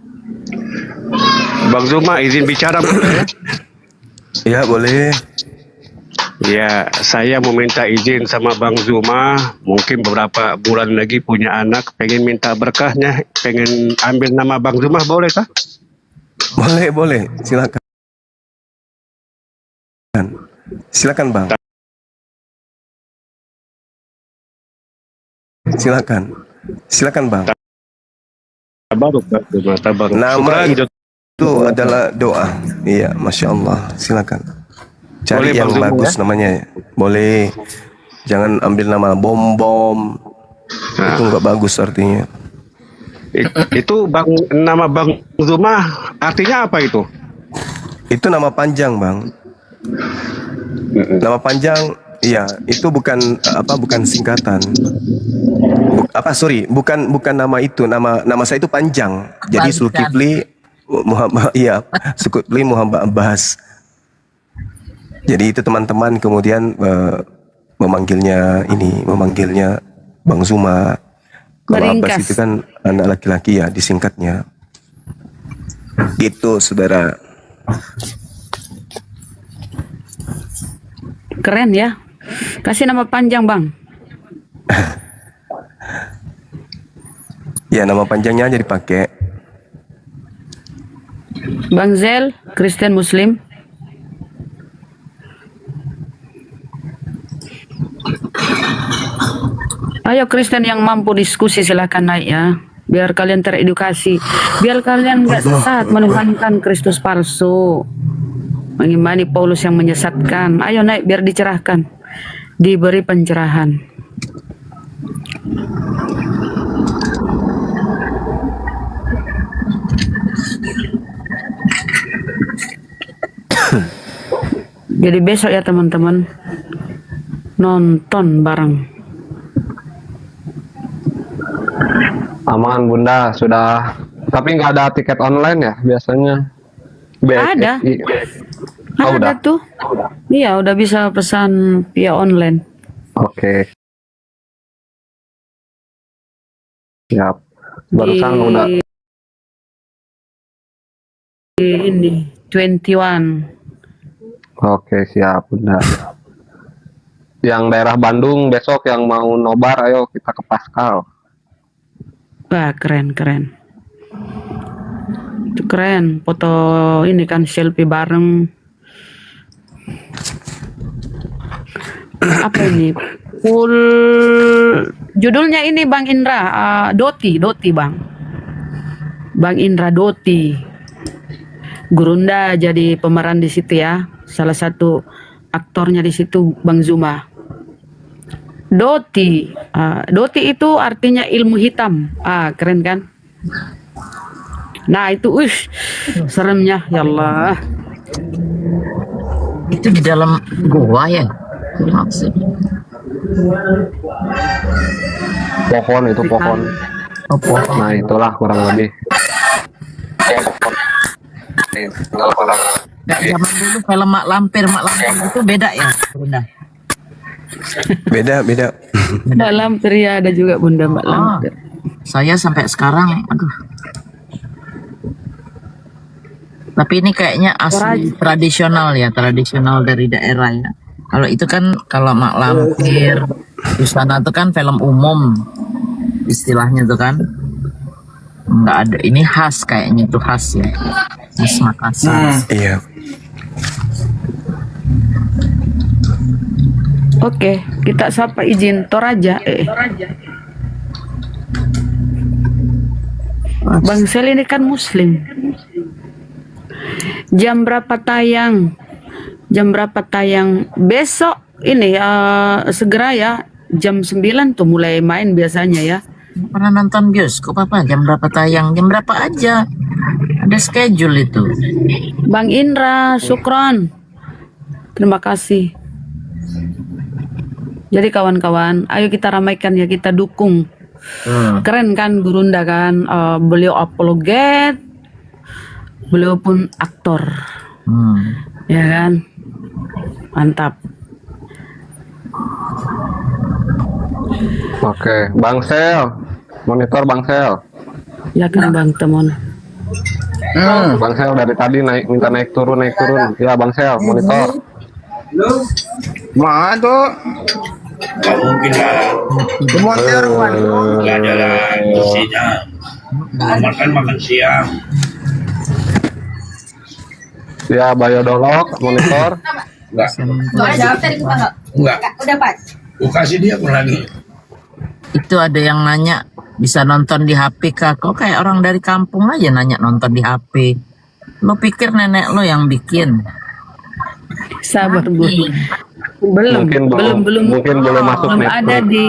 Bang Zuma izin bicara boleh? Ya boleh. Ya, saya mau minta izin sama Bang Zuma, mungkin beberapa bulan lagi punya anak, pengen minta berkahnya, pengen ambil nama Bang Zuma, boleh kah? Boleh, silakan. Silakan Bang. Silakan Bang. Nama itu adalah doa. Iya, masya Allah. Silakan. Cari Boleh, yang Bang Zuma, bagus ya? namanya. Boleh. Jangan ambil nama bom-bom. Itu nggak bagus artinya. Itu nama Bang Zuma artinya apa itu? Itu nama panjang Bang. Nama panjang, iya. Itu bukan singkatan. Bukan nama itu. Nama saya itu panjang. Jadi Zulkifli Muhammad, iya, Zulkifli Muhammad Abbas. Jadi itu teman-teman kemudian memanggilnya Bang Zuma. Kalau Abbas itu kan anak laki-laki ya, disingkatnya. Gitu, saudara. Keren ya. Kasih nama panjang, Bang. Ya, nama panjangnya aja dipakai. Bang Zel, Kristen Muslim. Ayo Kristen yang mampu diskusi silahkan naik ya. Biar kalian teredukasi. Biar kalian nggak sesat menuhankan Kristus palsu. Mengimani Paulus yang menyesatkan. Ayo naik biar dicerahkan. Diberi pencerahan. Jadi besok ya teman-teman, nonton bareng. Aman Bunda, sudah. Tapi nggak ada tiket online ya biasanya? Ada. Oh, Ada udah. tuh. Iya, udah bisa pesan via online. Oke. Siap. Barusan udah. Di ini 21. Oke, siap Bunda. Yang daerah Bandung besok yang mau nobar, ayo kita ke Pascal. Wah, keren. Itu keren. Foto ini kan selfie bareng. Apa ini? Full judulnya ini Bang Indra, Doti Bang. Bang Indra Doti. Gurunda jadi pemeran di situ ya. Salah satu aktornya di situ Bang Zuma. Doti. Doti itu artinya ilmu hitam. Keren kan? Nah, itu seremnya ya Allah. Itu di dalam gua ya? Maksudnya. Pohon itu pohon. Oh, pohon. Nah, itulah kurang lebih. Nggak zaman dulu film Mak Lampir itu beda ya, Bunda? Beda. Mbak Lampir ya, ada juga Bunda Mbak Lampir. Saya sampai sekarang, aduh. Tapi ini kayaknya asli tradisional dari daerah ya. Kalau itu kan kalau Mak Lampir di sana itu kan film umum istilahnya tuh kan. Nggak ada, ini khas kayaknya tuh khas ya. Khas Makassar. Iya. Oke, kita sapa izin Toraja. Bang Sel ini kan Muslim. Jam berapa tayang? Besok ini segera ya, jam 9 tuh mulai main biasanya ya. Pernah nonton bioskop apa? Jam berapa tayang? Jam berapa aja? Ada schedule itu. Bang Indra, syukron. Terima kasih. Jadi kawan-kawan, ayo kita ramaikan ya, kita dukung. Keren kan Gurunda kan, beliau apologet, beliau pun aktor, ya kan? Mantap. Oke, Bang Sel, monitor Bang Sel. Ya kan Bang Temon. Bang Sel dari tadi minta naik turun. Ya Bang Sel, monitor. Mana tuh? Montir Nggak ada lah isinya. Makan siang. Ya Bayo Dolok, monitor. Enggak. Jawab tadi kita Enggak. Udah Pak. Aku kasih dia lagi. Itu ada yang nanya bisa nonton di HP kah? Kok kayak orang dari kampung aja nanya nonton di HP. Lo pikir nenek lo yang bikin? Sabar Bu. Belum masuk belum Netflix. Ada di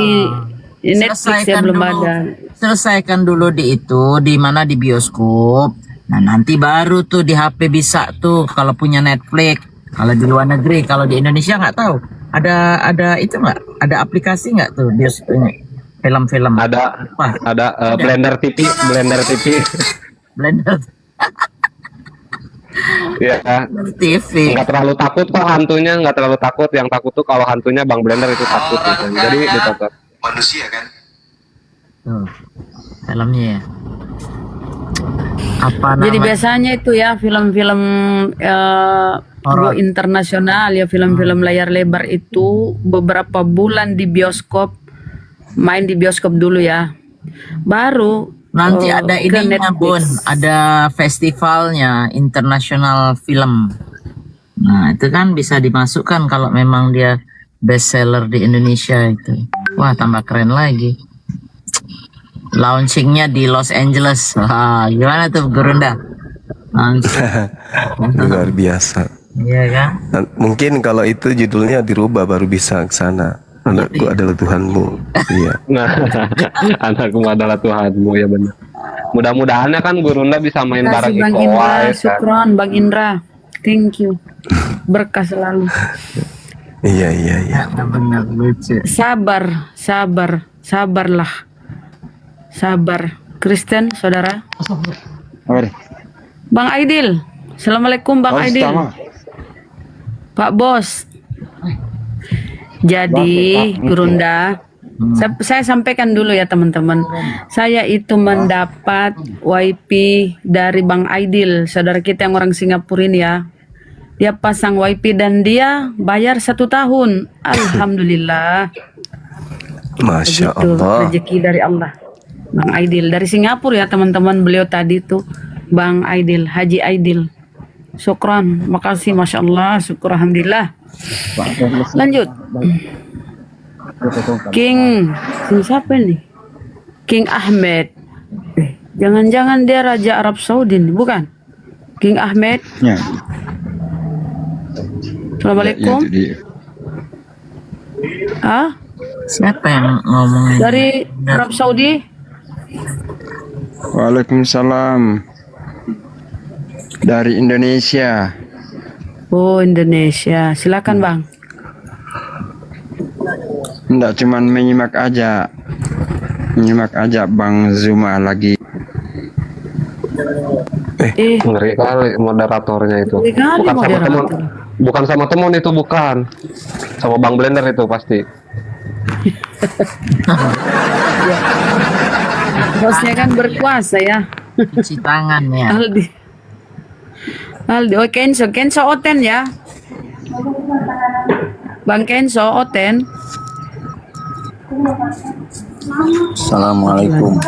Netflix ya, belum ada. Selesaikan dulu di itu, di mana di bioskop. Nah nanti baru tuh di HP bisa tuh kalau punya Netflix. Kalau di luar negeri, kalau di Indonesia nggak tahu. Ada itu nggak? Ada aplikasi nggak tuh bioskop ini? Film-film. Ada Blender TV. Blender. Iya. TV. Nggak terlalu takut kok hantunya, nggak terlalu takut. Yang takut tuh kalau hantunya Bang Blender itu takut gitu. Jadi ditonton. Manusia kan? Tuh, filmnya ya. Apa Jadi nama? biasanya itu ya film-film go internasional ya, film-film layar lebar itu beberapa bulan di bioskop, main di bioskop dulu ya. Baru Nanti ada ke ininya Netflix. Bun, ada festivalnya international film. Nah itu kan bisa dimasukkan kalau memang dia best seller di Indonesia itu. Wah tambah keren lagi. Launchingnya di Los Angeles. Wah, gimana tuh Gurunda? Luar biasa. Iya kan? Dan mungkin kalau itu judulnya dirubah baru bisa ke sana. Anakku adalah Tuhanmu. Iya. Nah, anakku adalah Tuhanmu, ya benar. Mudah-mudahannya kan Gurunda bisa main Terima bareng kasih Bang Iko Indra, ya kan. syukron Bang Indra. Thank you. Berkah selalu. Iya. Benar lucu. Sabarlah. Sabar. Kristen, saudara. Bang Aidil. Assalamualaikum Bang Aidil. Pak Bos. Jadi, Gurunda, saya sampaikan dulu ya teman-teman. Saya itu mendapat WiFi dari Bang Aidil, saudara kita yang orang Singapura ini ya. Dia pasang WiFi dan dia bayar 1 tahun. Alhamdulillah. Masya Begitu, Allah. rezeki dari Allah. Bang Aidil dari Singapura ya teman-teman. Beliau tadi tuh Bang Aidil, Haji Aidil. Syukran, makasih, masya Allah, syukur, alhamdulillah. Lanjut. King siapa nih? King Ahmed. Jangan-jangan dia Raja Arab Saudi nih, bukan? King Ahmed. Ya. Assalamualaikum. Ah? Siapa yang ngomong? Dari Arab Saudi. Waalaikumsalam. Dari Indonesia. Oh, Indonesia. Silakan, Bang. Enggak cuman menyimak aja. Menyimak aja Bang Zuma lagi. Ngeri kali moderatornya itu. Ngeri kali Bukan sama moderator. teman. Bukan sama teman itu, bukan. Sama Bang Blender itu pasti. Bosnya kan berkuasa ya. Cuci tangan ya. Aldi, oh Kenzo Oten ya. Bang Kenzo Oten. Assalamualaikum.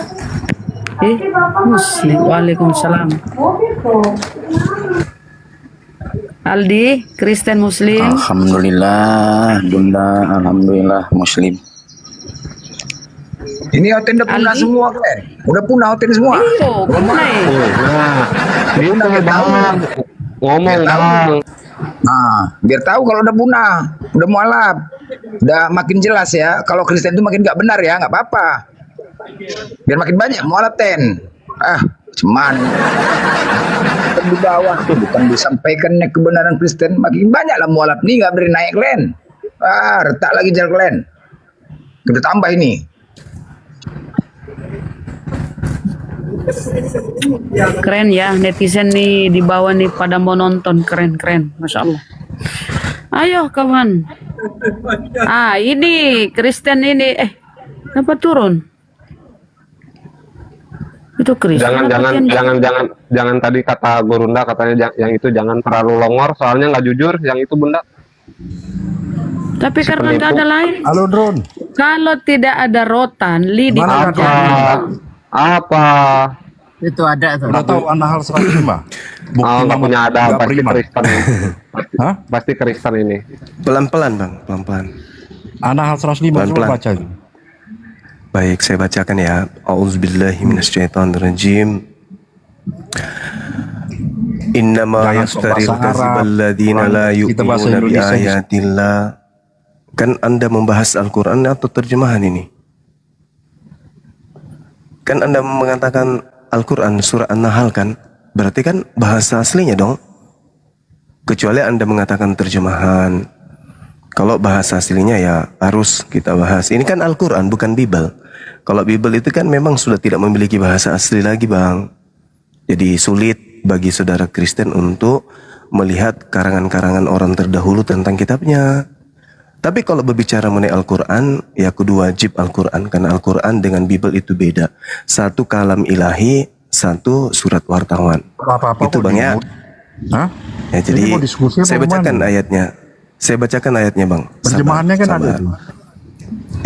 Muslim. Waalaikumsalam. Aldi, Kristen Muslim. Alhamdulillah, Bunda, alhamdulillah Muslim. Ini Oten udah punah semua kan? Udah punah Oten semua. Iyo, Gitu Bang. Ngomong Bang. Nah, biar tahu kalau udah punah, udah mualaf, udah makin jelas ya. Kalau Kristen itu makin nggak benar ya, nggak apa-apa. Biar makin banyak mualaf ten. Cuman di bawah tuh bukan disampaikannya kebenaran Kristen, makin banyak lah mualaf nih, nggak beri naik len. Retak lagi jarak len. Kita tambah ini. Keren ya, netizen nih di bawah nih pada mau nonton, keren, masya Allah. Ayo kawan. Ini Kristen ini, kenapa turun? Itu Kristen. Jangan tadi kata Gurunda katanya yang itu jangan terlalu longor soalnya nggak jujur yang itu Bunda. Tapi karena nggak ada lain. Halo drone. Kalau tidak ada rotan, lidi apa? Itu ada tuh. Udah tahu An-Nahl 105? Nggak punya ada, pasti beriman. Kristen. Hah? Pasti Kristen ini. Pelan-pelan Bang, pelan-pelan. An-Nahl 105 coba baca. Baik, saya bacakan ya. A'udzubillahi minasyaitonirrajim. Innama yaftaril kadzibal ladzina la yu'minuna bi ayatillah. Kan Anda membahas Al-Qur'an atau terjemahan ini? Kan Anda mengatakan Al-Qur'an surah An-Nahl kan? Berarti kan bahasa aslinya dong. Kecuali Anda mengatakan terjemahan. Kalau bahasa aslinya ya harus kita bahas. Ini kan Al-Qur'an bukan Bible. Kalau Bible itu kan memang sudah tidak memiliki bahasa asli lagi Bang. Jadi sulit bagi saudara Kristen untuk melihat karangan-karangan orang terdahulu tentang kitabnya. Tapi kalau berbicara mengenai Al-Quran, ya kudu wajib Al-Quran. Karena Al-Quran dengan Bible itu beda. Satu kalam ilahi, satu surat wartawan. Itu Bang ya. Hah? Ya jadi saya bacakan ayatnya. Saya bacakan ayatnya Bang. Terjemahannya kan ada tuh.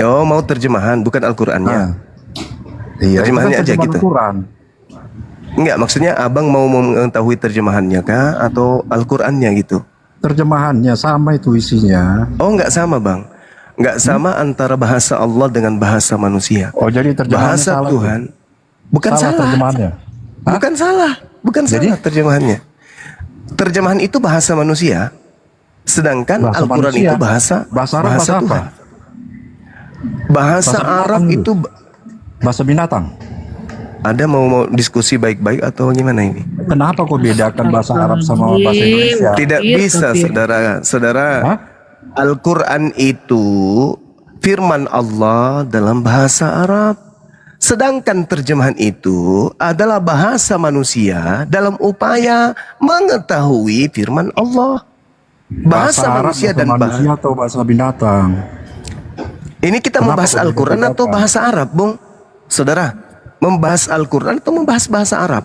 Oh mau terjemahan, bukan Al-Qurannya. Iya, terjemahannya itu kan aja gitu. Al-Quran. Enggak, maksudnya abang mau mengetahui terjemahannya kah atau Al-Qurannya gitu? Terjemahannya sama itu isinya. Oh enggak sama Bang. Enggak sama antara bahasa Allah dengan bahasa manusia. Oh jadi terjemahannya bahasa salah Tuhan. Bukan salah. Terjemahannya. Bukan salah. Bukan Jadi? salah terjemahannya. Terjemahan itu bahasa manusia. Sedangkan Bahasa Al-Quran manusia. itu bahasa Arab bahasa apa? Tuhan. Bahasa Arab binatang itu bahasa binatang. Ada mau diskusi baik-baik atau gimana ini? Kenapa kok bedakan bahasa Arab sama bahasa Indonesia? Tidak bisa saudara. Al-Quran itu firman Allah dalam bahasa Arab. Sedangkan terjemahan itu adalah bahasa manusia dalam upaya mengetahui firman Allah. Bahasa Arab, manusia bahasa dan manusia atau bahasa binatang. Ini kita membahas Al-Quran atau bahasa Arab, Bung? Saudara, membahas Al-Quran atau membahas bahasa Arab?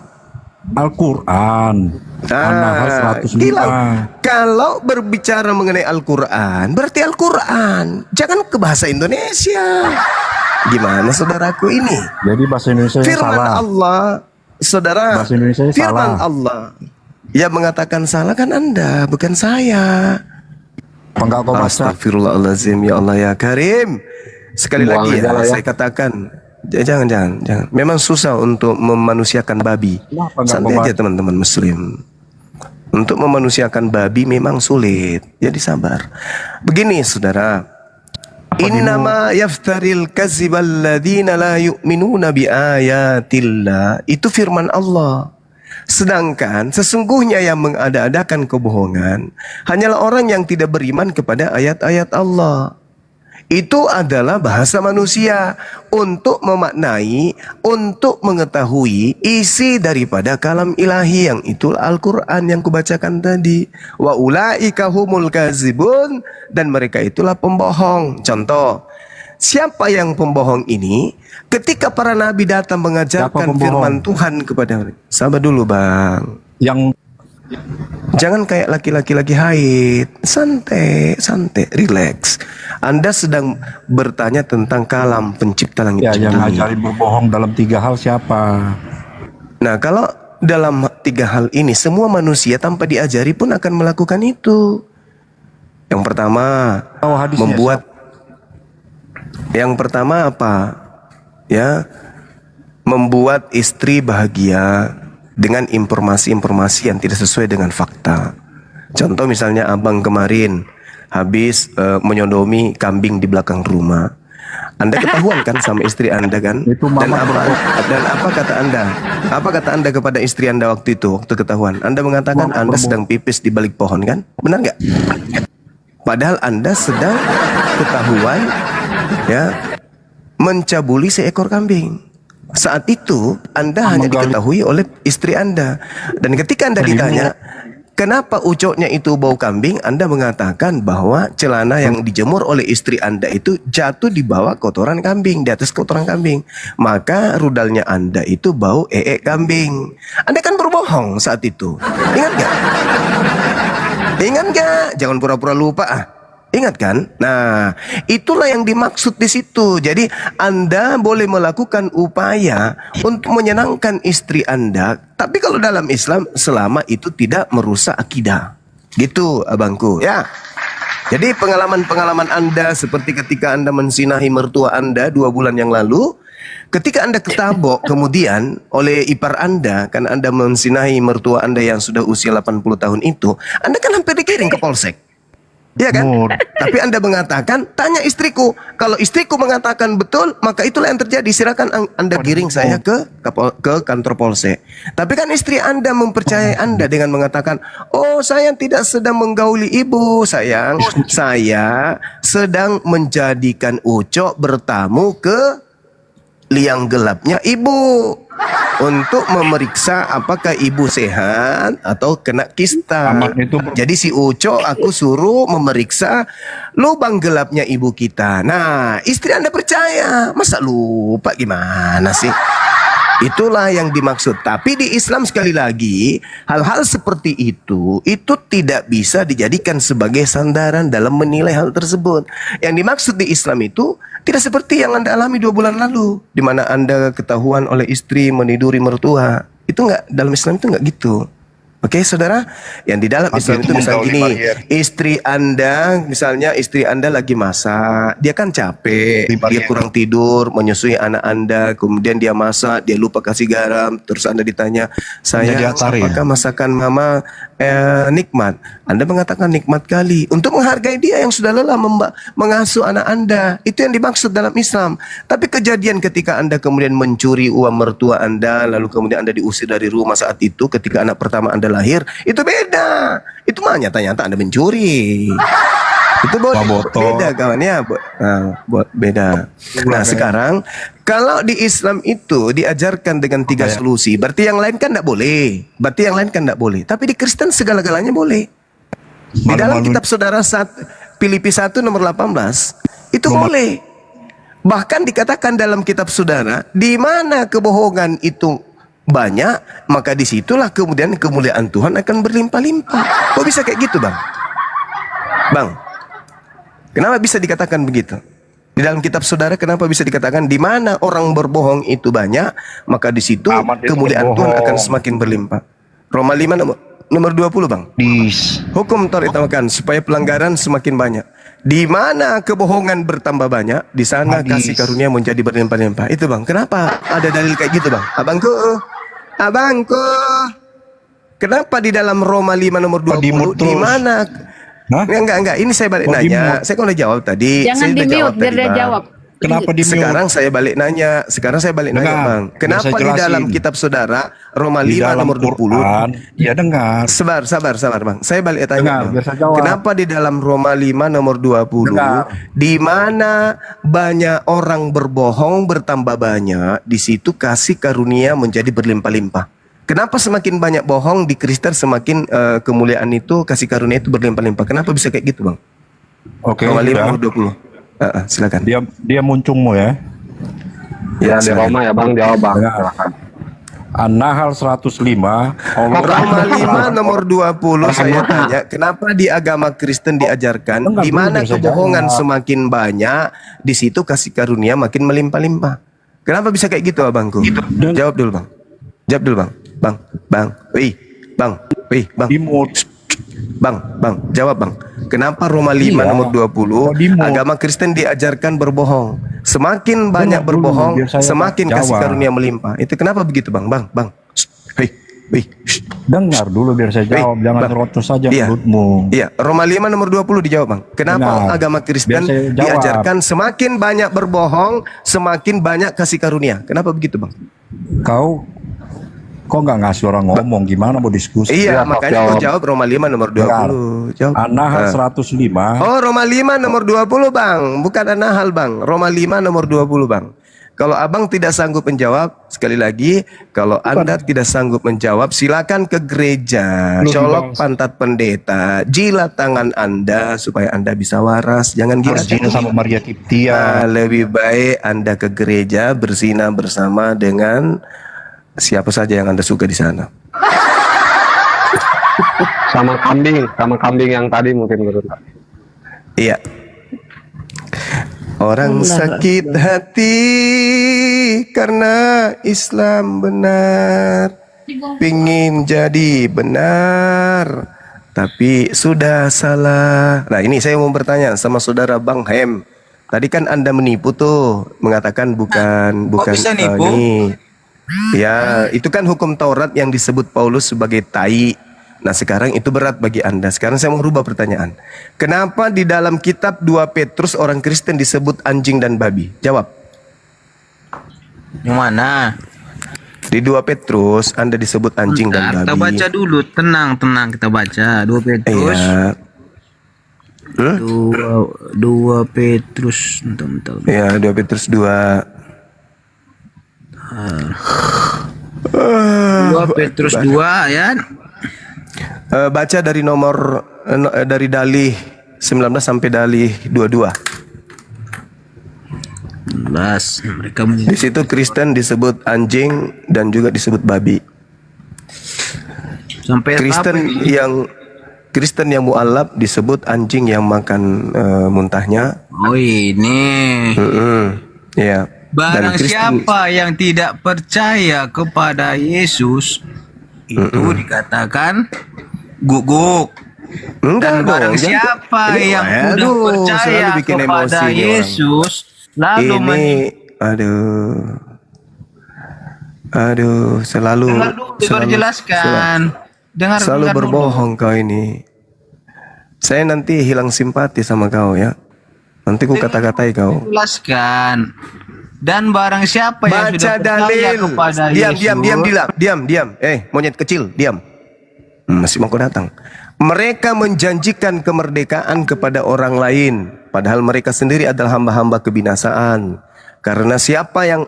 Al-Quran. An-Nahl 105. Kalau berbicara mengenai Al-Quran, berarti Al-Quran. Jangan ke bahasa Indonesia. Gimana saudaraku ini? Jadi bahasa Indonesia firman salah. Allah, saudara. Bahasa Indonesia firman salah. Allah. Yang mengatakan salah kan Anda, bukan saya. Enggak kau baca. Astagfirullahaladzim, ya Allah ya Karim. Sekali lagi ya, saya katakan, jangan. Memang susah untuk memanusiakan babi. Santai aja teman-teman Muslim. Untuk memanusiakan babi memang sulit. Jadi sabar. Begini saudara. Innama yaftaril kazibal ladina la yu'minuna bi ayatillah. Itu firman Allah. Sedangkan sesungguhnya yang mengada-adakan kebohongan hanyalah orang yang tidak beriman kepada ayat-ayat Allah. Itu adalah bahasa manusia untuk memaknai, untuk mengetahui isi daripada kalam ilahi yang itulah Al-Quran yang kubacakan tadi. Wa ulaika humul kazibun, dan mereka itulah pembohong. Contoh, siapa yang pembohong ini? Ketika para nabi datang mengajarkan firman Tuhan kepada mereka. Sabar dulu Bang. Jangan kayak laki-laki lagi haid. Santai, relax. Anda sedang bertanya tentang kalam pencipta langit dan bumi. Yang ngajarin berbohong dalam 3 hal siapa? Nah, kalau dalam 3 hal ini semua manusia tanpa diajari pun akan melakukan itu. Yang pertama, yang pertama apa? Ya, membuat istri bahagia dengan informasi-informasi yang tidak sesuai dengan fakta. Contoh misalnya abang kemarin habis menyodomi kambing di belakang rumah. Anda ketahuan kan sama istri Anda kan? Dan apa kata Anda? Apa kata Anda kepada istri Anda waktu itu, waktu ketahuan? Anda mengatakan Anda sedang pipis di balik pohon kan? Benar nggak? Padahal Anda sedang ketahuan ya mencabuli seekor kambing. saat itu Anda hanya diketahui oleh istri Anda. Dan ketika Anda ditanya, kenapa ucoknya itu bau kambing, Anda mengatakan bahwa celana yang dijemur oleh istri Anda itu jatuh di bawah kotoran kambing, di atas kotoran kambing. Maka rudalnya Anda itu bau kambing. Anda kan berbohong saat itu. Ingat gak? Ingat gak? Jangan pura-pura lupa ah. Ingat kan? Nah, itulah yang dimaksud di situ. Jadi Anda boleh melakukan upaya untuk menyenangkan istri Anda, tapi kalau dalam Islam selama itu tidak merusak akidah. Gitu abangku ya. Jadi pengalaman-pengalaman Anda seperti ketika Anda mensinahi mertua Anda 2 bulan yang lalu, ketika Anda ketabok kemudian oleh ipar Anda karena Anda mensinahi mertua Anda yang sudah usia 80 tahun itu, Anda kan hampir dikirim ke polsek. Ya kan? Tapi Anda mengatakan, tanya istriku. Kalau istriku mengatakan betul, maka itulah yang terjadi. Silakan Anda giring saya ke kantor polsek. Tapi kan istri Anda mempercayai Anda dengan mengatakan, oh saya tidak sedang menggauli ibu sayang. Saya sedang menjadikan Ucok bertamu ke liang gelapnya ibu untuk memeriksa apakah ibu sehat atau kena kista. Jadi si Ucok aku suruh memeriksa lubang gelapnya ibu kita. Nah, istri Anda percaya. Masa lupa gimana sih? Itulah yang dimaksud. Tapi di Islam sekali lagi, hal-hal seperti itu tidak bisa dijadikan sebagai sandaran dalam menilai hal tersebut. Yang dimaksud di Islam itu tidak seperti yang Anda alami 2 bulan lalu, di mana Anda ketahuan oleh istri meniduri mertua. Itu enggak, dalam Islam itu enggak gitu. Oke, saudara, yang di dalam Islam itu misalnya gini, istri Anda lagi masak, dia kan capek, dia kurang tidur, menyusui anak Anda, kemudian dia masak, dia lupa kasih garam, terus Anda ditanya, apakah masakan mama nikmat? Anda mengatakan nikmat kali, untuk menghargai dia yang sudah lelah mengasuh anak Anda. Itu yang dimaksud dalam Islam. Tapi kejadian ketika Anda kemudian mencuri uang mertua Anda, lalu kemudian Anda diusir dari rumah saat itu, ketika anak pertama Anda lahir, itu beda. Itu mah nyata-nyata Anda mencuri. Itu beda kawannya. Beda. Nah sekarang kalau di Islam itu diajarkan dengan 3 solusi, berarti yang lain kan tidak boleh. Tapi di Kristen segala-galanya boleh. Di dalam kitab saudara Filipi 1 nomor 18 itu boleh. Bahkan dikatakan dalam kitab saudara, di mana kebohongan itu banyak, maka disitulah kemudian kemuliaan Tuhan akan berlimpah-limpah. Kok bisa kayak gitu bang? Kenapa bisa dikatakan begitu? Di dalam kitab saudara kenapa bisa dikatakan di mana orang berbohong itu banyak, maka di situ kemuliaan Tuhan akan semakin berlimpah. Roma 5 nomor 20 bang. Hukum Taurat ditambahkan supaya pelanggaran semakin banyak. Di mana kebohongan bertambah banyak, di sana kasih karunia menjadi berlimpah-limpah. Itu bang. Kenapa ada dalil kayak gitu bang? Abangku. Kenapa di dalam Roma 5 nomor 20 di mana? Enggak. Ini saya balik nanya. Saya kan udah jawab tadi. Jangan di-mute biar dia jawab. Kenapa di Sekarang saya balik nanya, bang. Kenapa di dalam kitab saudara Roma 5 nomor 20? Ya dengar. Sabar bang. Saya balik tanya. Kenapa di dalam Roma 5 nomor 20 di mana banyak orang berbohong bertambah banyak, di situ kasih karunia menjadi berlimpah-limpah. Kenapa semakin banyak bohong di Kristen semakin kemuliaan itu kasih karunia itu berlimpah-limpah? Kenapa bisa kayak gitu bang? Oke. Roma 5 nomor 20. Silakan. Dia muncungmu ya. Ya di Roma ya bang, jawab bang. An-Nahl 105. Roma 5 nomor 20 saya tanya, kenapa di agama Kristen diajarkan di mana kebohongan semakin banyak, di situ kasih karunia makin melimpah-limpah. Kenapa bisa kayak gitu abangku? Jawab dulu bang. Bang. Bang, jawab bang. Kenapa Roma 5 nomor 20 agama Kristen diajarkan berbohong? Semakin banyak berbohong, semakin kasih karunia melimpah. Itu kenapa begitu bang? Bang. Dengar dulu biar saya jawab, jangan terocos saja mulutmu. Iya, Roma 5 nomor 20 dijawab bang. Kenapa agama Kristen diajarkan semakin banyak berbohong, semakin banyak kasih karunia? Kenapa begitu bang? Kok nggak ngasih orang ngomong, gimana mau diskusi? Iya, makanya kau jawab Roma 5 nomor 20. Jawab. An-Nahl 105. Oh, Roma 5 nomor 20 bang. Bukan An-Nahl bang. Roma 5 nomor 20 bang. Kalau abang tidak sanggup menjawab, sekali lagi, kalau anda tidak sanggup menjawab, silakan ke gereja, colok pantat pendeta, jilat tangan anda supaya anda bisa waras. Jangan gila Berzina sama Maria Kiptia. lebih baik anda ke gereja berzina bersama dengan siapa saja yang anda suka di sana. Sama kambing yang tadi mungkin menurut Pak. Iya. Orang sakit hati karena Islam benar, pingin jadi benar, tapi sudah salah. Nah ini saya mau bertanya sama saudara Bang Hem. Tadi kan anda menipu tuh, mengatakan bukan bisa nipu? ini. Ya itu kan hukum Taurat yang disebut Paulus sebagai tai. Nah sekarang itu berat bagi anda. Sekarang saya mau rubah pertanyaan. Kenapa di dalam kitab 2 Petrus orang Kristen disebut anjing dan babi? Jawab. Yang mana? Di 2 Petrus anda disebut anjing dan babi. Kita baca dulu, tenang kita baca 2 Petrus. Iya. 2 Petrus, bentar. Ya 2 Petrus 2. 2 Petrus 2 ya. Baca dari nomor dari dalih 19 sampai dalih 22. Mereka di situ Kristen disebut anjing dan juga disebut babi. Sampai Kristen yang mualaf disebut anjing yang makan muntahnya. Oh ini. Ya. Barang siapa yang tidak percaya kepada Yesus itu dikatakan guguk. Dan barang siapa yang sudah percaya kepada Yesus lalu selalu jelaskan. Selalu berbohong kau ini. Saya nanti hilang simpati sama kau ya. Nanti ku kata-katai kau. Jelaskan. Dan barang siapa yang sudah percaya kepada Yesus. Diam. Monyet kecil, diam. Masih mau kau datang. Mereka menjanjikan kemerdekaan kepada orang lain, padahal mereka sendiri adalah hamba-hamba kebinasaan. Karena siapa yang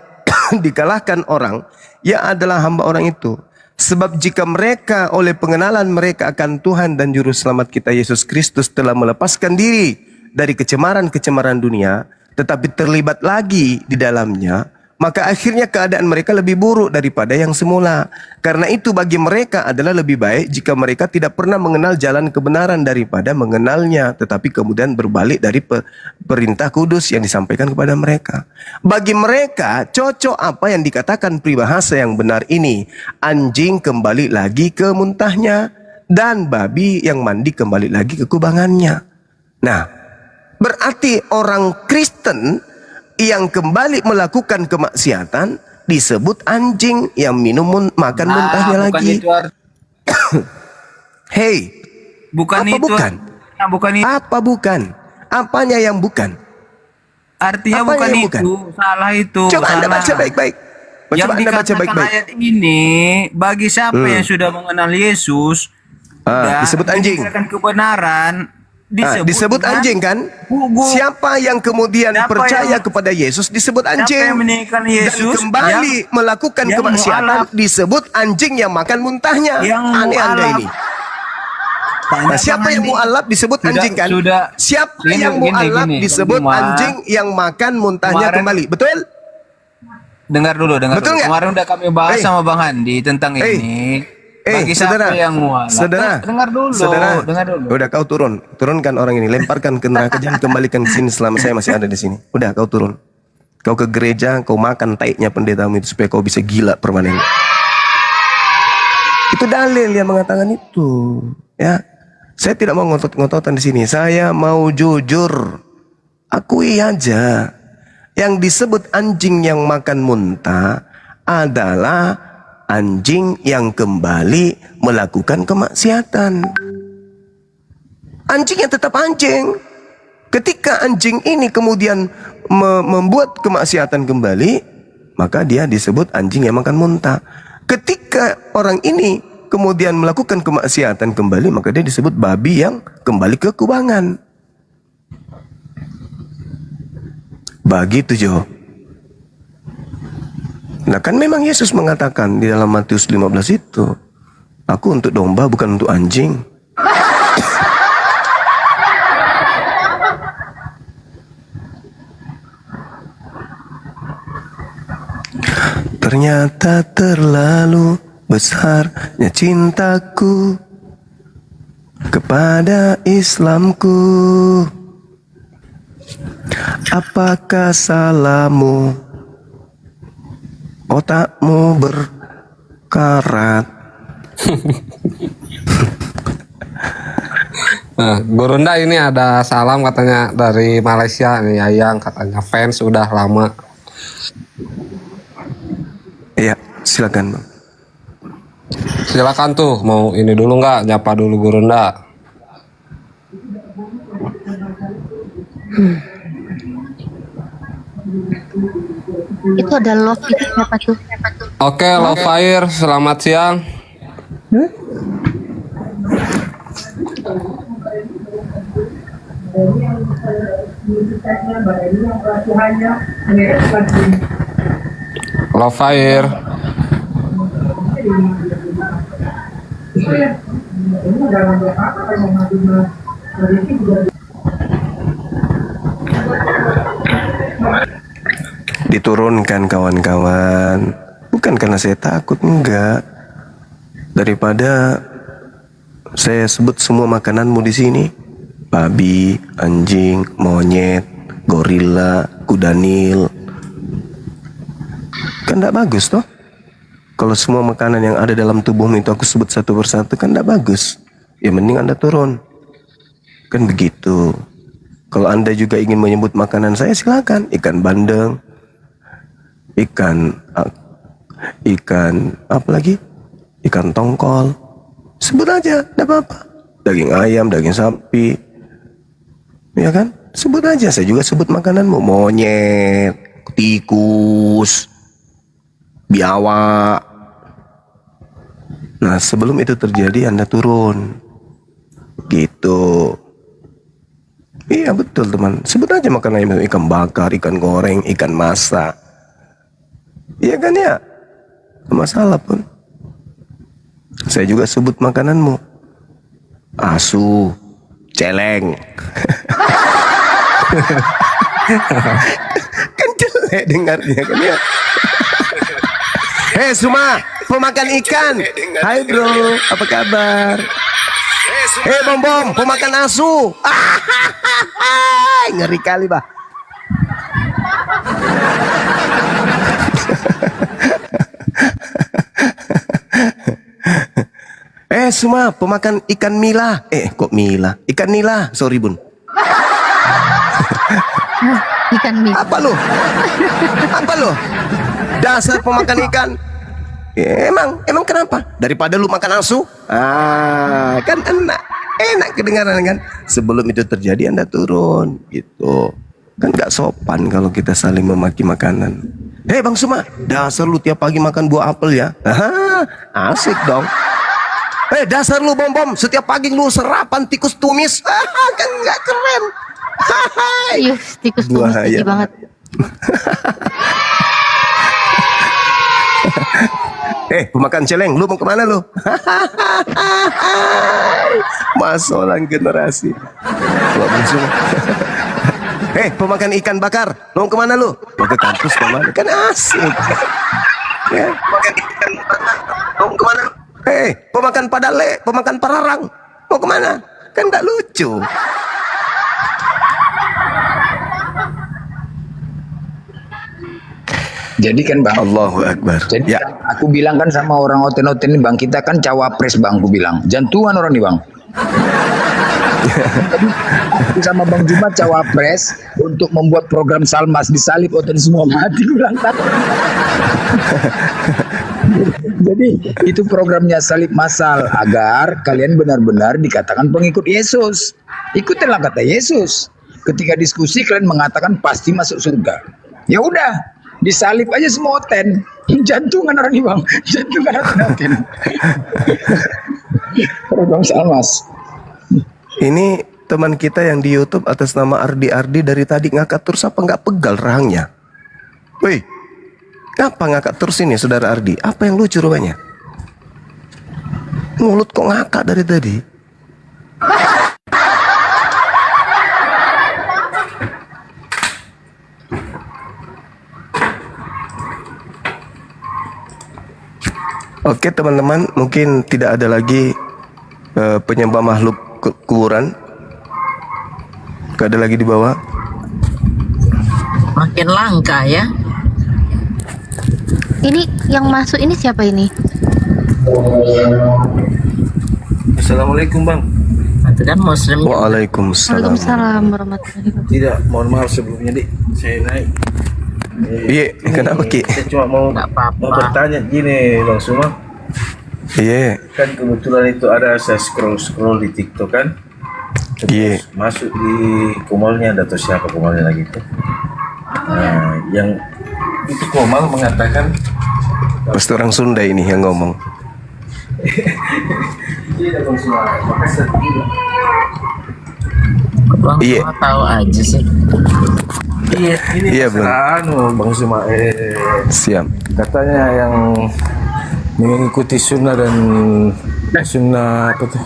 dikalahkan orang, ia adalah hamba orang itu. Sebab jika mereka oleh pengenalan mereka akan Tuhan dan Juru Selamat kita Yesus Kristus telah melepaskan diri dari kecemaran-kecemaran dunia, tetapi terlibat lagi di dalamnya, maka akhirnya keadaan mereka lebih buruk daripada yang semula. Karena itu bagi mereka adalah lebih baik jika mereka tidak pernah mengenal jalan kebenaran daripada mengenalnya, tetapi kemudian berbalik dari perintah kudus yang disampaikan kepada mereka. Bagi mereka cocok apa yang dikatakan peribahasa yang benar ini: anjing kembali lagi ke muntahnya, dan babi yang mandi kembali lagi ke kubangannya. Nah, berarti orang Kristen yang kembali melakukan kemaksiatan disebut anjing yang makan muntahnya lagi. Hei, bukan apa itu. Bukan? Bukan itu. Apa bukan? Apanya yang bukan? Artinya Apanya bukan yang itu. Salah itu. Coba salah. Anda baca baik-baik. Yang dikatakan ayat ini, bagi siapa yang sudah mengenal Yesus, disebut anjing. Kebenaran. Disebut anjing kan? Siapa yang kemudian percaya kepada Yesus disebut anjing. Dan kembali melakukan kemaksiatan disebut anjing yang makan muntahnya. Aneh Anda ini. Nah, siapa yang mu'alaf disebut anjing kan? Siapa yang mu'alaf disebut anjing yang makan muntahnya kembali. Betul? Dengar dulu. Betul nggak? Kemarin udah kami bahas sama Bang Handi tentang ini. Bagi saudara, siapa yang mualaf. Dengar dulu. Udah kau turunkan orang ini, lemparkan ke neraka, jangan kembalikan ke sini selama saya masih ada di sini. Udah kau turun. Kau ke gereja, kau makan taiknya pendetamu itu supaya kau bisa gila permanen. Itu dalil yang mengatakan itu. Ya, saya tidak mau ngotot-ngototan di sini. Saya mau jujur, akui aja. Yang disebut anjing yang makan muntah adalah anjing yang kembali melakukan kemaksiatan. Anjingnya tetap anjing. Ketika anjing ini kemudian membuat kemaksiatan kembali, maka dia disebut anjing yang makan muntah. Ketika orang ini kemudian melakukan kemaksiatan kembali, maka dia disebut babi yang kembali ke kubangan. Begitu Jo. Nah kan memang Yesus mengatakan di dalam Matius 15 itu, aku untuk domba bukan untuk anjing. Ternyata terlalu besarnya cintaku kepada Islamku. Apakah salahmu? Otakmu berkarat. Nah, Gurunda ini ada salam katanya dari Malaysia nih, Yayang katanya fans udah lama. Iya, silakan Bang. Silakan tuh, mau ini dulu nggak? Nyapa dulu Gurunda. Itu ada love itu siapa tuh? Oke, Love Fire, selamat siang. Love Fire. Diturunkan kawan-kawan, bukan karena saya takut, enggak. Daripada saya sebut semua makananmu di sini, babi, anjing, monyet, gorila, kuda nil, kan enggak bagus toh. Kalau semua makanan yang ada dalam tubuhmu itu aku sebut satu persatu, kan enggak bagus. Ya mending Anda turun, kan begitu. Kalau Anda juga ingin menyebut makanan saya, silakan. Ikan bandeng, ikan apa lagi? Ikan tongkol. Sebut aja, tidak apa-apa. Daging ayam, daging sapi. Ya kan? Sebut aja, saya juga sebut makananmu. Monyet, tikus, biawak. Nah, sebelum itu terjadi Anda turun. Gitu. Iya betul teman. Sebut aja makanannya, ikan bakar, ikan goreng, ikan masak. Iya kan ya? Masalah pun. Saya juga sebut makananmu. Asu, celeng. Kan jelek dengarnya kan ya. Hei Suma, pemakan ikan. Hai bro, apa kabar? Hei Bom Bom, pemakan asu. Ngeri kali bah. Suma, pemakan ikan mila. Kok mila? Ikan nila, sorry bun. Ikan mila. Apa lo? Apa lo? Dasar pemakan ikan. Emang kenapa? Daripada lu makan asu? Kan enak kedengaran kan? Sebelum itu terjadi Anda turun, gitu. Kan gak sopan kalau kita saling memaki makanan. Hei Bang Suma, dasar lu tiap pagi makan buah apel ya? Asik dong. Dasar lu Bom Bom, setiap pagi lu sarapan tikus tumis. Kan gak keren. Iya, tikus tumis tinggi banget. Pemakan celeng, lu mau kemana lu? Masolan generasi. Pemakan ikan bakar, lu mau kemana lu? Mau ke kampus kemana? Kan asik. Pemakan ikan bakar, lu mau kemana? Pemakan padale, pemakan pararang, mau kemana? Kan gak lucu. Jadi kan Bang, Allahu Akbar. Jadi aku bilang kan sama orang oten-oten ini Bang, kita kan cawapres Bang, aku bilang. Jantungan orang nih Bang. Jadi sama Bang Jumat cawapres untuk membuat program Salmas, disalib oten semua mati bilang kan. Jadi itu programnya salib massal agar kalian benar-benar dikatakan pengikut Yesus. Ikutilah kata Yesus. Ketika diskusi kalian mengatakan pasti masuk surga. Ya udah, disalib aja semua oten. Jantungan orang ini Bang, jantungan oten. Program Salmas. Ini teman kita yang di YouTube atas nama Ardi dari tadi ngangkat terus apa nggak pegal rahangnya? Woi, Apa ngakak terus ini saudara Ardi? Apa yang lucu rupanya? Mulut kok ngakak dari tadi? Oke teman-teman, mungkin tidak ada lagi penyembah makhluk kuburan. Gak ada lagi di bawah. Makin langka ya. Ini yang masuk ini siapa ini? Assalamualaikum bang. Itu kan muslim. Waalaikumsalam. Waalaikumsalam warahmatullahi wabarakatuh. Tidak, mohon maaf sebelumnya dik, saya naik. Iya, kenapa Ki? Saya cuma mau bertanya gini Bang Suma. Iya. Kan kebetulan itu ada saya scroll di TikTok kan. Iya. Masuk di Komalnya atau siapa Komalnya lagi itu. Nah, yang itu Komal mengatakan pasti orang Sunda ini yang ngomong. Iya Bang Suma, makasih. Bang Iya. Suma tahu aja sih. Ini Iya, belum. Bang Suma Siap. katanya yang mengikuti sunnah dan sunnah apa tuh?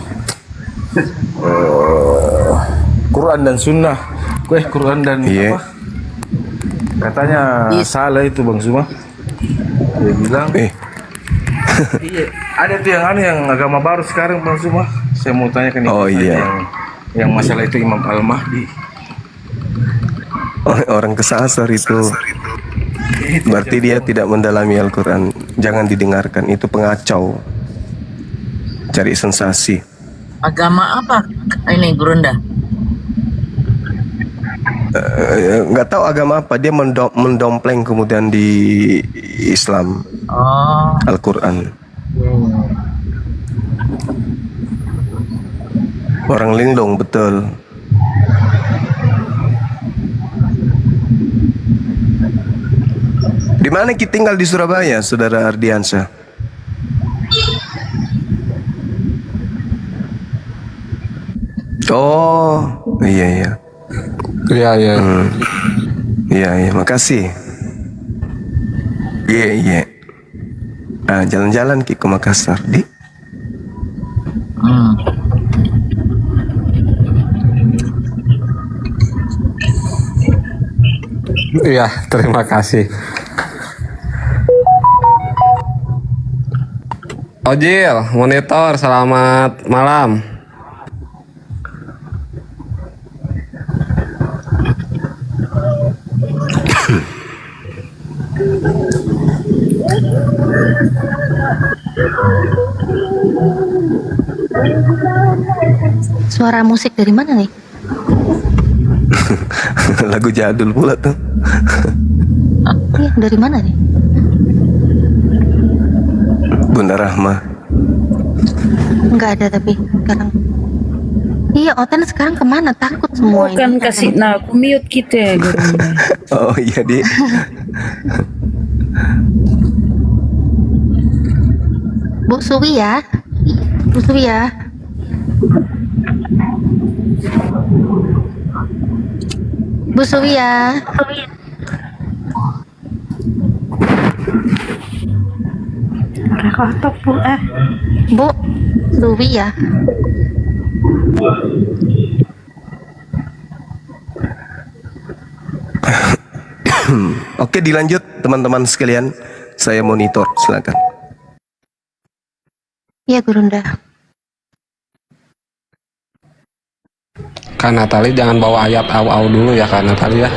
Quran dan sunnah. Quran dan Iya. apa? Katanya salah itu Bang Suma. Dia bilang iya, ada tuh yang aneh yang agama baru sekarang Bang Suma. Saya mau tanya ke Oh iya. yang masalah itu Imam Al-Mahdi. Orang kesasar itu. Berarti dia tidak mendalami Al-Quran. Jangan didengarkan, itu pengacau. Cari sensasi. Agama apa ini Gurunda? Nggak tahu agama apa, dia mendompleng kemudian di Islam. Oh. Al-Quran. Orang linglung betul. Di mana kita tinggal di Surabaya, Saudara Ardiansyah? Oh, iya iya. Iya, iya. Iya iya, makasih. Iya iya. Ah, jalan-jalan Ki ke Makassar, Di. Iya, terima kasih. Ojil, monitor, selamat malam. Suara musik dari mana nih? Lagu jadul pula tuh. Iya, dari mana nih? Bunda Rahma. Nggak ada tapi sekarang. Iya, Oten sekarang kemana? Takut semua ini. Bukan kasih, nah aku mute kita ya Gurunda. Oh iya Di. Bu Suwi ya. Bu Suwi ya. Bu Suwi ya. Kotok Bu Bu Suwi ya. Oke, dilanjut teman-teman sekalian. Saya monitor, silakan. Iya Gurunda. Kak Natali jangan bawa ayat au-au dulu ya Kak Natali ya.